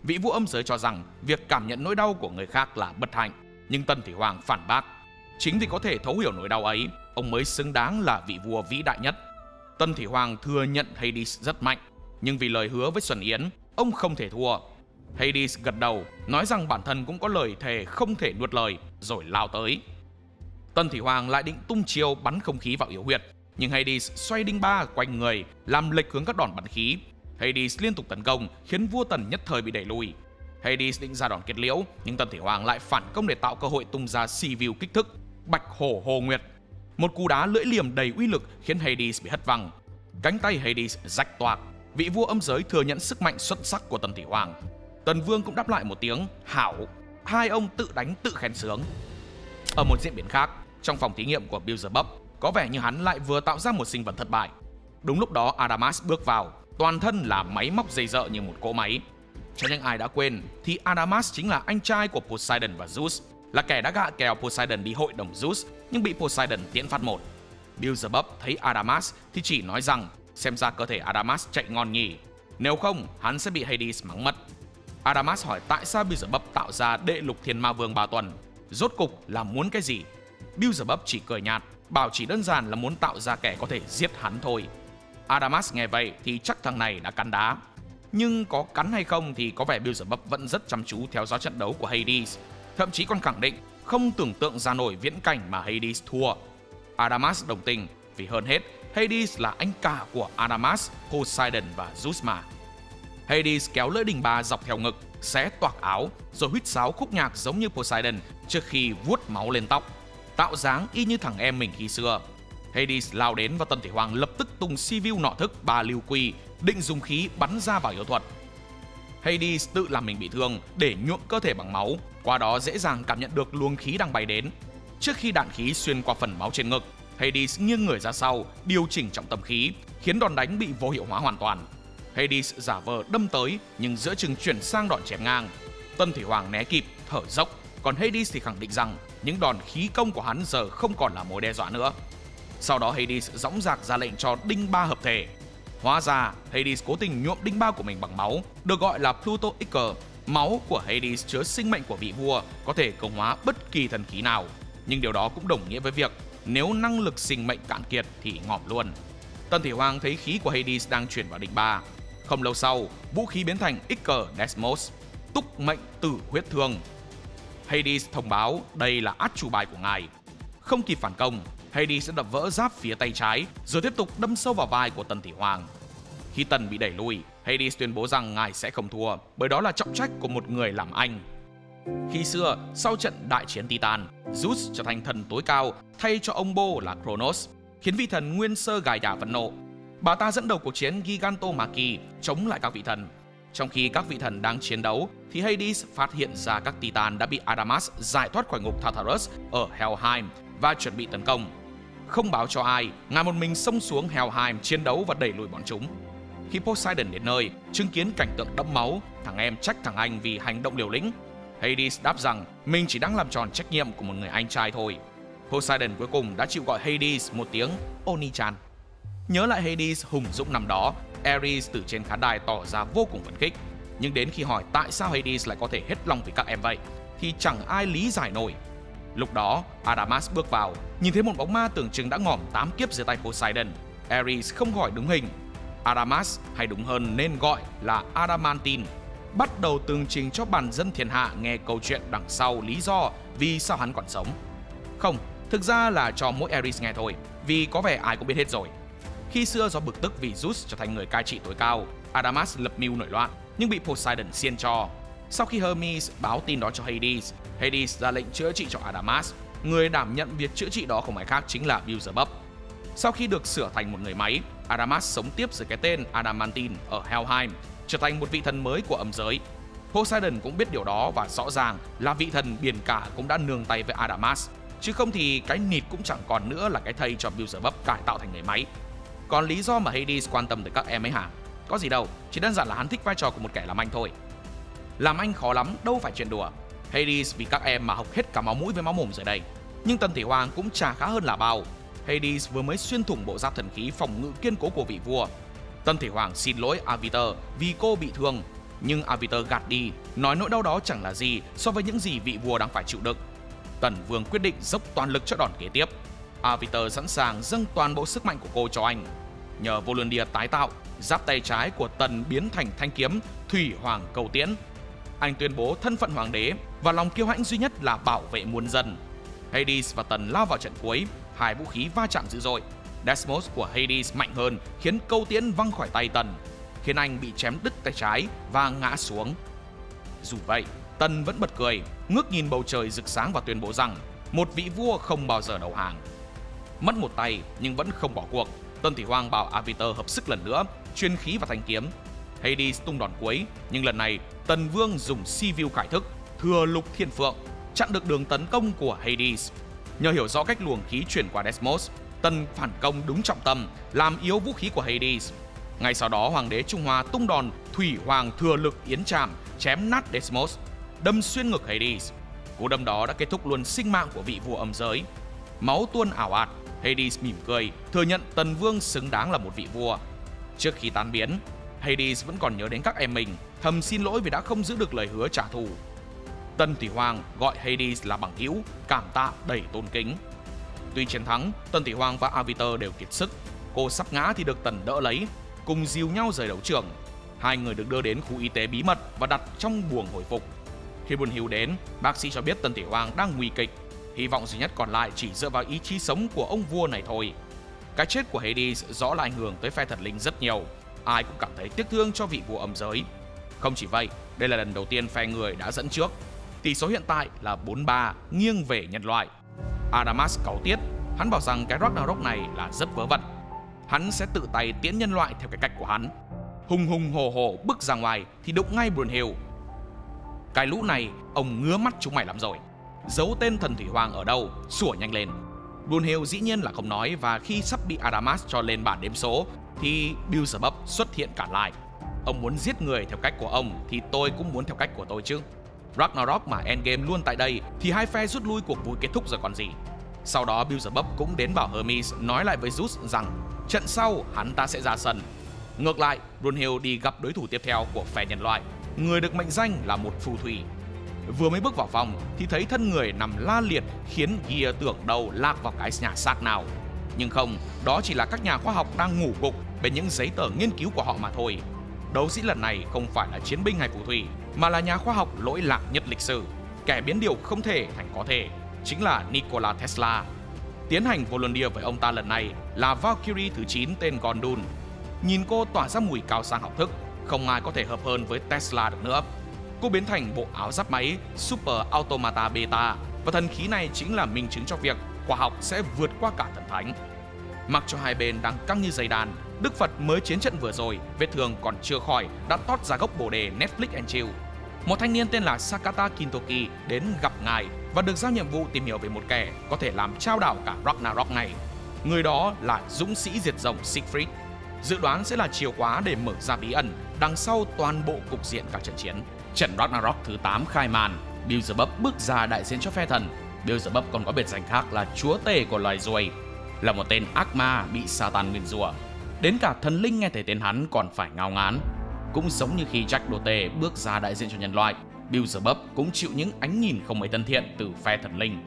Vị vua âm giới cho rằng việc cảm nhận nỗi đau của người khác là bất hạnh, nhưng Tần Thủy Hoàng phản bác. Chính vì có thể thấu hiểu nỗi đau ấy, ông mới xứng đáng là vị vua vĩ đại nhất. Tần Thủy Hoàng thừa nhận Hades rất mạnh, nhưng vì lời hứa với Xuân Yến, ông không thể thua. Hades gật đầu, nói rằng bản thân cũng có lời thề không thể nuốt lời, rồi lao tới. Tần Thủy Hoàng lại định tung chiêu bắn không khí vào yếu huyệt, nhưng Hades xoay đinh ba quanh người, làm lệch hướng các đòn bắn khí. Hades liên tục tấn công, khiến vua Tần nhất thời bị đẩy lùi. Hades định ra đòn kết liễu, nhưng Tần Thủy Hoàng lại phản công để tạo cơ hội tung ra Sea View kích thức, Bạch Hổ Hồ Nguyệt. Một cú đá lưỡi liềm đầy uy lực khiến Hades bị hất văng. Cánh tay Hades rách toạc. Vị vua âm giới thừa nhận sức mạnh xuất sắc của Tần Thủy Hoàng. Tần Vương cũng đáp lại một tiếng hảo. Hai ông tự đánh tự khen sướng. Ở một diễn biến khác, trong phòng thí nghiệm của Beelzebub, có vẻ như hắn lại vừa tạo ra một sinh vật thất bại. Đúng lúc đó Adamas bước vào, toàn thân là máy móc dây dợ như một cỗ máy. Cho những ai đã quên thì Adamas chính là anh trai của Poseidon và Zeus, là kẻ đã gạ kèo Poseidon đi hội đồng Zeus nhưng bị Poseidon tiễn phát một. Beelzebub thấy Adamas thì chỉ nói rằng xem ra cơ thể Adamas chạy ngon nhỉ, nếu không hắn sẽ bị Hades mắng mất. Adamas hỏi tại sao Beelzebub tạo ra đệ lục thiên ma vương 3 tuần, rốt cục là muốn cái gì. Beelzebub chỉ cười nhạt, bảo chỉ đơn giản là muốn tạo ra kẻ có thể giết hắn thôi. Adamas nghe vậy thì chắc thằng này đã cắn đá. Nhưng có cắn hay không thì có vẻ Beelzebub vẫn rất chăm chú theo dõi trận đấu của Hades, thậm chí còn khẳng định không tưởng tượng ra nổi viễn cảnh mà Hades thua. Adamas đồng tình, vì hơn hết Hades là anh cả của Adamas, Poseidon và Zeus mà. Hades kéo lưỡi đinh ba dọc theo ngực, xé toạc áo, rồi huýt sáo khúc nhạc giống như Poseidon trước khi vuốt máu lên tóc, tạo dáng y như thằng em mình khi xưa. Hades lao đến và Tân Thủy Hoàng lập tức tung Sivu nọ thức 3 lưu quy, định dùng khí bắn ra vào yếu thuật. Hades tự làm mình bị thương để nhuộm cơ thể bằng máu, qua đó dễ dàng cảm nhận được luồng khí đang bay đến. Trước khi đạn khí xuyên qua phần máu trên ngực, Hades nghiêng người ra sau, điều chỉnh trọng tâm khí, khiến đòn đánh bị vô hiệu hóa hoàn toàn. Hades giả vờ đâm tới nhưng giữa chừng chuyển sang đòn chém ngang. Tân Thủy Hoàng né kịp, thở dốc, còn Hades thì khẳng định rằng những đòn khí công của hắn giờ không còn là mối đe dọa nữa. Sau đó Hades dõng dạc ra lệnh cho đinh ba hợp thể. Hóa ra Hades cố tình nhuộm đinh ba của mình bằng máu, được gọi là Pluto Ichor. Máu của Hades chứa sinh mệnh của vị vua, có thể công hóa bất kỳ thần khí nào. Nhưng điều đó cũng đồng nghĩa với việc nếu năng lực sinh mệnh cạn kiệt thì ngỏm luôn. Tân Thủy Hoàng thấy khí của Hades đang chuyển vào đinh ba. Không lâu sau, vũ khí biến thành Ichor Desmos, túc mệnh tử huyết thương. Hades thông báo đây là át chủ bài của ngài. Không kịp phản công, Hades sẽ đập vỡ giáp phía tay trái, rồi tiếp tục đâm sâu vào vai của Tân Thủy Hoàng. Khi Tân bị đẩy lùi, Hades tuyên bố rằng ngài sẽ không thua, bởi đó là trọng trách của một người làm anh. Khi xưa, sau trận đại chiến Titan, Zeus trở thành thần tối cao thay cho ông bố là Kronos, khiến vị thần nguyên sơ Gaia phẫn nộ. Bà ta dẫn đầu cuộc chiến Gigantomachy chống lại các vị thần. Trong khi các vị thần đang chiến đấu, thì Hades phát hiện ra các Titan đã bị Adamas giải thoát khỏi ngục Tartarus ở Helheim và chuẩn bị tấn công. Không báo cho ai, ngài một mình xông xuống Helheim chiến đấu và đẩy lùi bọn chúng. Khi Poseidon đến nơi, chứng kiến cảnh tượng đẫm máu, thằng em trách thằng anh vì hành động liều lĩnh. Hades đáp rằng mình chỉ đang làm tròn trách nhiệm của một người anh trai thôi. Poseidon cuối cùng đã chịu gọi Hades một tiếng Oni-chan. Nhớ lại Hades hùng dũng năm đó, Ares từ trên khán đài tỏ ra vô cùng phấn khích. Nhưng đến khi hỏi tại sao Hades lại có thể hết lòng vì các em vậy, thì chẳng ai lý giải nổi. Lúc đó, Adamas bước vào, nhìn thấy một bóng ma tưởng chừng đã ngỏm 8 kiếp dưới tay Poseidon. Ares không khỏi đứng hình. Adamas, hay đúng hơn nên gọi là Adamantine, bắt đầu tường trình cho bản dân thiên hạ nghe câu chuyện đằng sau lý do vì sao hắn còn sống. Không, thực ra là cho mỗi Ares nghe thôi, vì có vẻ ai cũng biết hết rồi. Khi xưa do bực tức vì Zeus trở thành người cai trị tối cao, Adamas lập mưu nổi loạn nhưng bị Poseidon xiên cho. Sau khi Hermes báo tin đó cho Hades, Hades ra lệnh chữa trị cho Adamas. Người đảm nhận việc chữa trị đó không ai khác chính là Beelzebub. Sau khi được sửa thành một người máy, Adamas sống tiếp dưới cái tên Adamantine ở Helheim, trở thành một vị thần mới của âm giới. Poseidon cũng biết điều đó và rõ ràng là vị thần biển cả cũng đã nương tay với Adamas, chứ không thì cái nịt cũng chẳng còn nữa là cái thây cho Beelzebub cải tạo thành người máy. Còn lý do mà Hades quan tâm tới các em ấy hả? Có gì đâu, chỉ đơn giản là hắn thích vai trò của một kẻ làm anh thôi. Làm anh khó lắm, đâu phải chuyện đùa. Hades vì các em mà học hết cả máu mũi với máu mồm rồi đây. Nhưng Tân Thủy Hoàng cũng chả khá hơn là bao. Hades vừa mới xuyên thủng bộ giáp thần khí phòng ngự kiên cố của vị vua. Tân Thủy Hoàng xin lỗi Aviter vì cô bị thương, nhưng Aviter gạt đi, nói nỗi đau đó chẳng là gì so với những gì vị vua đang phải chịu đựng. Tần Vương quyết định dốc toàn lực cho đòn kế tiếp. Aviter sẵn sàng dâng toàn bộ sức mạnh của cô cho anh. Nhờ Volundir tái tạo, giáp tay trái của Tần biến thành thanh kiếm Thủy Hoàng Cầu Tiễn. Anh tuyên bố thân phận hoàng đế và lòng kiêu hãnh duy nhất là bảo vệ muôn dân. Hades và Tần lao vào trận cuối, hai vũ khí va chạm dữ dội. Desmos của Hades mạnh hơn khiến câu tiễn văng khỏi tay Tần, khiến anh bị chém đứt tay trái và ngã xuống. Dù vậy, Tần vẫn bật cười, ngước nhìn bầu trời rực sáng và tuyên bố rằng một vị vua không bao giờ đầu hàng. Mất một tay nhưng vẫn không bỏ cuộc, Tân Thủy Hoàng bảo Aviter hợp sức lần nữa, chuyên khí vào thanh kiếm. Hades tung đòn cuối, nhưng lần này Tần Vương dùng Sivu khải thức, thừa lục thiên phượng, chặn được đường tấn công của Hades. Nhờ hiểu rõ cách luồng khí chuyển qua Desmos, Tần phản công đúng trọng tâm, làm yếu vũ khí của Hades. Ngay sau đó, Hoàng đế Trung Hoa tung đòn Thủy Hoàng thừa lực yến trảm, chém nát Desmos, đâm xuyên ngực Hades. Cú đâm đó đã kết thúc luôn sinh mạng của vị vua âm giới. Máu tuôn ảo ạt, Hades mỉm cười, thừa nhận Tần Vương xứng đáng là một vị vua. Trước khi tan biến, Hades vẫn còn nhớ đến các em mình, thầm xin lỗi vì đã không giữ được lời hứa trả thù. Tân Thủy Hoàng gọi Hades là bằng hữu, cảm tạ đầy tôn kính. Tuy chiến thắng, Tân Thủy Hoàng và Aviter đều kiệt sức. Cô sắp ngã thì được Tần đỡ lấy, cùng dìu nhau rời đấu trường. Hai người được đưa đến khu y tế bí mật và đặt trong buồng hồi phục. Khi Brunhild đến, bác sĩ cho biết Tần Thủy Hoàng đang nguy kịch. Hy vọng duy nhất còn lại chỉ dựa vào ý chí sống của ông vua này thôi. Cái chết của Hades rõ là ảnh hưởng tới phe thần linh rất nhiều. Ai cũng cảm thấy tiếc thương cho vị vua âm giới. Không chỉ vậy, đây là lần đầu tiên phe người đã dẫn trước. Tỷ số hiện tại là 4-3 nghiêng về nhân loại. Adamas cáu tiết, hắn bảo rằng cái Ragnarok này là rất vớ vẩn. Hắn sẽ tự tay tiễn nhân loại theo cái cách của hắn. Hùng hùng hổ hổ bước ra ngoài thì đụng ngay Brunhild. Cái lũ này, ông ngứa mắt chúng mày lắm rồi. Giấu tên thần Thủy Hoàng ở đâu, sủa nhanh lên. Brunhild dĩ nhiên là không nói, và khi sắp bị Adamas cho lên bảng đếm số thì Beelzebub xuất hiện cả lại. Ông muốn giết người theo cách của ông thì tôi cũng muốn theo cách của tôi chứ. Ragnarok mà Endgame luôn tại đây thì hai phe rút lui, cuộc vui kết thúc rồi còn gì. Sau đó Beelzebub cũng đến bảo Hermes nói lại với Zeus rằng trận sau hắn ta sẽ ra sân. Ngược lại, Brunhild đi gặp đối thủ tiếp theo của phe nhân loại, người được mệnh danh là một phù thủy. Vừa mới bước vào phòng thì thấy thân người nằm la liệt, khiến Gear tưởng đầu lạc vào cái nhà xác nào. Nhưng không, đó chỉ là các nhà khoa học đang ngủ gục bên những giấy tờ nghiên cứu của họ mà thôi. Đấu sĩ lần này không phải là chiến binh hay phù thủy, mà là nhà khoa học lỗi lạc nhất lịch sử, kẻ biến điều không thể thành có thể, chính là Nikola Tesla. Tiến hành volunteer với ông ta lần này là Valkyrie thứ 9 tên Gondun. Nhìn cô tỏa ra mùi cao sang học thức, không ai có thể hợp hơn với Tesla được nữa. Cô biến thành bộ áo giáp máy Super Automata Beta, và thần khí này chính là minh chứng cho việc khoa học sẽ vượt qua cả thần thánh. Mặc cho hai bên đang căng như dây đàn, Đức Phật mới chiến trận vừa rồi, vết thương còn chưa khỏi đã tót ra gốc bồ đề Netflix and Chill. Một thanh niên tên là Sakata Kintoki đến gặp ngài và được giao nhiệm vụ tìm hiểu về một kẻ có thể làm trao đảo cả Ragnarok này. Người đó là dũng sĩ diệt rồng Siegfried. Dự đoán sẽ là chìa khóa để mở ra bí ẩn đằng sau toàn bộ cục diện cả trận chiến. Trận Ragnarok thứ 8 khai màn, Beelzebub bước ra đại diện cho phe thần. Beelzebub còn có biệt danh khác là chúa tể của loài ruồi, là một tên ác ma bị Satan nguyền rủa. Đến cả thần linh nghe thấy tên hắn còn phải ngao ngán. Cũng giống như khi Jack Dote bước ra đại diện cho nhân loại, Beelzebub cũng chịu những ánh nhìn không mấy thân thiện từ phe thần linh.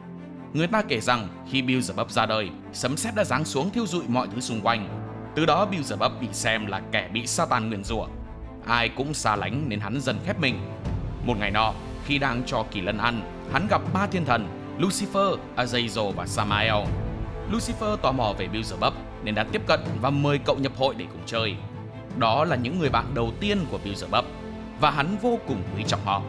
Người ta kể rằng khi Beelzebub ra đời, sấm sét đã giáng xuống thiêu rụi mọi thứ xung quanh. Từ đó Beelzebub bị xem là kẻ bị Satan nguyền rủa. Ai cũng xa lánh nên hắn dần khép mình. Một ngày nọ, khi đang cho kỳ lân ăn, hắn gặp ba thiên thần Lucifer, Azazel và Samael. Lucifer tò mò về Beelzebub nên đã tiếp cận và mời cậu nhập hội để cùng chơi. Đó là những người bạn đầu tiên của Beelzebub và hắn vô cùng quý trọng họ.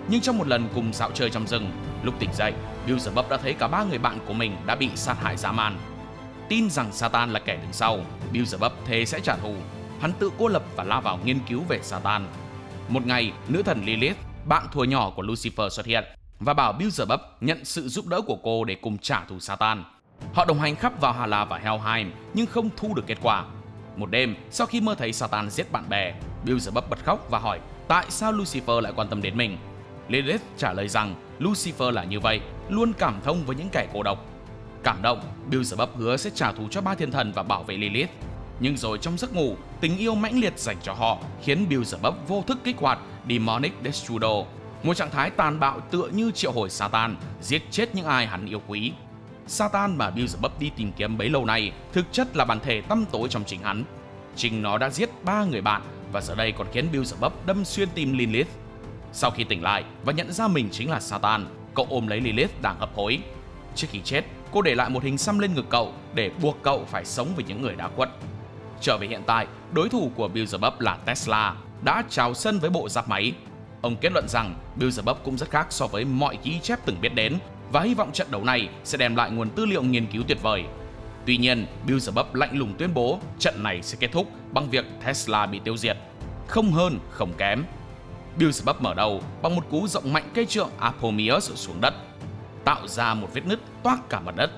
Nhưng trong một lần cùng dạo chơi trong rừng, lúc tỉnh dậy, Beelzebub đã thấy cả ba người bạn của mình đã bị sát hại dã man. Tin rằng Satan là kẻ đứng sau, Beelzebub thề sẽ trả thù. Hắn tự cô lập và lao vào nghiên cứu về Satan. Một ngày, nữ thần Lilith, bạn thuở nhỏ của Lucifer xuất hiện và bảo Beelzebub nhận sự giúp đỡ của cô để cùng trả thù Satan. Họ đồng hành khắp Valhalla và Helheim nhưng không thu được kết quả. Một đêm, sau khi mơ thấy Satan giết bạn bè, Beelzebub bật khóc và hỏi tại sao Lucifer lại quan tâm đến mình. Lilith trả lời rằng Lucifer là như vậy, luôn cảm thông với những kẻ cô độc. Cảm động, Beelzebub hứa sẽ trả thù cho ba thiên thần và bảo vệ Lilith. Nhưng rồi trong giấc ngủ, tình yêu mãnh liệt dành cho họ khiến Beelzebub vô thức kích hoạt Demonic Destrudo, một trạng thái tàn bạo tựa như triệu hồi Satan, giết chết những ai hắn yêu quý. Satan mà Beelzebub đi tìm kiếm bấy lâu nay thực chất là bản thể tăm tối trong chính hắn. Chính nó đã giết ba người bạn và giờ đây còn khiến Beelzebub đâm xuyên tim Lilith. Sau khi tỉnh lại và nhận ra mình chính là Satan, cậu ôm lấy Lilith đang hấp hối. Trước khi chết, cô để lại một hình xăm lên ngực cậu để buộc cậu phải sống với những người đã khuất. Trở về hiện tại, đối thủ của Beelzebub là Tesla, đã chào sân với bộ giáp máy. Ông kết luận rằng Beelzebub cũng rất khác so với mọi ghi chép từng biết đến và hy vọng trận đấu này sẽ đem lại nguồn tư liệu nghiên cứu tuyệt vời. Tuy nhiên, Beelzebub lạnh lùng tuyên bố trận này sẽ kết thúc bằng việc Tesla bị tiêu diệt. Không hơn, không kém. Beelzebub mở đầu bằng một cú rộng mạnh cây trượng Apomius xuống đất, tạo ra một vết nứt toác cả mặt đất.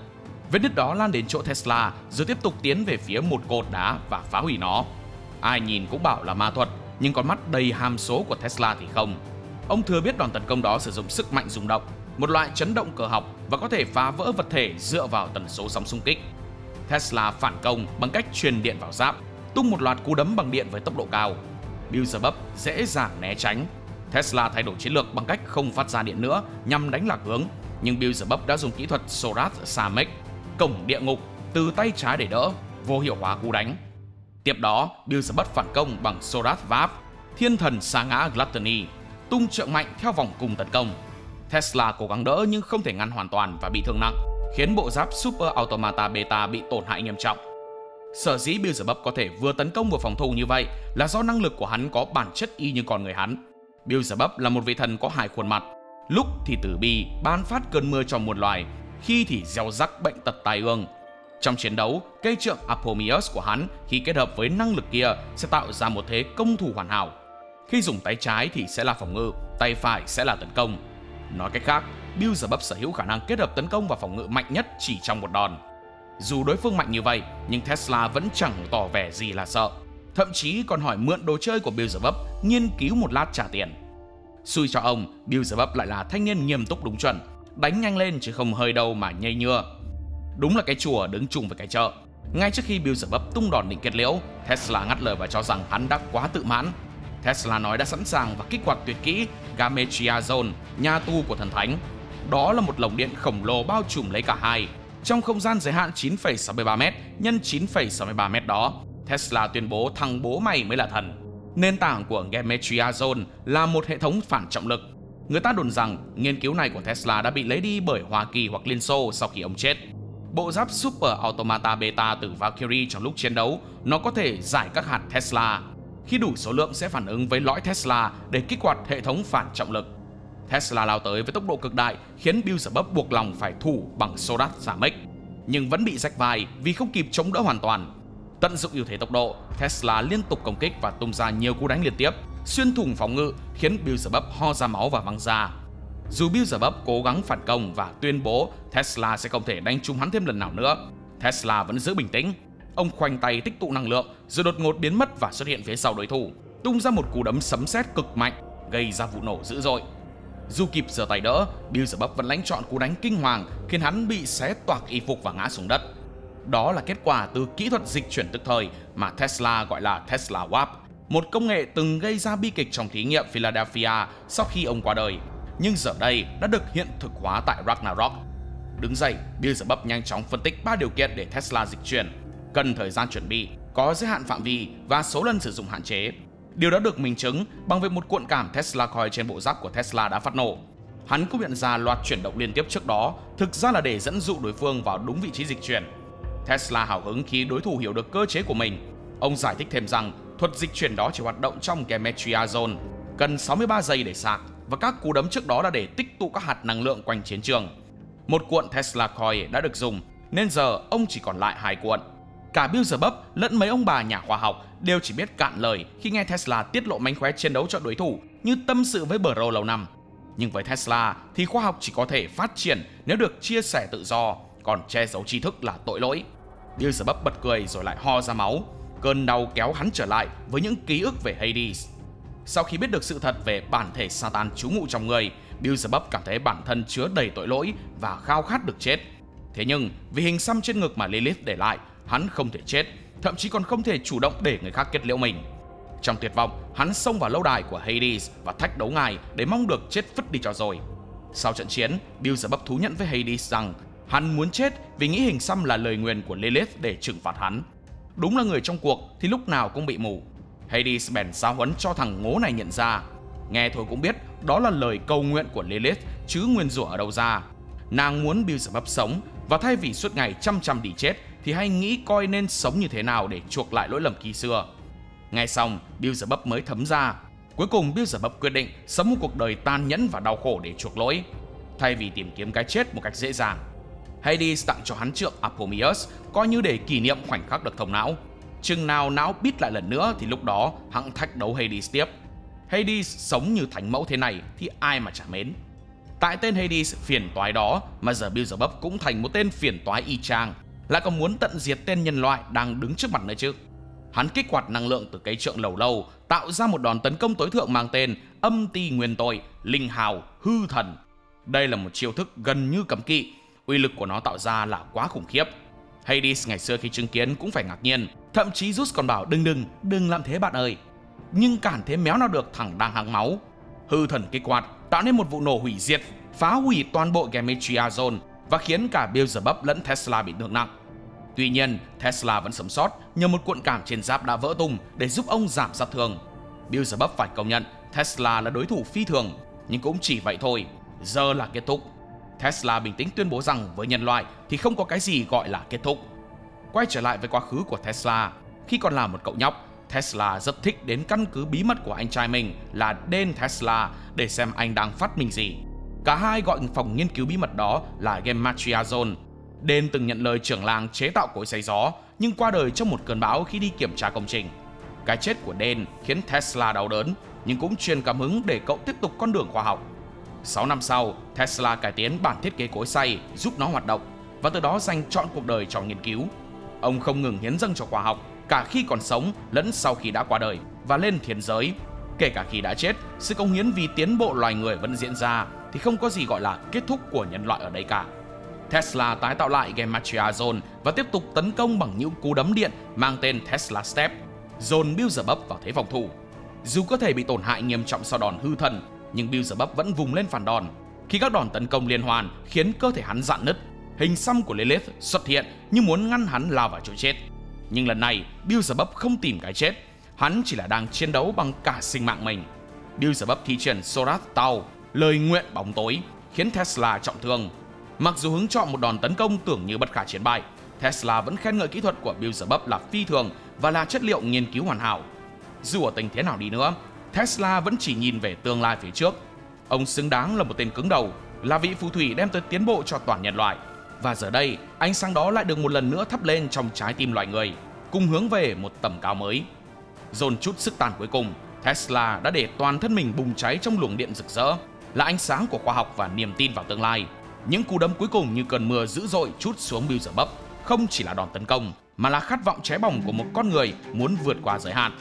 Vết nứt đó lan đến chỗ Tesla rồi tiếp tục tiến về phía một cột đá và phá hủy nó. Ai nhìn cũng bảo là ma thuật, nhưng con mắt đầy hàm số của Tesla thì không. Ông thừa biết đòn tấn công đó sử dụng sức mạnh rung động, một loại chấn động cơ học và có thể phá vỡ vật thể dựa vào tần số sóng xung kích. Tesla phản công bằng cách truyền điện vào giáp, tung một loạt cú đấm bằng điện với tốc độ cao. Beelzebub dễ dàng né tránh. Tesla thay đổi chiến lược bằng cách không phát ra điện nữa nhằm đánh lạc hướng, nhưng Beelzebub đã dùng kỹ thuật Sorat Samek, cổng địa ngục, từ tay trái để đỡ, vô hiệu hóa cú đánh. Tiếp đó, Beelzebub phản công bằng Sorat Vap. thiên thần sa ngã Gluttony, tung trượng mạnh theo vòng cung tấn công. Tesla cố gắng đỡ nhưng không thể ngăn hoàn toàn và bị thương nặng, khiến bộ giáp Super Automata Beta bị tổn hại nghiêm trọng. Sở dĩ Beelzebub có thể vừa tấn công vừa phòng thủ như vậy là do năng lực của hắn có bản chất y như con người hắn. Beelzebub là một vị thần có hai khuôn mặt, lúc thì từ bi ban phát cơn mưa cho muôn loài, khi thì gieo rắc bệnh tật tai ương. Trong chiến đấu, cây trượng Apomius của hắn khi kết hợp với năng lực kia sẽ tạo ra một thế công thủ hoàn hảo. Khi dùng tay trái thì sẽ là phòng ngự, tay phải sẽ là tấn công. Nói cách khác, Beelzebub sở hữu khả năng kết hợp tấn công và phòng ngự mạnh nhất chỉ trong một đòn. Dù đối phương mạnh như vậy, nhưng Tesla vẫn chẳng tỏ vẻ gì là sợ. Thậm chí còn hỏi mượn đồ chơi của Beelzebub, nghiên cứu một lát trả tiền. Xui cho ông, Beelzebub lại là thanh niên nghiêm túc đúng chuẩn, đánh nhanh lên chứ không hơi đâu mà nhây nhưa. Đúng là cái chùa đứng chung với cái chợ. Ngay trước khi Beelzebub tung đòn định kết liễu, Tesla ngắt lời và cho rằng hắn đã quá tự mãn. Tesla nói đã sẵn sàng và kích hoạt tuyệt kỹ Gametria Zone, nhà tù của thần thánh. Đó là một lồng điện khổng lồ bao trùm lấy cả hai. Trong không gian giới hạn 9,63m x 9,63m đó, Tesla tuyên bố thằng bố mày mới là thần. Nền tảng của Gametria Zone là một hệ thống phản trọng lực. Người ta đồn rằng nghiên cứu này của Tesla đã bị lấy đi bởi Hoa Kỳ hoặc Liên Xô sau khi ông chết. Bộ giáp Super Automata Beta từ Valkyrie trong lúc chiến đấu, nó có thể giải các hạt Tesla. Khi đủ số lượng sẽ phản ứng với lõi Tesla để kích hoạt hệ thống phản trọng lực. Tesla lao tới với tốc độ cực đại khiến Beelzebub buộc lòng phải thủ bằng Sodat Samek, nhưng vẫn bị rách vai vì không kịp chống đỡ hoàn toàn. Tận dụng ưu thế tốc độ, Tesla liên tục công kích và tung ra nhiều cú đánh liên tiếp, xuyên thủng phòng ngự khiến Beelzebub ho ra máu và văng ra. Dù Beelzebub cố gắng phản công và tuyên bố Tesla sẽ không thể đánh trúng hắn thêm lần nào nữa, Tesla vẫn giữ bình tĩnh. Ông khoanh tay tích tụ năng lượng rồi đột ngột biến mất và xuất hiện phía sau đối thủ, tung ra một cú đấm sấm sét cực mạnh, gây ra vụ nổ dữ dội. Dù kịp giơ tay đỡ, Beelzebub vẫn lãnh chọn cú đánh kinh hoàng khiến hắn bị xé toạc y phục và ngã xuống đất. Đó là kết quả từ kỹ thuật dịch chuyển tức thời mà Tesla gọi là Tesla Warp, một công nghệ từng gây ra bi kịch trong thí nghiệm Philadelphia sau khi ông qua đời, nhưng giờ đây đã được hiện thực hóa tại Ragnarok. Đứng dậy, Beelzebub nhanh chóng phân tích 3 điều kiện để Tesla dịch chuyển: cần thời gian chuẩn bị, có giới hạn phạm vi và số lần sử dụng hạn chế. Điều đó được minh chứng bằng việc một cuộn cảm Tesla Coil trên bộ giáp của Tesla đã phát nổ. Hắn cũng nhận ra loạt chuyển động liên tiếp trước đó thực ra là để dẫn dụ đối phương vào đúng vị trí dịch chuyển. Tesla hào hứng khi đối thủ hiểu được cơ chế của mình. Ông giải thích thêm rằng thuật dịch chuyển đó chỉ hoạt động trong Gematria Zone, cần 63 giây để sạc, và các cú đấm trước đó là để tích tụ các hạt năng lượng quanh chiến trường. Một cuộn Tesla Coil đã được dùng, nên giờ ông chỉ còn lại 2 cuộn. Cả Beelzebub lẫn mấy ông bà nhà khoa học đều chỉ biết cạn lời khi nghe Tesla tiết lộ mánh khóe chiến đấu cho đối thủ như tâm sự với Bro lâu năm. Nhưng với Tesla thì khoa học chỉ có thể phát triển nếu được chia sẻ tự do, còn che giấu tri thức là tội lỗi. Beelzebub bật cười rồi lại ho ra máu. Cơn đau kéo hắn trở lại với những ký ức về Hades. Sau khi biết được sự thật về bản thể Satan trú ngụ trong người, Beelzebub cảm thấy bản thân chứa đầy tội lỗi và khao khát được chết. Thế nhưng vì hình xăm trên ngực mà Lilith để lại, hắn không thể chết, thậm chí còn không thể chủ động để người khác kết liễu mình. Trong tuyệt vọng, hắn xông vào lâu đài của Hades và thách đấu ngài để mong được chết phứt đi cho rồi. Sau trận chiến, Beelzebub thú nhận với Hades rằng hắn muốn chết vì nghĩ hình xăm là lời nguyền của Lilith để trừng phạt hắn. Đúng là người trong cuộc thì lúc nào cũng bị mù. Hades bèn giáo huấn cho thằng ngố này nhận ra. Nghe thôi cũng biết đó là lời cầu nguyện của Lilith chứ nguyên rủa ở đâu ra. Nàng muốn Beelzebub sống, và thay vì suốt ngày chăm đi chết thì hãy nghĩ coi nên sống như thế nào để chuộc lại lỗi lầm khi xưa. Nghe xong, Beelzebub mới thấm ra. Cuối cùng Beelzebub quyết định sống một cuộc đời tàn nhẫn và đau khổ để chuộc lỗi, thay vì tìm kiếm cái chết một cách dễ dàng. Hades tặng cho hắn trượng Apomius, coi như để kỷ niệm khoảnh khắc được thông não. Chừng nào não bít lại lần nữa thì lúc đó hắn thách đấu Hades tiếp. Hades sống như thánh mẫu thế này thì ai mà chả mến. Tại tên Hades phiền toái đó mà giờ Beelzebub cũng thành một tên phiền toái y chang, lại còn muốn tận diệt tên nhân loại đang đứng trước mặt nữa chứ. Hắn kích hoạt năng lượng từ cây trượng lâu lâu, tạo ra một đòn tấn công tối thượng mang tên Âm Ti Nguyên Tội, Linh Hào, Hư Thần. Đây là một chiêu thức gần như cấm kỵ, uy lực của nó tạo ra là quá khủng khiếp. Hades ngày xưa khi chứng kiến cũng phải ngạc nhiên, thậm chí Zeus còn bảo đừng làm thế bạn ơi. Nhưng cản thế méo nào được, thằng đang hăng máu. Hư Thần kích hoạt tạo nên một vụ nổ hủy diệt, phá hủy toàn bộ Gematria Zone và khiến cả Beelzebub lẫn Tesla bị thương nặng. Tuy nhiên, Tesla vẫn sống sót nhờ một cuộn cảm trên giáp đã vỡ tung để giúp ông giảm sát thương. Beelzebub phải công nhận Tesla là đối thủ phi thường, nhưng cũng chỉ vậy thôi, giờ là kết thúc. Tesla bình tĩnh tuyên bố rằng với nhân loại thì không có cái gì gọi là kết thúc. Quay trở lại với quá khứ của Tesla, khi còn là một cậu nhóc, Tesla rất thích đến căn cứ bí mật của anh trai mình là Dan Tesla để xem anh đang phát minh gì. Cả hai gọi phòng nghiên cứu bí mật đó là Gematria Zone. Dan từng nhận lời trưởng làng chế tạo cối xay gió, nhưng qua đời trong một cơn bão khi đi kiểm tra công trình. Cái chết của Dan khiến Tesla đau đớn, nhưng cũng truyền cảm hứng để cậu tiếp tục con đường khoa học. 6 năm sau, Tesla cải tiến bản thiết kế cối xay giúp nó hoạt động, và từ đó dành trọn cuộc đời cho nghiên cứu. Ông không ngừng hiến dâng cho khoa học, cả khi còn sống lẫn sau khi đã qua đời và lên thiên giới. Kể cả khi đã chết, sự cống hiến vì tiến bộ loài người vẫn diễn ra, thì không có gì gọi là kết thúc của nhân loại ở đây cả. Tesla tái tạo lại Gematria Zone và tiếp tục tấn công bằng những cú đấm điện mang tên Tesla Step, dồn Beelzebub vào thế phòng thủ. Dù có thể bị tổn hại nghiêm trọng sau đòn hư thần, nhưng Beelzebub vẫn vùng lên phản đòn. Khi các đòn tấn công liên hoàn khiến cơ thể hắn rạn nứt, hình xăm của Lilith xuất hiện như muốn ngăn hắn lao vào chỗ chết. Nhưng lần này, Beelzebub không tìm cái chết, hắn chỉ là đang chiến đấu bằng cả sinh mạng mình. Beelzebub thi triển Sorath Tau, lời nguyện bóng tối, khiến Tesla trọng thương. Mặc dù hứng chọn một đòn tấn công tưởng như bất khả chiến bại, Tesla vẫn khen ngợi kỹ thuật của Beelzebub là phi thường và là chất liệu nghiên cứu hoàn hảo. Dù ở tình thế nào đi nữa, Tesla vẫn chỉ nhìn về tương lai phía trước. Ông xứng đáng là một tên cứng đầu, là vị phù thủy đem tới tiến bộ cho toàn nhân loại. Và giờ đây, ánh sáng đó lại được một lần nữa thắp lên trong trái tim loài người, cùng hướng về một tầm cao mới. Dồn chút sức tàn cuối cùng, Tesla đã để toàn thân mình bùng cháy trong luồng điện rực rỡ, là ánh sáng của khoa học và niềm tin vào tương lai. Những cú đấm cuối cùng như cơn mưa dữ dội trút xuống Beelzebub, không chỉ là đòn tấn công, mà là khát vọng cháy bỏng của một con người muốn vượt qua giới hạn.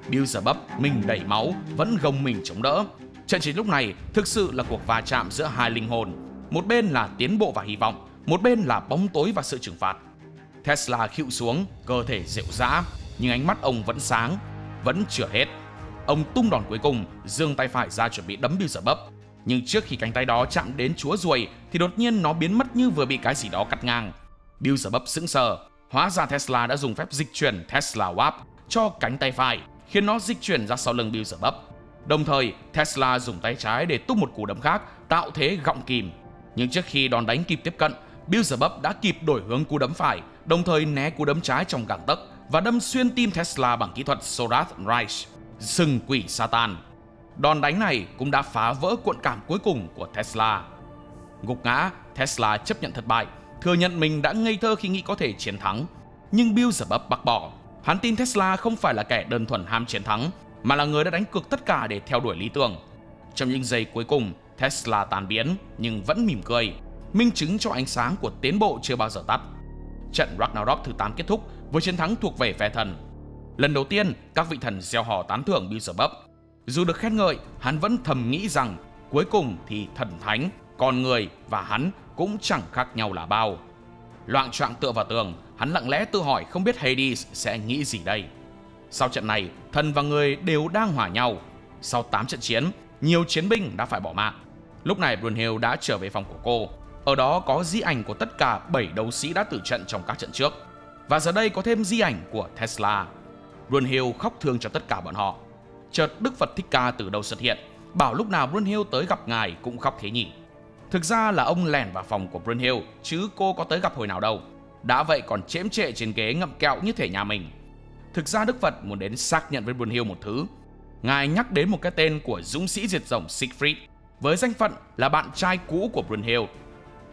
Beelzebub mình đầy máu vẫn gồng mình chống đỡ. Trận chiến lúc này thực sự là cuộc va chạm giữa hai linh hồn, một bên là tiến bộ và hy vọng, một bên là bóng tối và sự trừng phạt. Tesla khuỵu xuống, cơ thể rệu rã, nhưng ánh mắt ông vẫn sáng. Vẫn chưa hết, ông tung đòn cuối cùng, giương tay phải ra chuẩn bị đấm Beelzebub. Nhưng trước khi cánh tay đó chạm đến chúa ruồi thì đột nhiên nó biến mất như vừa bị cái gì đó cắt ngang. Beelzebub sững sờ, hóa ra Tesla đã dùng phép dịch chuyển Tesla Warp cho cánh tay phải, khiến nó dịch chuyển ra sau lưng Beelzebub. Đồng thời, Tesla dùng tay trái để tung một cú đấm khác, tạo thế gọng kìm. Nhưng trước khi đòn đánh kịp tiếp cận, Beelzebub đã kịp đổi hướng cú đấm phải, đồng thời né cú đấm trái trong gang tấc và đâm xuyên tim Tesla bằng kỹ thuật Sorath Reich, sừng quỷ Satan. Đòn đánh này cũng đã phá vỡ cuộn cảm cuối cùng của Tesla. Gục ngã, Tesla chấp nhận thất bại, thừa nhận mình đã ngây thơ khi nghĩ có thể chiến thắng. Nhưng Beelzebub bác bỏ. Hắn tin Tesla không phải là kẻ đơn thuần ham chiến thắng, mà là người đã đánh cược tất cả để theo đuổi lý tưởng. Trong những giây cuối cùng, Tesla tan biến nhưng vẫn mỉm cười, minh chứng cho ánh sáng của tiến bộ chưa bao giờ tắt. Trận Ragnarok thứ 8 kết thúc với chiến thắng thuộc về phe thần. Lần đầu tiên, các vị thần gieo hò tán thưởng Beelzebub. Dù được khen ngợi, hắn vẫn thầm nghĩ rằng cuối cùng thì thần thánh, con người và hắn cũng chẳng khác nhau là bao. Loạng choạng tựa vào tường, hắn lặng lẽ tự hỏi không biết Hades sẽ nghĩ gì đây. Sau trận này, thần và người đều đang hòa nhau. Sau 8 trận chiến, nhiều chiến binh đã phải bỏ mạng. Lúc này Brunhild đã trở về phòng của cô. Ở đó có di ảnh của tất cả 7 đấu sĩ đã tử trận trong các trận trước. Và giờ đây có thêm di ảnh của Tesla. Brunhild khóc thương cho tất cả bọn họ. Chợt Đức Phật Thích Ca từ đâu xuất hiện, bảo lúc nào Brunhild tới gặp ngài cũng khóc thế nhỉ. Thực ra là ông lẻn vào phòng của Brunhild, chứ cô có tới gặp hồi nào đâu. Đã vậy còn chễm chệ trên ghế ngậm kẹo như thể nhà mình. Thực ra Đức Phật muốn đến xác nhận với Brunhild một thứ. Ngài nhắc đến một cái tên của dũng sĩ diệt rồng Siegfried, với danh phận là bạn trai cũ của Brunhild.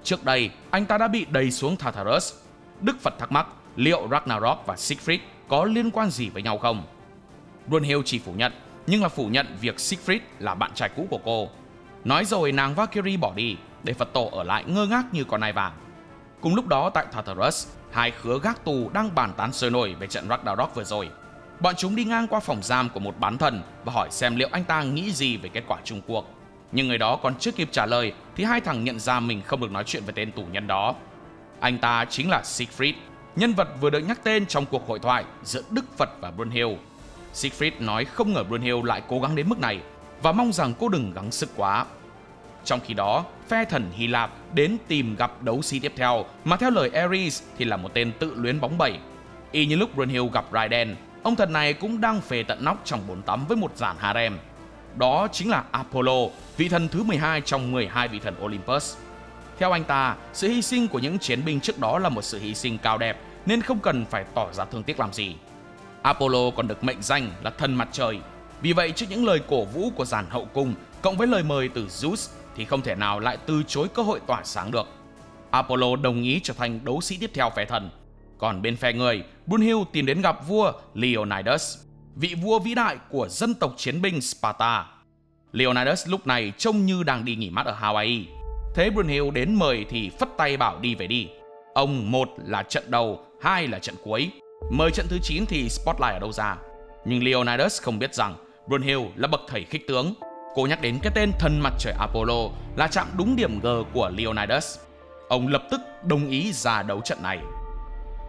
Trước đây, anh ta đã bị đày xuống Tartarus. Đức Phật thắc mắc liệu Ragnarok và Siegfried có liên quan gì với nhau không. Brunhild chỉ phủ nhận, nhưng là phủ nhận việc Siegfried là bạn trai cũ của cô. Nói rồi nàng Valkyrie bỏ đi, để Phật tổ ở lại ngơ ngác như con nai vàng. Cùng lúc đó tại Tartarus, hai khứa gác tù đang bàn tán sôi nổi về trận Ragnarok vừa rồi. Bọn chúng đi ngang qua phòng giam của một bán thần và hỏi xem liệu anh ta nghĩ gì về kết quả chung cuộc. Nhưng người đó còn chưa kịp trả lời thì hai thằng nhận ra mình không được nói chuyện với tên tù nhân đó. Anh ta chính là Siegfried, nhân vật vừa được nhắc tên trong cuộc hội thoại giữa Đức Phật và Brunhild. Siegfried nói không ngờ Brunhild lại cố gắng đến mức này và mong rằng cô đừng gắng sức quá. Trong khi đó, phe thần Hy Lạp đến tìm gặp đấu sĩ tiếp theo mà theo lời Ares thì là một tên tự luyến bóng bẩy. Y như lúc Brunhild gặp Raiden, Ông thần này cũng đang phê tận nóc trong bồn tắm với một dàn harem. Đó chính là Apollo, vị thần thứ 12 trong 12 vị thần Olympus. Theo anh ta, sự hy sinh của những chiến binh trước đó là một sự hy sinh cao đẹp nên không cần phải tỏ ra thương tiếc làm gì. Apollo còn được mệnh danh là thần mặt trời. Vì vậy trước những lời cổ vũ của dàn hậu cung cộng với lời mời từ Zeus thì không thể nào lại từ chối cơ hội tỏa sáng được. Apollo đồng ý trở thành đấu sĩ tiếp theo phe thần. Còn bên phe người, Brunhild tìm đến gặp vua Leonidas, vị vua vĩ đại của dân tộc chiến binh Sparta. Leonidas lúc này trông như đang đi nghỉ mát ở Hawaii. Thế Brunhild đến mời thì phất tay bảo đi về đi. Ông một là trận đầu, hai là trận cuối. Mời trận thứ 9 thì spotlight ở đâu ra. Nhưng Leonidas không biết rằng Brunhild là bậc thầy khích tướng. Cô nhắc đến cái tên thần mặt trời Apollo là chạm đúng điểm G của Leonidas. Ông lập tức đồng ý ra đấu trận này.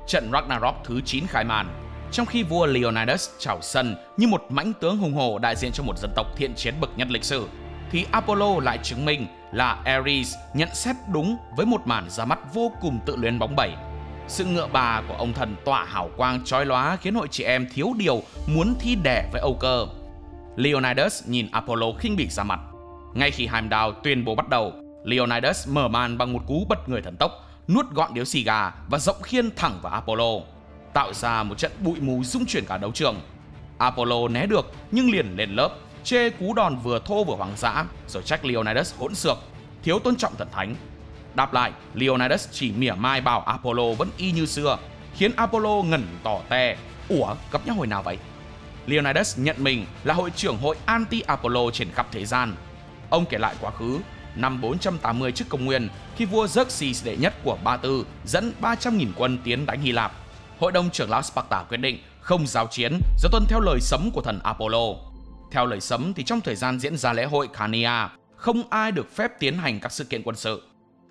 Trận Ragnarok thứ 9 khai màn. Trong khi vua Leonidas chào sân như một mãnh tướng hùng hổ đại diện cho một dân tộc thiện chiến bậc nhất lịch sử, thì Apollo lại chứng minh là Ares nhận xét đúng với một màn ra mắt vô cùng tự luyến bóng bẩy. Sự ngựa bà của ông thần tỏa hào quang chói lóa khiến hội chị em thiếu điều muốn thi đẻ với Âu Cơ. Leonidas nhìn Apollo khinh bỉ ra mặt. Ngay khi Heimdall tuyên bố bắt đầu, Leonidas mở màn bằng một cú bật người thần tốc, nuốt gọn điếu xì gà và rộng khiên thẳng vào Apollo, tạo ra một trận bụi mù rung chuyển cả đấu trường. Apollo né được nhưng liền lên lớp, chê cú đòn vừa thô vừa hoang dã, rồi trách Leonidas hỗn xược, thiếu tôn trọng thần thánh. Đáp lại, Leonidas chỉ mỉa mai bảo Apollo vẫn y như xưa, khiến Apollo ngẩn tỏ te. Ủa, gặp nhau hồi nào vậy? Leonidas nhận mình là hội trưởng hội anti-Apollo trên khắp thế gian. Ông kể lại quá khứ, năm 480 trước công nguyên, khi vua Xerxes đệ nhất của Ba Tư dẫn 300.000 quân tiến đánh Hy Lạp, hội đồng trưởng lão Sparta quyết định không giao chiến do tuân theo lời sấm của thần Apollo. Theo lời sấm thì trong thời gian diễn ra lễ hội Khania, không ai được phép tiến hành các sự kiện quân sự.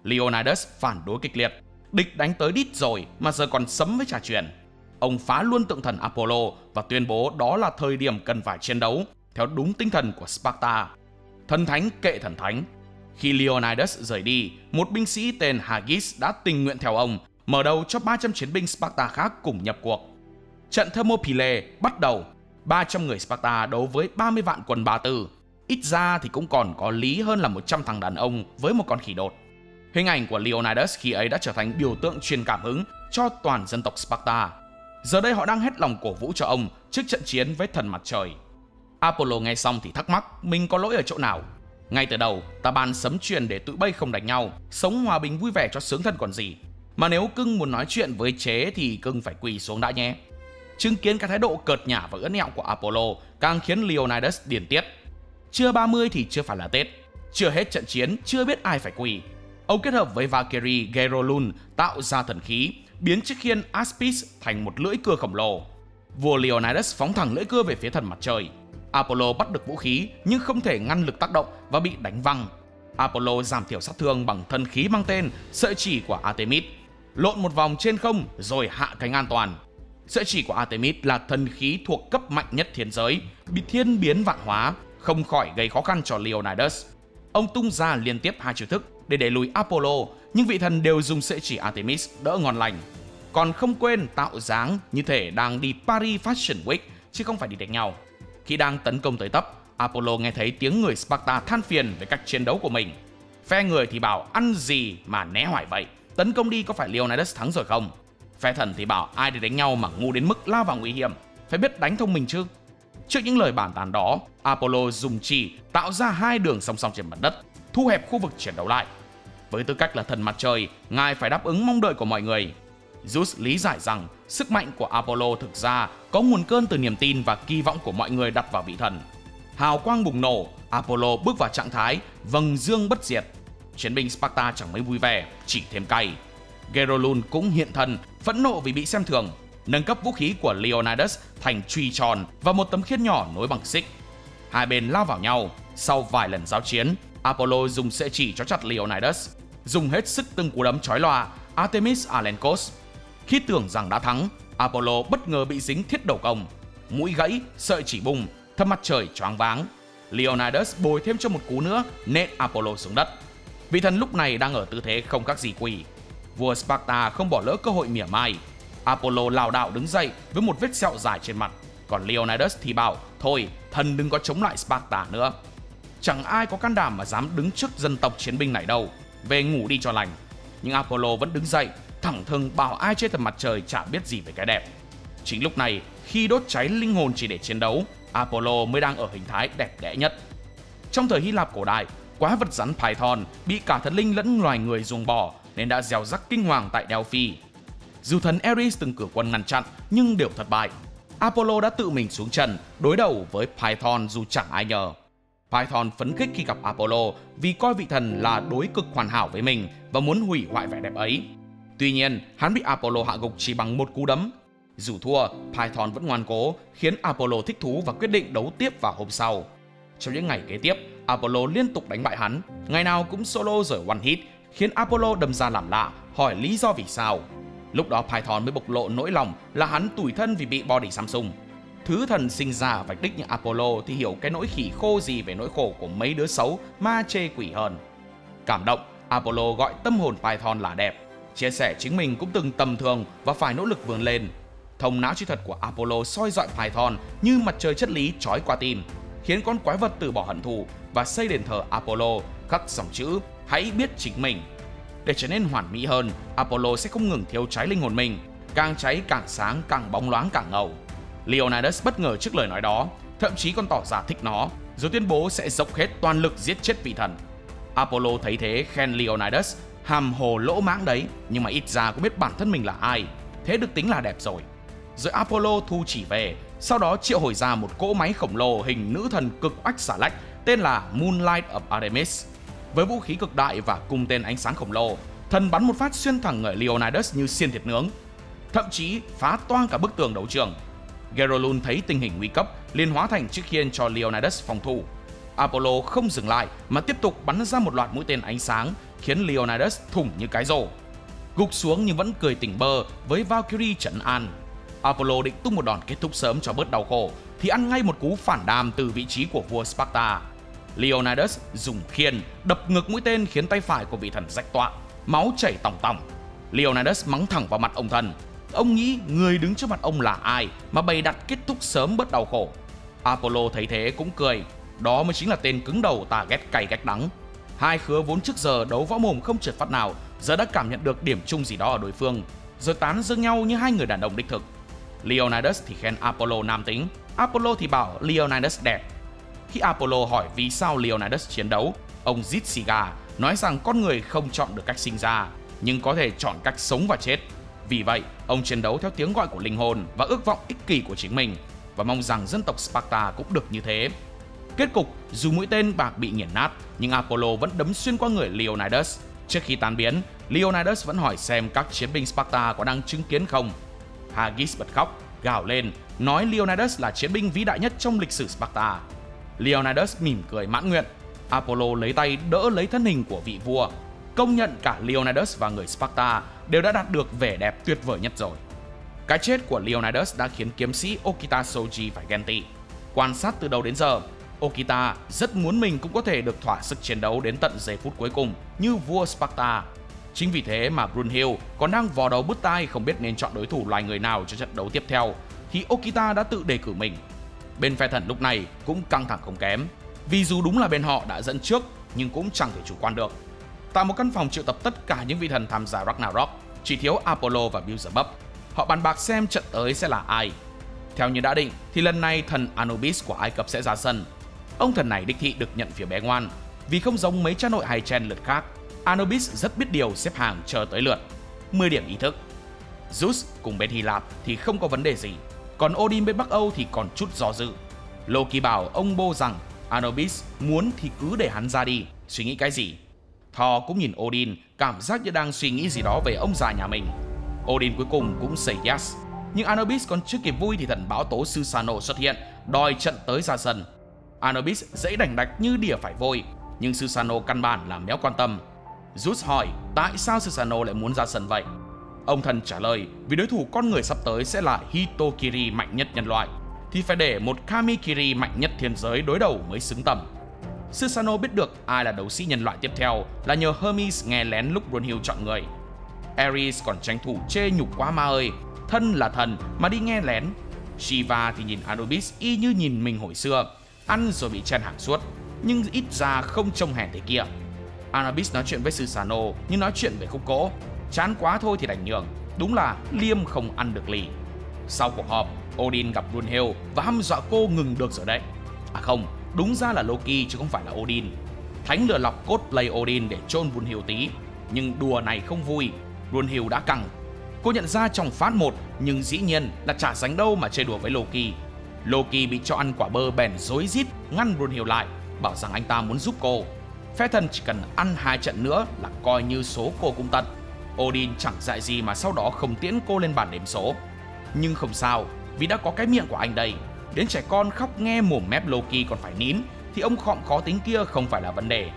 Leonidas phản đối kịch liệt, địch đánh tới đít rồi mà giờ còn sấm với trà truyền. Ông phá luôn tượng thần Apollo và tuyên bố đó là thời điểm cần phải chiến đấu theo đúng tinh thần của Sparta. Thần thánh kệ thần thánh. Khi Leonidas rời đi, một binh sĩ tên Haggis đã tình nguyện theo ông, mở đầu cho 300 chiến binh Sparta khác cùng nhập cuộc. Trận Thermopylae bắt đầu, 300 người Sparta đấu với 30 vạn quân Ba Tư. Ít ra thì cũng còn có lý hơn là 100 thằng đàn ông với một con khỉ đột. Hình ảnh của Leonidas khi ấy đã trở thành biểu tượng truyền cảm hứng cho toàn dân tộc Sparta. Giờ đây họ đang hết lòng cổ vũ cho ông trước trận chiến với thần mặt trời. Apollo nghe xong thì thắc mắc mình có lỗi ở chỗ nào. Ngay từ đầu, ta ban sấm truyền để tụi bay không đánh nhau, sống hòa bình vui vẻ cho sướng thân còn gì. Mà nếu cưng muốn nói chuyện với chế thì cưng phải quỳ xuống đã nhé. Chứng kiến cái thái độ cợt nhả và ưỡn ẹo của Apollo càng khiến Leonidas điên tiết. Chưa 30 thì chưa phải là Tết, chưa hết trận chiến chưa biết ai phải quỳ. Ông kết hợp với Valkyrie Gerolun tạo ra thần khí, biến chiếc khiên Aspis thành một lưỡi cưa khổng lồ. Vua Leonidas phóng thẳng lưỡi cưa về phía thần mặt trời. Apollo bắt được vũ khí nhưng không thể ngăn lực tác động và bị đánh văng. Apollo giảm thiểu sát thương bằng thân khí mang tên sợi chỉ của Artemis, lộn một vòng trên không rồi hạ cánh an toàn. Sợi chỉ của Artemis là thần khí thuộc cấp mạnh nhất thiên giới, bị thiên biến vạn hóa, không khỏi gây khó khăn cho Leonidas. Ông tung ra liên tiếp 2 chiêu thức để đẩy lùi Apollo, nhưng vị thần đều dùng sợi chỉ Artemis đỡ ngon lành. Còn không quên tạo dáng như thể đang đi Paris Fashion Week chứ không phải đi đánh nhau. Khi đang tấn công tới tấp, Apollo nghe thấy tiếng người Sparta than phiền về cách chiến đấu của mình. Phe người thì bảo ăn gì mà né hoài vậy, tấn công đi có phải Leonidas thắng rồi không? Phe thần thì bảo ai để đánh nhau mà ngu đến mức lao vào nguy hiểm, phải biết đánh thông minh chứ. Trước những lời bàn tán đó, Apollo dùng chỉ tạo ra 2 đường song song trên mặt đất, thu hẹp khu vực chiến đấu lại. Với tư cách là thần mặt trời, ngài phải đáp ứng mong đợi của mọi người. Zeus lý giải rằng sức mạnh của Apollo thực ra có nguồn cơn từ niềm tin và kỳ vọng của mọi người đặt vào vị thần. Hào quang bùng nổ, Apollo bước vào trạng thái vầng dương bất diệt. Chiến binh Sparta chẳng mấy vui vẻ, chỉ thêm cay. Gerolun cũng hiện thân, phẫn nộ vì bị xem thường, nâng cấp vũ khí của Leonidas thành chùy tròn và một tấm khiên nhỏ nối bằng xích. Hai bên lao vào nhau. Sau vài lần giao chiến, Apollo dùng sợi chỉ trói chặt Leonidas, dùng hết sức từng cú đấm chói lòa Artemis Alenkos. Khi tưởng rằng đã thắng, Apollo bất ngờ bị dính thiết đầu công, mũi gãy, sợi chỉ bung, thần mặt trời choáng váng. Leonidas bồi thêm cho một cú nữa nện Apollo xuống đất. Vị thần lúc này đang ở tư thế không khác gì quỳ. Vua Sparta không bỏ lỡ cơ hội mỉa mai. Apollo lảo đảo đứng dậy với một vết sẹo dài trên mặt, Còn Leonidas thì bảo thôi, thần đừng có chống lại Sparta nữa. Chẳng ai có can đảm mà dám đứng trước dân tộc chiến binh này đâu, về ngủ đi cho lành. Nhưng Apollo vẫn đứng dậy, thẳng thừng bảo ai trên tầm mặt trời chả biết gì về cái đẹp. Chính lúc này, khi đốt cháy linh hồn chỉ để chiến đấu, Apollo mới đang ở hình thái đẹp đẽ nhất. Trong thời Hy Lạp cổ đại, quái vật rắn Python bị cả thần linh lẫn loài người ruồng bỏ nên đã gieo rắc kinh hoàng tại Delphi. Dù thần Ares từng cử quân ngăn chặn nhưng đều thất bại. Apollo đã tự mình xuống trận đối đầu với Python dù chẳng ai nhờ. Python phấn khích khi gặp Apollo vì coi vị thần là đối cực hoàn hảo với mình và muốn hủy hoại vẻ đẹp ấy. Tuy nhiên, hắn bị Apollo hạ gục chỉ bằng một cú đấm. Dù thua, Python vẫn ngoan cố, khiến Apollo thích thú và quyết định đấu tiếp vào hôm sau. Trong những ngày kế tiếp, Apollo liên tục đánh bại hắn, ngày nào cũng solo rồi one hit, khiến Apollo đâm ra làm lạ, hỏi lý do vì sao. Lúc đó Python mới bộc lộ nỗi lòng là hắn tủi thân vì bị body Samsung. Thứ thần sinh ra ở vạch đích như Apollo thì hiểu cái nỗi khỉ khô gì về nỗi khổ của mấy đứa xấu ma chê quỷ hơn. Cảm động, Apollo gọi tâm hồn Python là đẹp, chia sẻ chính mình cũng từng tầm thường và phải nỗ lực vươn lên. Thông não trí thuật của Apollo soi dọi Python như mặt trời chất lý chói qua tim, khiến con quái vật từ bỏ hận thù và xây đền thờ Apollo, khắc dòng chữ hãy biết chính mình. Để trở nên hoàn mỹ hơn, Apollo sẽ không ngừng thiêu cháy linh hồn mình, càng cháy càng sáng, càng bóng loáng càng ngầu. Leonidas bất ngờ trước lời nói đó, thậm chí còn tỏ ra thích nó, rồi tuyên bố sẽ dốc hết toàn lực giết chết vị thần. Apollo thấy thế khen Leonidas, hàm hồ lỗ mãng đấy, nhưng mà ít ra cũng biết bản thân mình là ai, thế được tính là đẹp rồi. Rồi Apollo thu chỉ về, sau đó triệu hồi ra một cỗ máy khổng lồ hình nữ thần cực oách xà lách tên là Moonlight of Artemis. Với vũ khí cực đại và cung tên ánh sáng khổng lồ, thần bắn một phát xuyên thẳng người Leonidas như xiên thịt nướng, thậm chí phá toang cả bức tường đấu trường. Gerolun thấy tình hình nguy cấp, liền hóa thành chiếc khiên cho Leonidas phòng thủ. Apollo không dừng lại mà tiếp tục bắn ra một loạt mũi tên ánh sáng, khiến Leonidas thủng như cái rổ. Gục xuống nhưng vẫn cười tỉnh bơ với Valkyrie trấn an. Apollo định tung một đòn kết thúc sớm cho bớt đau khổ, thì ăn ngay một cú phản đam từ vị trí của vua Sparta. Leonidas dùng khiên đập ngược mũi tên khiến tay phải của vị thần rách toạc, máu chảy tòng tòng. Leonidas mắng thẳng vào mặt ông thần. Ông nghĩ người đứng trước mặt ông là ai mà bày đặt kết thúc sớm bớt đau khổ. Apollo thấy thế cũng cười, đó mới chính là tên cứng đầu ta ghét cay ghét đắng. Hai khứa vốn trước giờ đấu võ mồm không trượt phát nào, giờ đã cảm nhận được điểm chung gì đó ở đối phương, rồi tán dương nhau như hai người đàn ông đích thực. Leonidas thì khen Apollo nam tính, Apollo thì bảo Leonidas đẹp. Khi Apollo hỏi vì sao Leonidas chiến đấu, ông rít xì gà, nói rằng con người không chọn được cách sinh ra, nhưng có thể chọn cách sống và chết. Vì vậy, ông chiến đấu theo tiếng gọi của linh hồn và ước vọng ích kỷ của chính mình, và mong rằng dân tộc Sparta cũng được như thế. Kết cục, dù mũi tên bạc bị nghiền nát, nhưng Apollo vẫn đấm xuyên qua người Leonidas. Trước khi tan biến, Leonidas vẫn hỏi xem các chiến binh Sparta có đang chứng kiến không. Haggis bật khóc, gào lên, nói Leonidas là chiến binh vĩ đại nhất trong lịch sử Sparta. Leonidas mỉm cười mãn nguyện. Apollo lấy tay đỡ lấy thân hình của vị vua, công nhận cả Leonidas và người Sparta đều đã đạt được vẻ đẹp tuyệt vời nhất rồi. Cái chết của Leonidas đã khiến kiếm sĩ Okita Shoji phải ghen tị. Quan sát từ đầu đến giờ, Okita rất muốn mình cũng có thể được thỏa sức chiến đấu đến tận giây phút cuối cùng như vua Sparta. Chính vì thế mà Brunhild còn đang vò đầu bứt tai không biết nên chọn đối thủ loài người nào cho trận đấu tiếp theo, thì Okita đã tự đề cử mình. Bên phe thần lúc này cũng căng thẳng không kém, vì dù đúng là bên họ đã dẫn trước nhưng cũng chẳng thể chủ quan được. Tại một căn phòng triệu tập tất cả những vị thần tham gia Ragnarok, chỉ thiếu Apollo và Beelzebub. Họ bàn bạc xem trận tới sẽ là ai. Theo như đã định thì lần này thần Anubis của Ai Cập sẽ ra sân. Ông thần này đích thị được nhận phía bé ngoan, vì không giống mấy cha nội hay chen lượt khác, Anubis rất biết điều xếp hàng chờ tới lượt. 10 điểm ý thức. Zeus cùng bên Hy Lạp thì không có vấn đề gì, còn Odin bên Bắc Âu thì còn chút do dự. Loki bảo ông bô rằng Anubis muốn thì cứ để hắn ra đi, suy nghĩ cái gì. Thor cũng nhìn Odin, cảm giác như đang suy nghĩ gì đó về ông già nhà mình. Odin cuối cùng cũng say yes, nhưng Anubis còn chưa kịp vui thì thần bão tố Susano xuất hiện, đòi trận tới ra sân. Anubis dãy đành đạch như đỉa phải vôi, nhưng Susano căn bản là méo quan tâm. Zeus hỏi tại sao Susano lại muốn ra sân vậy. Ông thần trả lời vì đối thủ con người sắp tới sẽ là Hitokiri mạnh nhất nhân loại, thì phải để một Kamikiri mạnh nhất thiên giới đối đầu mới xứng tầm. Susano biết được ai là đấu sĩ nhân loại tiếp theo là nhờ Hermes nghe lén lúc Brunhild chọn người. Ares còn tranh thủ chê nhục quá ma ơi, thân là thần mà đi nghe lén. Shiva thì nhìn Anubis y như nhìn mình hồi xưa, ăn rồi bị chen hàng suốt, nhưng ít ra không trông hèn thế kia. Anubis nói chuyện với Susanoo như nói chuyện về khúc gỗ, chán quá thôi thì đành nhường, đúng là liêm không ăn được lì. Sau cuộc họp, Odin gặp Brunhild và hăm dọa cô ngừng được rồi đấy. À không, đúng ra là Loki chứ không phải là Odin. Thánh lừa lọc cosplay Odin để chôn Brunhild tí, nhưng đùa này không vui, Brunhild đã căng. Cô nhận ra trong phát 1, nhưng dĩ nhiên là chả dành đâu mà chơi đùa với Loki. Loki bị cho ăn quả bơ bèn rối rít ngăn Brunhild lại, bảo rằng anh ta muốn giúp cô. Phế thần chỉ cần ăn 2 trận nữa là coi như số cô cũng tận. Odin chẳng dại gì mà sau đó không tiễn cô lên bàn đếm số. Nhưng không sao, vì đã có cái miệng của anh đây. Đến trẻ con khóc nghe mồm mép Loki còn phải nín, thì ông khọm khó tính kia không phải là vấn đề.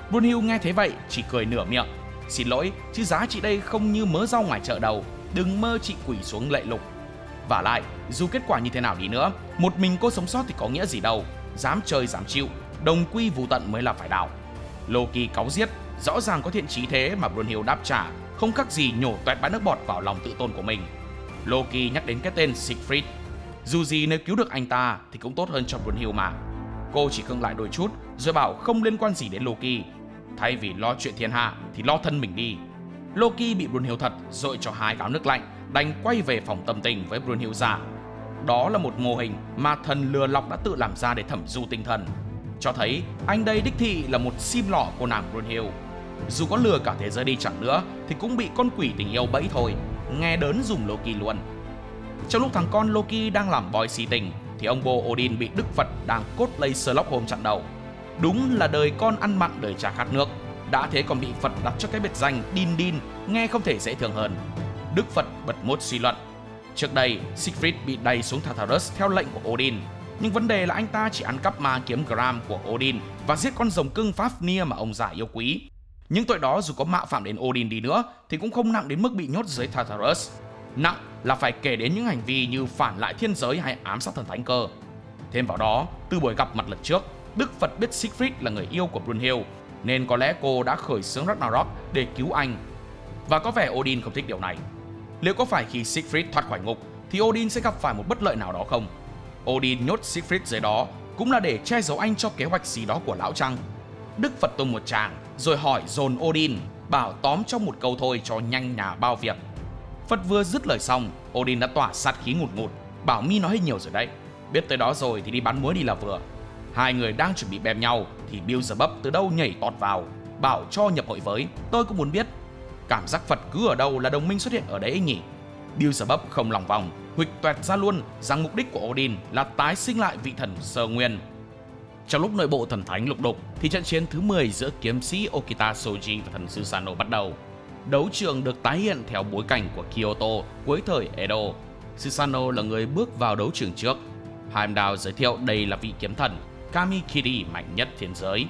Brunhild nghe thế vậy chỉ cười nửa miệng. Xin lỗi, chứ giá chị đây không như mớ rau ngoài chợ đâu, đừng mơ chị quỳ xuống lạy lục. Vả lại, dù kết quả như thế nào đi nữa, một mình cô sống sót thì có nghĩa gì đâu. Dám chơi dám chịu, đồng quy vu tận mới là phải đạo. Loki cáu giết, rõ ràng có thiện chí thế mà Brunhild đáp trả không khác gì nhổ toẹt bã nước bọt vào lòng tự tôn của mình. Loki nhắc đến cái tên Siegfried. Dù gì nếu cứu được anh ta thì cũng tốt hơn cho Brunhild mà. Cô chỉ khựng lại đôi chút rồi bảo không liên quan gì đến Loki. Thay vì lo chuyện thiên hạ thì lo thân mình đi. Loki bị Brunhild thật dội cho 2 gáo nước lạnh, đành quay về phòng tâm tình với Brunhild giả. Đó là một mô hình mà thần lừa lọc đã tự làm ra để thẩm du tinh thần, cho thấy anh đây đích thị là một sim lọ cô nàng Brunhild. Dù có lừa cả thế giới đi chẳng nữa thì cũng bị con quỷ tình yêu bẫy thôi. Nghe đớn dùm Loki luôn. Trong lúc thằng con Loki đang làm boy si tình thì ông bố Odin bị Đức Phật đang cosplay Sherlock Holmes chặn đầu. Đúng là đời con ăn mặn đời cha khát nước, đã thế còn bị Phật đặt cho cái biệt danh Din Din, nghe không thể dễ thương hơn. Đức Phật bật mốt suy luận. Trước đây, Siegfried bị đày xuống Tartarus theo lệnh của Odin, nhưng vấn đề là anh ta chỉ ăn cắp ma kiếm Gram của Odin và giết con rồng cưng Fafnir mà ông già yêu quý. Nhưng tội đó dù có mạo phạm đến Odin đi nữa thì cũng không nặng đến mức bị nhốt dưới Tartarus. Nặng là phải kể đến những hành vi như phản lại thiên giới hay ám sát thần thánh cơ. Thêm vào đó, từ buổi gặp mặt lần trước, Đức Phật biết Siegfried là người yêu của Brunhild, nên có lẽ cô đã khởi xướng Ragnarok để cứu anh. Và có vẻ Odin không thích điều này. Liệu có phải khi Siegfried thoát khỏi ngục thì Odin sẽ gặp phải một bất lợi nào đó không? Odin nhốt Siegfried dưới đó cũng là để che giấu anh cho kế hoạch gì đó của lão chăng? Đức Phật tung một tràng rồi hỏi dồn Odin, bảo tóm trong một câu thôi cho nhanh nhà bao việc. Phật vừa dứt lời xong, Odin đã tỏa sát khí ngùn ngụt, bảo mi nói hơi nhiều rồi đấy, biết tới đó rồi thì đi bán muối đi là vừa. Hai người đang chuẩn bị bem nhau thì Beelzebub từ đâu nhảy tọt vào, bảo cho nhập hội với. Tôi cũng muốn biết, cảm giác Phật cứ ở đâu là đồng minh xuất hiện ở đấy nhỉ? Beelzebub không lòng vòng, huỵch toẹt ra luôn rằng mục đích của Odin là tái sinh lại vị thần Sơ Nguyên. Trong lúc nội bộ thần thánh lục đục thì trận chiến thứ 10 giữa kiếm sĩ Okita Shoji và thần Susanoo bắt đầu. Đấu trường được tái hiện theo bối cảnh của Kyoto cuối thời Edo. Susanoo là người bước vào đấu trường trước. Heimdall giới thiệu đây là vị kiếm thần Kami-Kiri mạnh nhất thiên giới.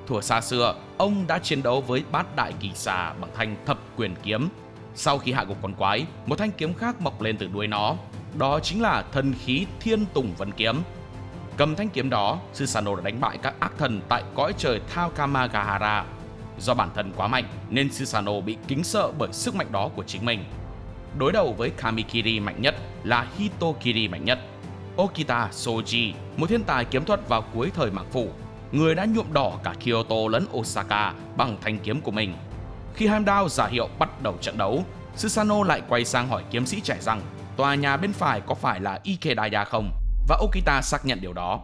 Thuở xa xưa, ông đã chiến đấu với bát đại kỳ xà bằng thanh thập quyền kiếm. Sau khi hạ gục con quái, một thanh kiếm khác mọc lên từ đuôi nó. Đó chính là thần khí Thiên Tùng Vân Kiếm. Cầm thanh kiếm đó, Susanoo đã đánh bại các ác thần tại cõi trời Taukamagahara. Do bản thân quá mạnh nên Susanoo bị kính sợ bởi sức mạnh đó của chính mình. Đối đầu với Kami-Kiri mạnh nhất là Hitokiri mạnh nhất. Okita Shoji, một thiên tài kiếm thuật vào cuối thời Mạc Phủ, người đã nhuộm đỏ cả Kyoto lẫn Osaka bằng thanh kiếm của mình. Khi Heimdall ra hiệu bắt đầu trận đấu, Susanoo lại quay sang hỏi kiếm sĩ trẻ rằng tòa nhà bên phải có phải là Ikedaya không, và Okita xác nhận điều đó.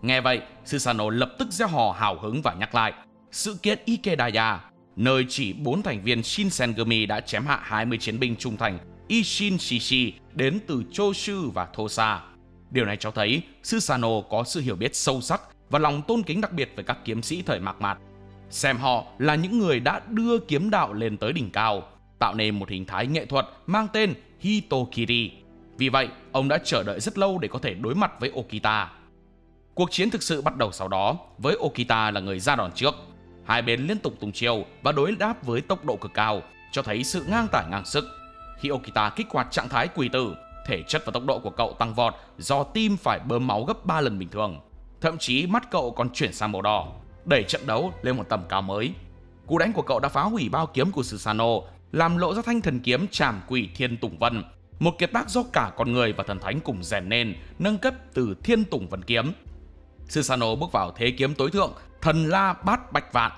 Nghe vậy, Susanoo lập tức gieo hò hào hứng và nhắc lại sự kiện Ikedaya, nơi chỉ 4 thành viên Shinsengumi đã chém hạ 20 chiến binh trung thành Ishin Shishi đến từ Choshu và Tosa. Điều này cho thấy Susanoo có sự hiểu biết sâu sắc và lòng tôn kính đặc biệt với các kiếm sĩ thời Mạc Mạt, xem họ là những người đã đưa kiếm đạo lên tới đỉnh cao, tạo nên một hình thái nghệ thuật mang tên Hitokiri. Vì vậy, ông đã chờ đợi rất lâu để có thể đối mặt với Okita. Cuộc chiến thực sự bắt đầu sau đó, với Okita là người ra đòn trước. Hai bên liên tục tung chiêu và đối đáp với tốc độ cực cao, cho thấy sự ngang tải ngang sức. Khi Okita kích hoạt trạng thái quỷ tử, thể chất và tốc độ của cậu tăng vọt do tim phải bơm máu gấp 3 lần bình thường. Thậm chí mắt cậu còn chuyển sang màu đỏ, đẩy trận đấu lên một tầm cao mới. Cú đánh của cậu đã phá hủy bao kiếm của Susanoo, làm lộ ra thanh thần kiếm Trảm Quỷ Thiên Tùng Vân, một kiệt tác do cả con người và thần thánh cùng rèn nên, nâng cấp từ Thiên Tùng Vân Kiếm. Susanoo bước vào thế kiếm tối thượng, thần la bát bạch vạn.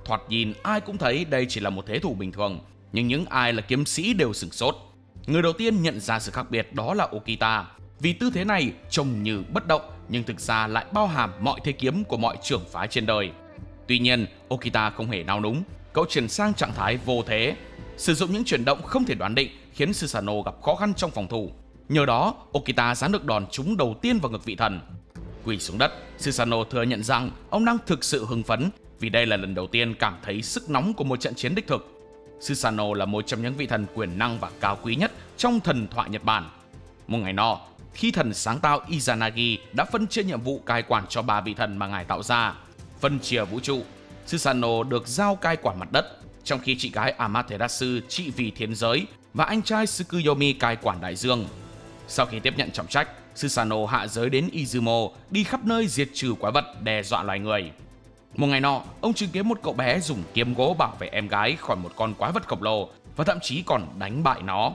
Thoạt nhìn ai cũng thấy đây chỉ là một thế thủ bình thường, nhưng những ai là kiếm sĩ đều sửng sốt. Người đầu tiên nhận ra sự khác biệt đó là Okita, vì tư thế này trông như bất động nhưng thực ra lại bao hàm mọi thế kiếm của mọi trưởng phái trên đời. Tuy nhiên, Okita không hề nao núng, cậu chuyển sang trạng thái vô thế, sử dụng những chuyển động không thể đoán định khiến Susanoo gặp khó khăn trong phòng thủ. Nhờ đó, Okita giáng được đòn trúng đầu tiên vào ngực vị thần. Quỳ xuống đất, Susanoo thừa nhận rằng ông đang thực sự hưng phấn vì đây là lần đầu tiên cảm thấy sức nóng của một trận chiến đích thực. Susanoo là một trong những vị thần quyền năng và cao quý nhất trong thần thoại Nhật Bản. Một ngày nọ, khi thần sáng tạo Izanagi đã phân chia nhiệm vụ cai quản cho 3 vị thần mà ngài tạo ra, phân chia vũ trụ, Susanoo được giao cai quản mặt đất, trong khi chị gái Amaterasu trị vì thiên giới và anh trai Tsukuyomi cai quản đại dương. Sau khi tiếp nhận trọng trách, Susanoo hạ giới đến Izumo, đi khắp nơi diệt trừ quái vật đe dọa loài người. Một ngày nọ, ông chứng kiến một cậu bé dùng kiếm gỗ bảo vệ em gái khỏi một con quái vật khổng lồ và thậm chí còn đánh bại nó.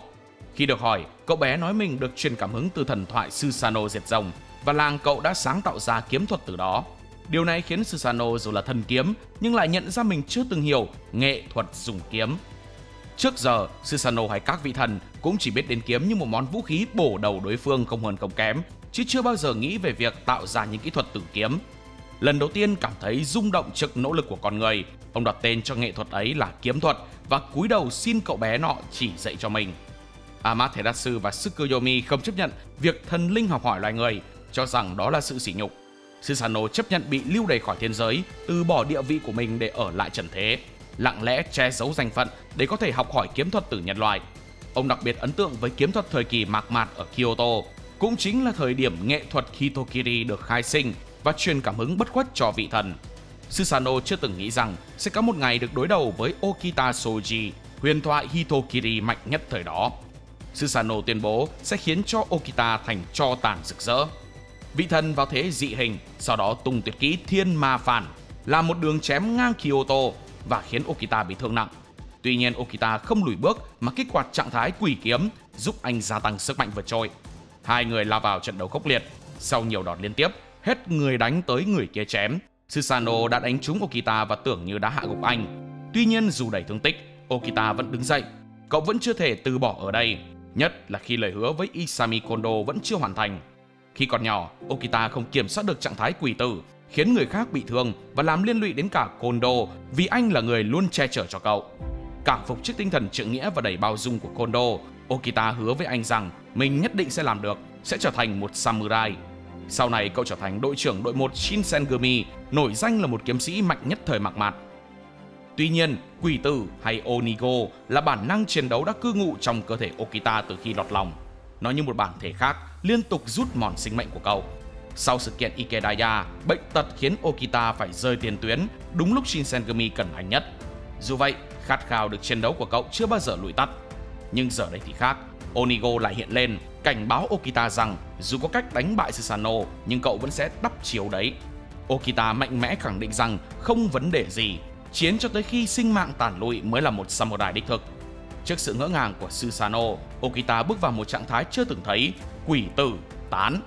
Khi được hỏi, cậu bé nói mình được truyền cảm hứng từ thần thoại Susanoo diệt rồng và làng cậu đã sáng tạo ra kiếm thuật từ đó. Điều này khiến Susanoo dù là thần kiếm nhưng lại nhận ra mình chưa từng hiểu nghệ thuật dùng kiếm. Trước giờ, Susanoo hay các vị thần cũng chỉ biết đến kiếm như một món vũ khí bổ đầu đối phương không hơn không kém, chứ chưa bao giờ nghĩ về việc tạo ra những kỹ thuật từ kiếm. Lần đầu tiên cảm thấy rung động trước nỗ lực của con người, ông đặt tên cho nghệ thuật ấy là kiếm thuật và cúi đầu xin cậu bé nọ chỉ dạy cho mình. Amaterasu và Tsukuyomi không chấp nhận việc thần linh học hỏi loài người, cho rằng đó là sự sỉ nhục. Susanoo chấp nhận bị lưu đày khỏi thiên giới, từ bỏ địa vị của mình để ở lại trần thế, lặng lẽ che giấu danh phận để có thể học hỏi kiếm thuật từ nhân loại. Ông đặc biệt ấn tượng với kiếm thuật thời kỳ mạc mạt ở Kyoto, cũng chính là thời điểm nghệ thuật Hitokiri được khai sinh và truyền cảm hứng bất khuất cho vị thần. Susanoo chưa từng nghĩ rằng sẽ có một ngày được đối đầu với Okita Shoji, huyền thoại Hitokiri mạnh nhất thời đó. Susanoo tuyên bố sẽ khiến cho Okita thành tro tàn rực rỡ. Vị thần vào thế dị hình, sau đó tung tuyệt kỹ Thiên Ma Phản, làm một đường chém ngang Kyoto và khiến Okita bị thương nặng. Tuy nhiên Okita không lùi bước mà kích hoạt trạng thái quỷ kiếm, giúp anh gia tăng sức mạnh vượt trội. Hai người lao vào trận đấu khốc liệt. Sau nhiều đòn liên tiếp, hết người đánh tới người kia chém, Susanoo đã đánh trúng Okita và tưởng như đã hạ gục anh. Tuy nhiên dù đầy thương tích, Okita vẫn đứng dậy. Cậu vẫn chưa thể từ bỏ ở đây, nhất là khi lời hứa với Isami Kondo vẫn chưa hoàn thành. Khi còn nhỏ, Okita không kiểm soát được trạng thái quỷ tử, khiến người khác bị thương và làm liên lụy đến cả Kondo vì anh là người luôn che chở cho cậu. Cảm phục trước tinh thần trượng nghĩa và đầy bao dung của Kondo, Okita hứa với anh rằng mình nhất định sẽ làm được, sẽ trở thành một samurai. Sau này cậu trở thành đội trưởng đội 1 Shinsengumi, nổi danh là một kiếm sĩ mạnh nhất thời mạc mạt. Tuy nhiên, quỷ tử hay Onigo là bản năng chiến đấu đã cư ngụ trong cơ thể Okita từ khi lọt lòng. Nó như một bản thể khác, liên tục rút mòn sinh mệnh của cậu. Sau sự kiện Ikedaya, bệnh tật khiến Okita phải rơi tiền tuyến đúng lúc Shinsengumi cần anh nhất. Dù vậy, khát khao được chiến đấu của cậu chưa bao giờ lụi tắt. Nhưng giờ đây thì khác, Onigo lại hiện lên, cảnh báo Okita rằng dù có cách đánh bại Susanoo nhưng cậu vẫn sẽ đắp chiếu đấy. Okita mạnh mẽ khẳng định rằng không vấn đề gì, chiến cho tới khi sinh mạng tàn lụi mới là một samurai đích thực. Trước sự ngỡ ngàng của Susanoo, Okita bước vào một trạng thái chưa từng thấy, quỷ tử tán.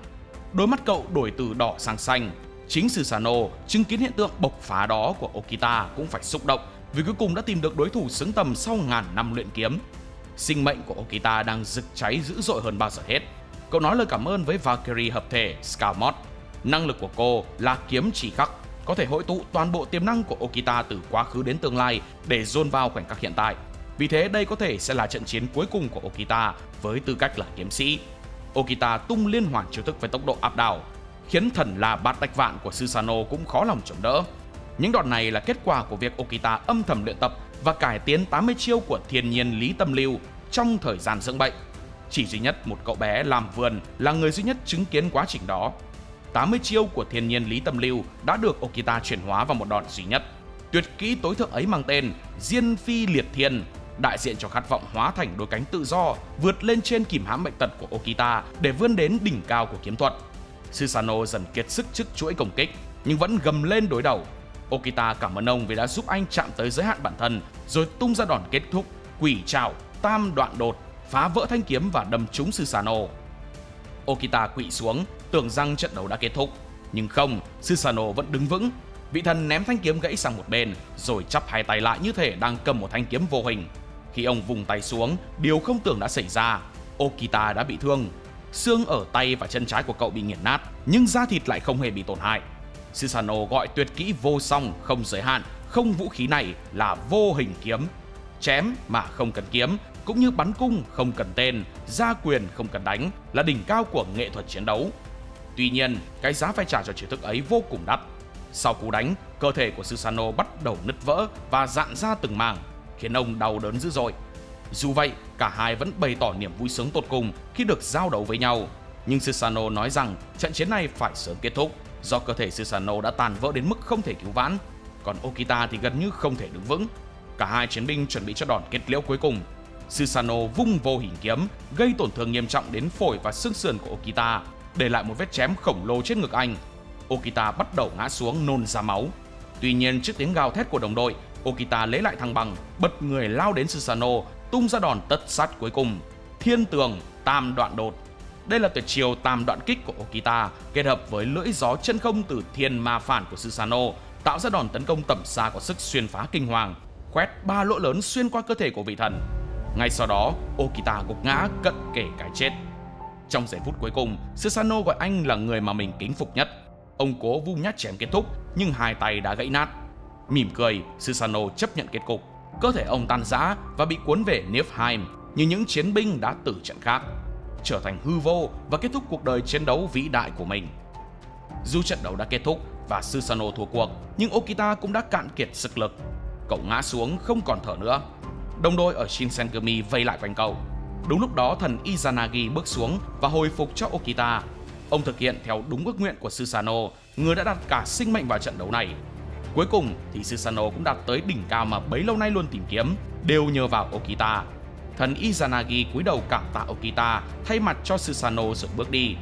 Đôi mắt cậu đổi từ đỏ sang xanh. Chính Susanoo chứng kiến hiện tượng bộc phá đó của Okita cũng phải xúc động vì cuối cùng đã tìm được đối thủ xứng tầm sau ngàn năm luyện kiếm. Sinh mệnh của Okita đang rực cháy dữ dội hơn bao giờ hết. Cậu nói lời cảm ơn với Valkyrie hợp thể Scout. Năng lực của cô là kiếm chỉ khắc, có thể hội tụ toàn bộ tiềm năng của Okita từ quá khứ đến tương lai để dồn vào khoảnh khắc hiện tại. Vì thế đây có thể sẽ là trận chiến cuối cùng của Okita với tư cách là kiếm sĩ. Okita tung liên hoàn chiêu thức với tốc độ áp đảo, khiến thần là bát đạch vạn của Susanoo cũng khó lòng chống đỡ. Những đòn này là kết quả của việc Okita âm thầm luyện tập và cải tiến 80 chiêu của thiên nhiên Lý Tâm Lưu trong thời gian dưỡng bệnh. Chỉ duy nhất một cậu bé làm vườn là người duy nhất chứng kiến quá trình đó. 80 chiêu của thiên nhiên Lý Tâm Lưu đã được Okita chuyển hóa vào một đòn duy nhất. Tuyệt kỹ tối thượng ấy mang tên Diên Phi Liệt Thiên, đại diện cho khát vọng hóa thành đôi cánh tự do, vượt lên trên kìm hãm bệnh tật của Okita để vươn đến đỉnh cao của kiếm thuật. Susanoo dần kiệt sức trước chuỗi công kích, nhưng vẫn gầm lên đối đầu. Okita cảm ơn ông vì đã giúp anh chạm tới giới hạn bản thân, rồi tung ra đòn kết thúc quỷ trảo tam đoạn đột, phá vỡ thanh kiếm và đâm trúng Susanoo. Okita quỵ xuống, tưởng rằng trận đấu đã kết thúc, nhưng không, Susanoo vẫn đứng vững. Vị thần ném thanh kiếm gãy sang một bên, rồi chắp hai tay lại như thể đang cầm một thanh kiếm vô hình. Khi ông vùng tay xuống, điều không tưởng đã xảy ra. Okita đã bị thương. Xương ở tay và chân trái của cậu bị nghiền nát, nhưng da thịt lại không hề bị tổn hại. Susanoo gọi tuyệt kỹ vô song, không giới hạn, không vũ khí này là vô hình kiếm. Chém mà không cần kiếm, cũng như bắn cung không cần tên, ra quyền không cần đánh, là đỉnh cao của nghệ thuật chiến đấu. Tuy nhiên, cái giá phải trả cho chiêu thức ấy vô cùng đắt. Sau cú đánh, cơ thể của Susanoo bắt đầu nứt vỡ và rạn ra từng mảng, khiến ông đau đớn dữ dội. Dù vậy, cả hai vẫn bày tỏ niềm vui sướng tột cùng khi được giao đấu với nhau. Nhưng Susanoo nói rằng trận chiến này phải sớm kết thúc, do cơ thể Susanoo đã tàn vỡ đến mức không thể cứu vãn. Còn Okita thì gần như không thể đứng vững. Cả hai chiến binh chuẩn bị cho đòn kết liễu cuối cùng. Susanoo vung vô hình kiếm, gây tổn thương nghiêm trọng đến phổi và xương sườn của Okita, để lại một vết chém khổng lồ trên ngực anh. Okita bắt đầu ngã xuống nôn ra máu. Tuy nhiên, trước tiếng gào thét của đồng đội, Okita lấy lại thăng bằng, bật người lao đến Susanoo, tung ra đòn tất sát cuối cùng, Thiên Tường Tam Đoạn Đột. Đây là tuyệt chiêu tam đoạn kích của Okita kết hợp với lưỡi gió chân không từ thiên ma phản của Susanoo, tạo ra đòn tấn công tầm xa có sức xuyên phá kinh hoàng, khoét 3 lỗ lớn xuyên qua cơ thể của vị thần. Ngay sau đó, Okita gục ngã cận kề cái chết. Trong giây phút cuối cùng, Susanoo gọi anh là người mà mình kính phục nhất. Ông cố vung nhát chém kết thúc, nhưng hai tay đã gãy nát. Mỉm cười, Susanoo chấp nhận kết cục. Cơ thể ông tan rã và bị cuốn về Niflheim như những chiến binh đã tử trận khác, trở thành hư vô và kết thúc cuộc đời chiến đấu vĩ đại của mình. Dù trận đấu đã kết thúc và Susanoo thua cuộc, nhưng Okita cũng đã cạn kiệt sức lực. Cậu ngã xuống không còn thở nữa. Đồng đội ở Shinsengumi vây lại quanh cậu. Đúng lúc đó, thần Izanagi bước xuống và hồi phục cho Okita. Ông thực hiện theo đúng ước nguyện của Susanoo, người đã đặt cả sinh mệnh vào trận đấu này. Cuối cùng thì Susanoo cũng đạt tới đỉnh cao mà bấy lâu nay luôn tìm kiếm, đều nhờ vào Okita. Thần Izanagi cúi đầu cảm tạ Okita, thay mặt cho Susanoo rồi bước đi.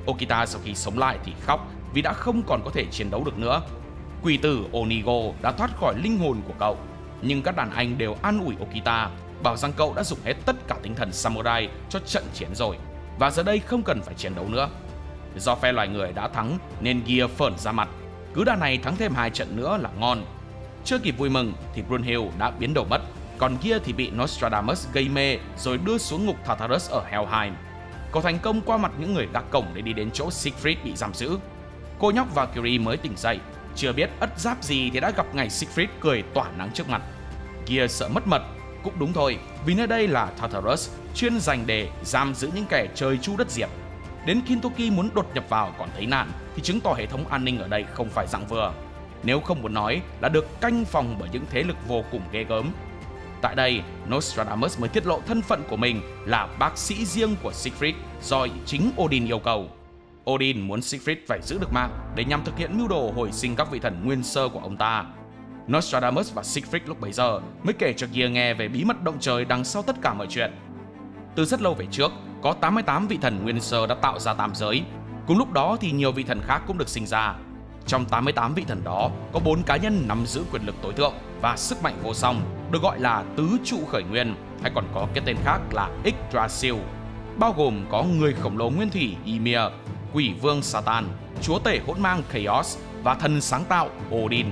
Okita sau khi sống lại thì khóc vì đã không còn có thể chiến đấu được nữa. Quỷ tử Onigo đã thoát khỏi linh hồn của cậu, nhưng các đàn anh đều an ủi Okita, bảo rằng cậu đã dùng hết tất cả tinh thần samurai cho trận chiến rồi, và giờ đây không cần phải chiến đấu nữa. Do phe loài người đã thắng nên Gear phởn ra mặt, cứ đà này thắng thêm 2 trận nữa là ngon. Chưa kịp vui mừng thì Brunhild đã biến đầu mất, còn Gear thì bị Nostradamus gây mê rồi đưa xuống ngục Tartarus ở Helheim. Cậu thành công qua mặt những người gác cổng để đi đến chỗ Siegfried bị giam giữ. Cô nhóc Valkyrie mới tỉnh dậy, chưa biết ất giáp gì thì đã gặp ngày Siegfried cười tỏa nắng trước mặt. Gear sợ mất mật, cũng đúng thôi, vì nơi đây là Tartarus, chuyên dành để giam giữ những kẻ trời chu đất diệt. Đến Kintoki muốn đột nhập vào còn thấy nạn thì chứng tỏ hệ thống an ninh ở đây không phải dạng vừa, nếu không muốn nói là được canh phòng bởi những thế lực vô cùng ghê gớm. Tại đây, Nostradamus mới tiết lộ thân phận của mình là bác sĩ riêng của Siegfried do chính Odin yêu cầu. Odin muốn Siegfried phải giữ được mạng để nhằm thực hiện mưu đồ hồi sinh các vị thần nguyên sơ của ông ta. Nostradamus và Siegfried lúc bấy giờ mới kể cho Gear nghe về bí mật động trời đằng sau tất cả mọi chuyện. Từ rất lâu về trước, có 88 vị thần nguyên sơ đã tạo ra tam giới. Cùng lúc đó thì nhiều vị thần khác cũng được sinh ra. Trong 88 vị thần đó, có 4 cá nhân nắm giữ quyền lực tối thượng và sức mạnh vô song, được gọi là tứ trụ khởi nguyên, hay còn có cái tên khác là Yggdrasil, bao gồm có người khổng lồ nguyên thủy Ymir, quỷ vương Satan, chúa tể hỗn mang Chaos và thần sáng tạo Odin.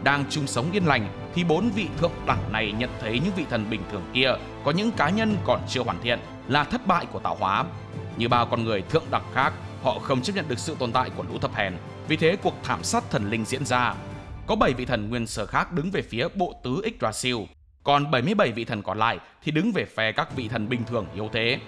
Đang chung sống yên lành thì 4 vị thượng đẳng này nhận thấy những vị thần bình thường kia có những cá nhân còn chưa hoàn thiện, là thất bại của tạo hóa. Như bao con người thượng đẳng khác, họ không chấp nhận được sự tồn tại của lũ thấp hèn, vì thế cuộc thảm sát thần linh diễn ra. Có 7 vị thần nguyên sơ khác đứng về phía bộ tứ Yggdrasil, còn 77 vị thần còn lại thì đứng về phe các vị thần bình thường yếu thế.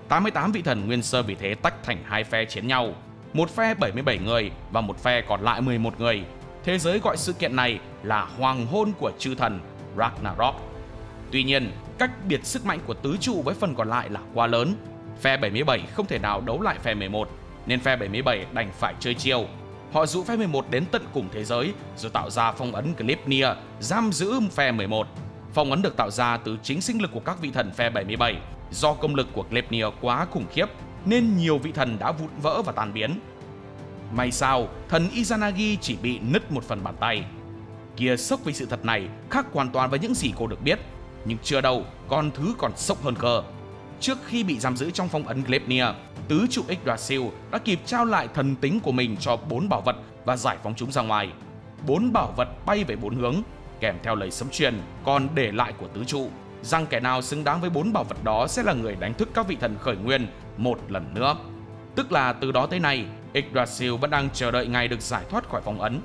88 vị thần nguyên sơ vì thế tách thành 2 phe chiến nhau, một phe 77 người và một phe còn lại 11 người. Thế giới gọi sự kiện này là hoàng hôn của chư thần Ragnarok. Tuy nhiên, cách biệt sức mạnh của tứ trụ với phần còn lại là quá lớn. Phe 77 không thể nào đấu lại phe 11, nên phe 77 đành phải chơi chiêu. Họ dụ phe 11 đến tận cùng thế giới rồi tạo ra phong ấn Gleipnir giam giữ phe 11. Phong ấn được tạo ra từ chính sinh lực của các vị thần phe 77. Do công lực của Gleipnir quá khủng khiếp nên nhiều vị thần đã vụn vỡ và tan biến. May sao, thần Izanagi chỉ bị nứt một phần bàn tay. Gear sốc vì sự thật này khác hoàn toàn với những gì cô được biết. Nhưng chưa đâu, con thứ còn sốc hơn cơ. Trước khi bị giam giữ trong phong ấn Gleipnir, tứ trụ Yggdrasil đã kịp trao lại thần tính của mình cho 4 bảo vật và giải phóng chúng ra ngoài. 4 bảo vật bay về 4 hướng, kèm theo lời sấm truyền còn để lại của tứ trụ rằng kẻ nào xứng đáng với 4 bảo vật đó sẽ là người đánh thức các vị thần khởi nguyên một lần nữa. Tức là từ đó tới nay, Yggdrasil vẫn đang chờ đợi ngày được giải thoát khỏi phong ấn.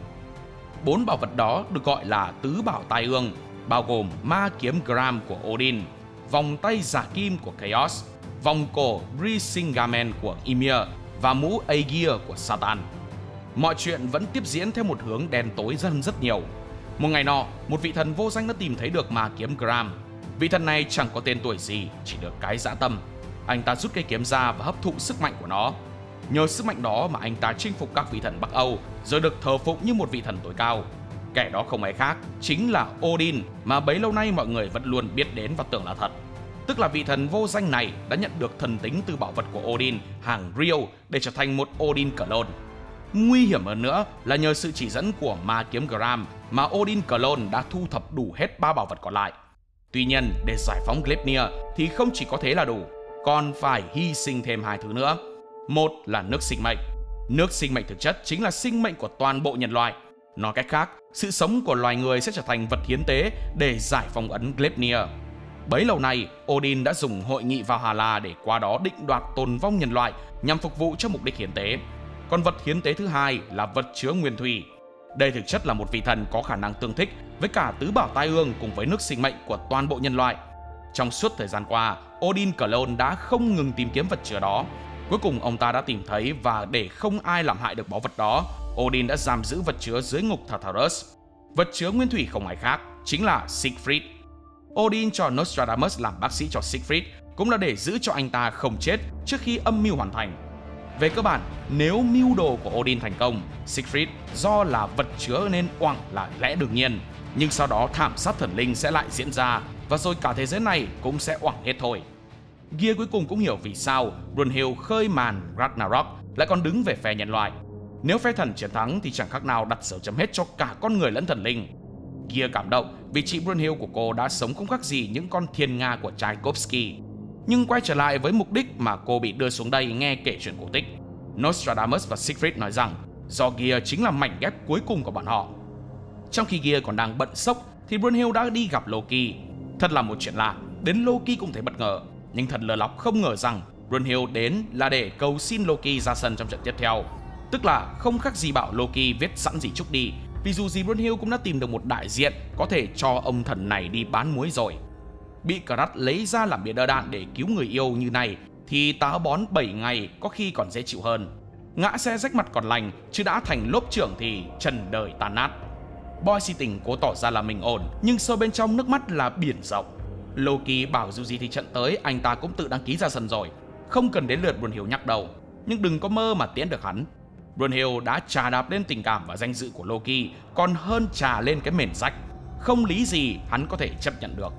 4 bảo vật đó được gọi là tứ bảo tai ương, bao gồm ma kiếm Gram của Odin, vòng tay giả kim của Chaos, vòng cổ Brisingamen của Ymir và mũ Aegir của Satan. Mọi chuyện vẫn tiếp diễn theo một hướng đen tối hơn rất nhiều. Một ngày nọ, một vị thần vô danh đã tìm thấy được ma kiếm Gram. Vị thần này chẳng có tên tuổi gì, chỉ được cái dã tâm. Anh ta rút cây kiếm ra và hấp thụ sức mạnh của nó. Nhờ sức mạnh đó mà anh ta chinh phục các vị thần Bắc Âu, rồi được thờ phụng như một vị thần tối cao. Kẻ đó không ai khác, chính là Odin mà bấy lâu nay mọi người vẫn luôn biết đến và tưởng là thật. Tức là vị thần vô danh này đã nhận được thần tính từ bảo vật của Odin, hàng Rio, để trở thành một Odin clone. Nguy hiểm hơn nữa là nhờ sự chỉ dẫn của ma kiếm Gram mà Odin clone đã thu thập đủ hết 3 bảo vật còn lại. Tuy nhiên, để giải phóng Gleipnir thì không chỉ có thế là đủ, còn phải hy sinh thêm 2 thứ nữa. Một là nước sinh mệnh. Nước sinh mệnh thực chất chính là sinh mệnh của toàn bộ nhân loại. Nói cách khác, sự sống của loài người sẽ trở thành vật hiến tế để giải phóng ấn Gleipnir. Bấy lâu nay, Odin đã dùng hội nghị Valhalla để qua đó định đoạt tồn vong nhân loại nhằm phục vụ cho mục đích hiến tế. Còn vật hiến tế thứ hai là vật chứa nguyên thủy. Đây thực chất là một vị thần có khả năng tương thích với cả tứ bảo tai ương cùng với nước sinh mệnh của toàn bộ nhân loại. Trong suốt thời gian qua, Odin clone đã không ngừng tìm kiếm vật chứa đó. Cuối cùng ông ta đã tìm thấy, và để không ai làm hại được báu vật đó, Odin đã giam giữ vật chứa dưới ngục Tartarus. Vật chứa nguyên thủy không ai khác, chính là Siegfried. Odin cho Nostradamus làm bác sĩ cho Siegfried cũng là để giữ cho anh ta không chết trước khi âm mưu hoàn thành. Về cơ bản, nếu mưu đồ của Odin thành công, Siegfried do là vật chứa nên oằng là lẽ đương nhiên. Nhưng sau đó thảm sát thần linh sẽ lại diễn ra, và rồi cả thế giới này cũng sẽ oằng hết thôi. Gear cuối cùng cũng hiểu vì sao Brunhild khơi màn Ragnarok lại còn đứng về phe nhân loại. Nếu phe thần chiến thắng thì chẳng khác nào đặt dấu chấm hết cho cả con người lẫn thần linh. Gear cảm động vì chị Brunhild của cô đã sống không khác gì những con thiên nga của Tchaikovsky. Nhưng quay trở lại với mục đích mà cô bị đưa xuống đây nghe kể chuyện cổ tích, Nostradamus và Siegfried nói rằng do Gear chính là mảnh ghép cuối cùng của bọn họ. Trong khi Gear còn đang bận sốc thì Brunhild đã đi gặp Loki. Thật là một chuyện lạ, đến Loki cũng thấy bất ngờ. Nhưng thần lừa lọc không ngờ rằng Brunhild đến là để cầu xin Loki ra sân trong trận tiếp theo. Tức là không khác gì bảo Loki viết sẵn gì chúc đi, vì dù gì Brunhild cũng đã tìm được một đại diện có thể cho ông thần này đi bán muối rồi. Bị Krat lấy ra làm bia đỡ đạn để cứu người yêu như này thì táo bón 7 ngày có khi còn dễ chịu hơn. Ngã xe rách mặt còn lành, chứ đã thành lốp trưởng thì trần đời tan nát. Boy si tình cố tỏ ra là mình ổn, nhưng sâu bên trong nước mắt là biển rộng. Loki bảo dù gì thì trận tới anh ta cũng tự đăng ký ra sân rồi, không cần đến lượt Brunhild nhắc đầu. Nhưng đừng có mơ mà tiễn được hắn. Brunhild đã chà đạp lên tình cảm và danh dự của Loki còn hơn chà lên cái mền rách. Không lý gì hắn có thể chấp nhận được.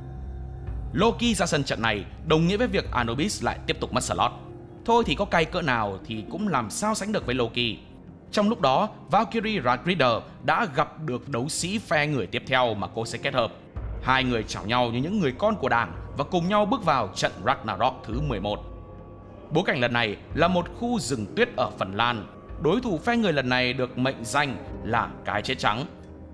Loki ra sân trận này đồng nghĩa với việc Anubis lại tiếp tục mất slot. Thôi thì có cay cỡ nào thì cũng làm sao sánh được với Loki. Trong lúc đó, Valkyrie Ragnhildur đã gặp được đấu sĩ phe người tiếp theo mà cô sẽ kết hợp. Hai người chào nhau như những người con của đảng và cùng nhau bước vào trận Ragnarok thứ 11. Bối cảnh lần này là một khu rừng tuyết ở Phần Lan. Đối thủ phe người lần này được mệnh danh là cái chết trắng.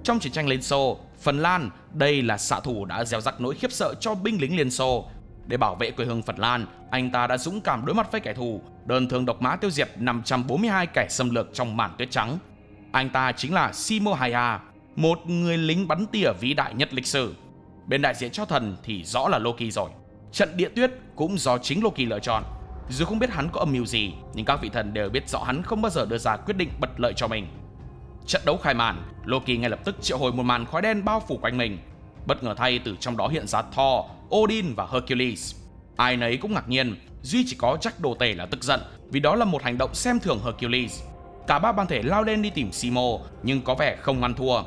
Trong chiến tranh Liên Xô, Phần Lan đây là xạ thủ đã gieo rắc nỗi khiếp sợ cho binh lính Liên Xô. Để bảo vệ quê hương Phần Lan, anh ta đã dũng cảm đối mặt với kẻ thù, đơn thương độc mã tiêu diệt 542 kẻ xâm lược trong màn tuyết trắng. Anh ta chính là Simo Haya, một người lính bắn tỉa vĩ đại nhất lịch sử. Bên đại diện cho thần thì rõ là Loki rồi. Trận địa tuyết cũng do chính Loki lựa chọn. Dù không biết hắn có âm mưu gì, nhưng các vị thần đều biết rõ hắn không bao giờ đưa ra quyết định bất lợi cho mình. Trận đấu khai màn, Loki ngay lập tức triệu hồi một màn khói đen bao phủ quanh mình. Bất ngờ thay, từ trong đó hiện ra Thor, Odin và Hercules. Ai nấy cũng ngạc nhiên, duy chỉ có Jack đồ tể là tức giận vì đó là một hành động xem thường Hercules. Cả ba bản thể lao lên đi tìm Simo nhưng có vẻ không ăn thua.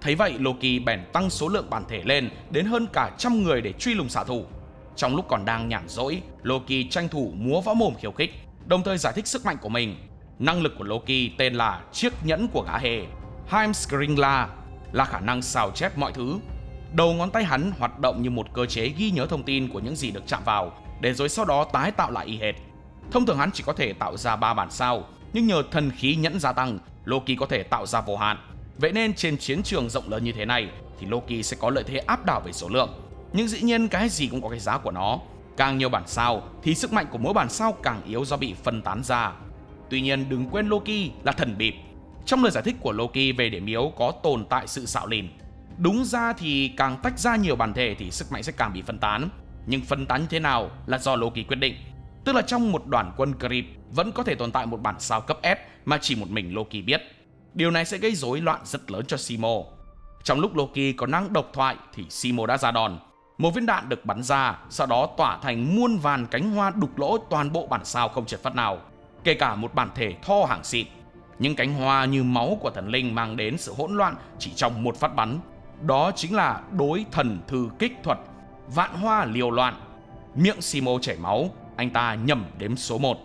Thấy vậy, Loki bèn tăng số lượng bản thể lên đến hơn cả 100 người để truy lùng xạ thủ. Trong lúc còn đang nhàn rỗi, Loki tranh thủ múa võ mồm khiêu khích, đồng thời giải thích sức mạnh của mình. Năng lực của Loki tên là chiếc nhẫn của gã hề, Heimskringla, là khả năng sao chép mọi thứ. Đầu ngón tay hắn hoạt động như một cơ chế ghi nhớ thông tin của những gì được chạm vào, để rồi sau đó tái tạo lại y hệt. Thông thường hắn chỉ có thể tạo ra 3 bản sao, nhưng nhờ thần khí nhẫn gia tăng, Loki có thể tạo ra vô hạn. Vậy nên trên chiến trường rộng lớn như thế này thì Loki sẽ có lợi thế áp đảo về số lượng. Nhưng dĩ nhiên cái gì cũng có cái giá của nó. Càng nhiều bản sao thì sức mạnh của mỗi bản sao càng yếu do bị phân tán ra. Tuy nhiên đừng quên Loki là thần bịp. Trong lời giải thích của Loki về điểm yếu có tồn tại sự xạo lìn. Đúng ra thì càng tách ra nhiều bản thể thì sức mạnh sẽ càng bị phân tán. Nhưng phân tán như thế nào là do Loki quyết định. Tức là trong một đoàn quân creep vẫn có thể tồn tại một bản sao cấp S mà chỉ một mình Loki biết. Điều này sẽ gây rối loạn rất lớn cho Simo. Trong lúc Loki có năng độc thoại thì Simo đã ra đòn. Một viên đạn được bắn ra, sau đó tỏa thành muôn vàn cánh hoa đục lỗ toàn bộ bản sao không trượt phát nào, kể cả một bản thể Thor hàng xịn. Những cánh hoa như máu của thần linh mang đến sự hỗn loạn chỉ trong một phát bắn. Đó chính là đối thần thư kích thuật, vạn hoa liều loạn. Miệng Simo chảy máu, anh ta nhẩm đếm số 1.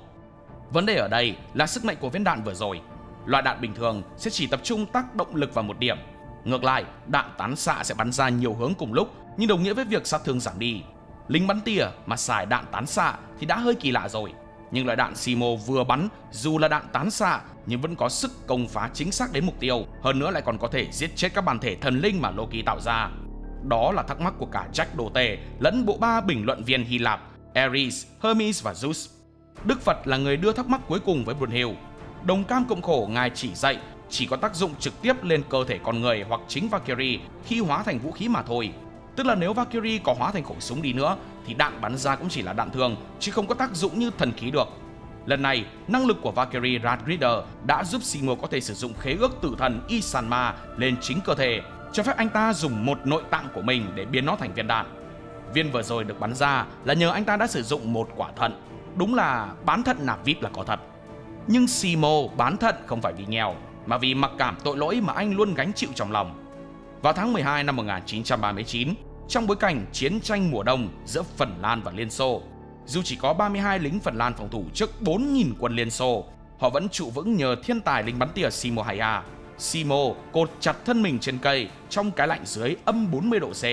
Vấn đề ở đây là sức mạnh của viên đạn vừa rồi. Loại đạn bình thường sẽ chỉ tập trung tác động lực vào một điểm. Ngược lại, đạn tán xạ sẽ bắn ra nhiều hướng cùng lúc, nhưng đồng nghĩa với việc sát thương giảm đi. Lính bắn tỉa mà xài đạn tán xạ thì đã hơi kỳ lạ rồi. Nhưng loại đạn Simo vừa bắn dù là đạn tán xạ nhưng vẫn có sức công phá chính xác đến mục tiêu. Hơn nữa lại còn có thể giết chết các bản thể thần linh mà Loki tạo ra. Đó là thắc mắc của cả Jack Đồ Tể lẫn bộ ba bình luận viên Hy Lạp, Ares, Hermes và Zeus. Đức Phật là người đưa thắc mắc cuối cùng với Brunhild. Đồng cam cộng khổ, ngài chỉ dạy chỉ có tác dụng trực tiếp lên cơ thể con người hoặc chính Valkyrie khi hóa thành vũ khí mà thôi. Tức là nếu Valkyrie có hóa thành khẩu súng đi nữa thì đạn bắn ra cũng chỉ là đạn thường chứ không có tác dụng như thần khí được. Lần này, năng lực của Valkyrie Radrider đã giúp Simo có thể sử dụng khế ước tử thần Isanma lên chính cơ thể, cho phép anh ta dùng một nội tạng của mình để biến nó thành viên đạn. Viên vừa rồi được bắn ra là nhờ anh ta đã sử dụng một quả thận. Đúng là bán thận nạp VIP là có thật. Nhưng Simo bán thận không phải vì nghèo, mà vì mặc cảm tội lỗi mà anh luôn gánh chịu trong lòng. Vào tháng 12 năm 1939, trong bối cảnh chiến tranh mùa đông giữa Phần Lan và Liên Xô, dù chỉ có 32 lính Phần Lan phòng thủ trước 4.000 quân Liên Xô, họ vẫn trụ vững nhờ thiên tài lính bắn tỉa Simo Hayat. Simo cột chặt thân mình trên cây trong cái lạnh dưới âm 40 độ C.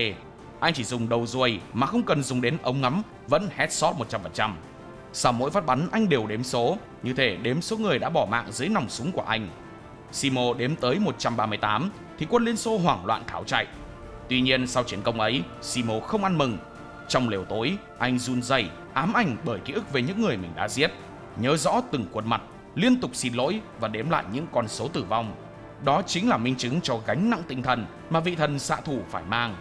Anh chỉ dùng đầu ruồi mà không cần dùng đến ống ngắm, vẫn headshot 100%. Sau mỗi phát bắn anh đều đếm số, như thể đếm số người đã bỏ mạng dưới nòng súng của anh. Simo đếm tới 138 thì quân Liên Xô hoảng loạn tháo chạy. Tuy nhiên sau chiến công ấy, Simo không ăn mừng. Trong lều tối, anh run rẩy, ám ảnh bởi ký ức về những người mình đã giết, nhớ rõ từng khuôn mặt, liên tục xin lỗi và đếm lại những con số tử vong. Đó chính là minh chứng cho gánh nặng tinh thần mà vị thần xạ thủ phải mang.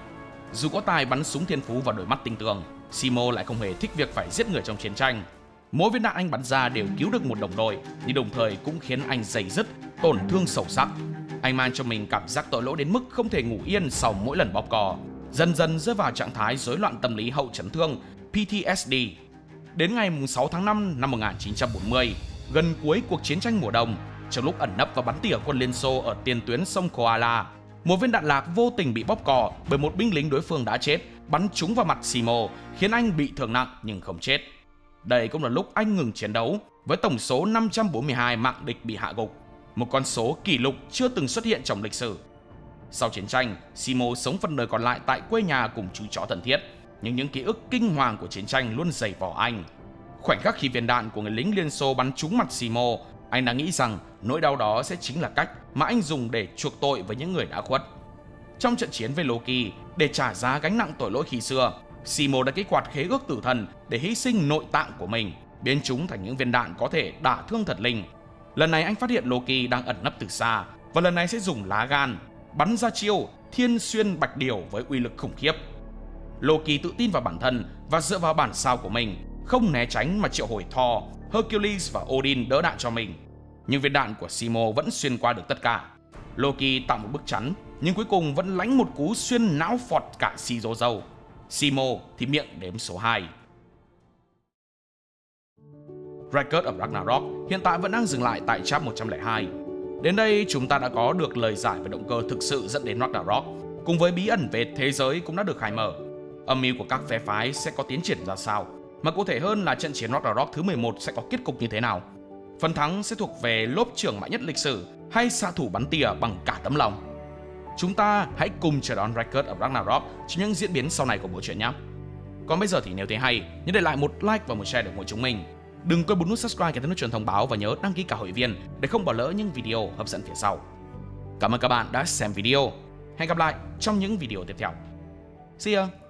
Dù có tài bắn súng thiên phú và đôi mắt tinh tường, Simo lại không hề thích việc phải giết người trong chiến tranh. Mỗi viên đạn anh bắn ra đều cứu được một đồng đội, nhưng đồng thời cũng khiến anh day dứt, tổn thương sâu sắc. Anh mang cho mình cảm giác tội lỗi đến mức không thể ngủ yên sau mỗi lần bóp cò, dần dần rơi vào trạng thái rối loạn tâm lý hậu chấn thương PTSD. Đến ngày 6 tháng 5 năm 1940, gần cuối cuộc chiến tranh mùa đông, trong lúc ẩn nấp và bắn tỉa quân Liên Xô ở tiền tuyến sông Koala, một viên đạn lạc vô tình bị bóp cò bởi một binh lính đối phương đã chết, bắn trúng vào mặt Simo, khiến anh bị thương nặng nhưng không chết. Đây cũng là lúc anh ngừng chiến đấu, với tổng số 542 mạng địch bị hạ gục, một con số kỷ lục chưa từng xuất hiện trong lịch sử. Sau chiến tranh, Simo sống phần đời còn lại tại quê nhà cùng chú chó thân thiết, nhưng những ký ức kinh hoàng của chiến tranh luôn dày vò anh. Khoảnh khắc khi viên đạn của người lính Liên Xô bắn trúng mặt Simo, anh đã nghĩ rằng nỗi đau đó sẽ chính là cách mà anh dùng để chuộc tội với những người đã khuất. Trong trận chiến với Loki, để trả giá gánh nặng tội lỗi khi xưa, Simo đã kích hoạt khế ước tử thần để hy sinh nội tạng của mình, biến chúng thành những viên đạn có thể đả thương thật linh. Lần này anh phát hiện Loki đang ẩn nấp từ xa, và lần này sẽ dùng lá gan bắn ra chiêu Thiên Xuyên Bạch Điểu với uy lực khủng khiếp. Loki tự tin vào bản thân và dựa vào bản sao của mình, không né tránh mà triệu hồi Thor, Hercules và Odin đỡ đạn cho mình. Nhưng viên đạn của Simo vẫn xuyên qua được tất cả. Loki tạo một bức chắn, nhưng cuối cùng vẫn lãnh một cú xuyên não phọt cả xì rô râu. Simo thì miệng đếm số 2. Record of Ragnarok hiện tại vẫn đang dừng lại tại chap 102. Đến đây chúng ta đã có được lời giải về động cơ thực sự dẫn đến Ragnarok, cùng với bí ẩn về thế giới cũng đã được khai mở. Âm mưu của các phe phái sẽ có tiến triển ra sao, mà cụ thể hơn là trận chiến Ragnarok thứ 11 sẽ có kết cục như thế nào. Phần thắng sẽ thuộc về lốp trưởng mạnh nhất lịch sử hay xạ thủ bắn tỉa bằng cả tấm lòng. Chúng ta hãy cùng chờ đón Record of Ragnarok trong những diễn biến sau này của bộ truyện nhé. Còn bây giờ thì nếu thấy hay, nhớ để lại một like và một share để ủng hộ chúng mình. Đừng quên bấm nút subscribe kèm theo nút chuông thông báo và nhớ đăng ký cả hội viên để không bỏ lỡ những video hấp dẫn phía sau. Cảm ơn các bạn đã xem video. Hẹn gặp lại trong những video tiếp theo. See ya!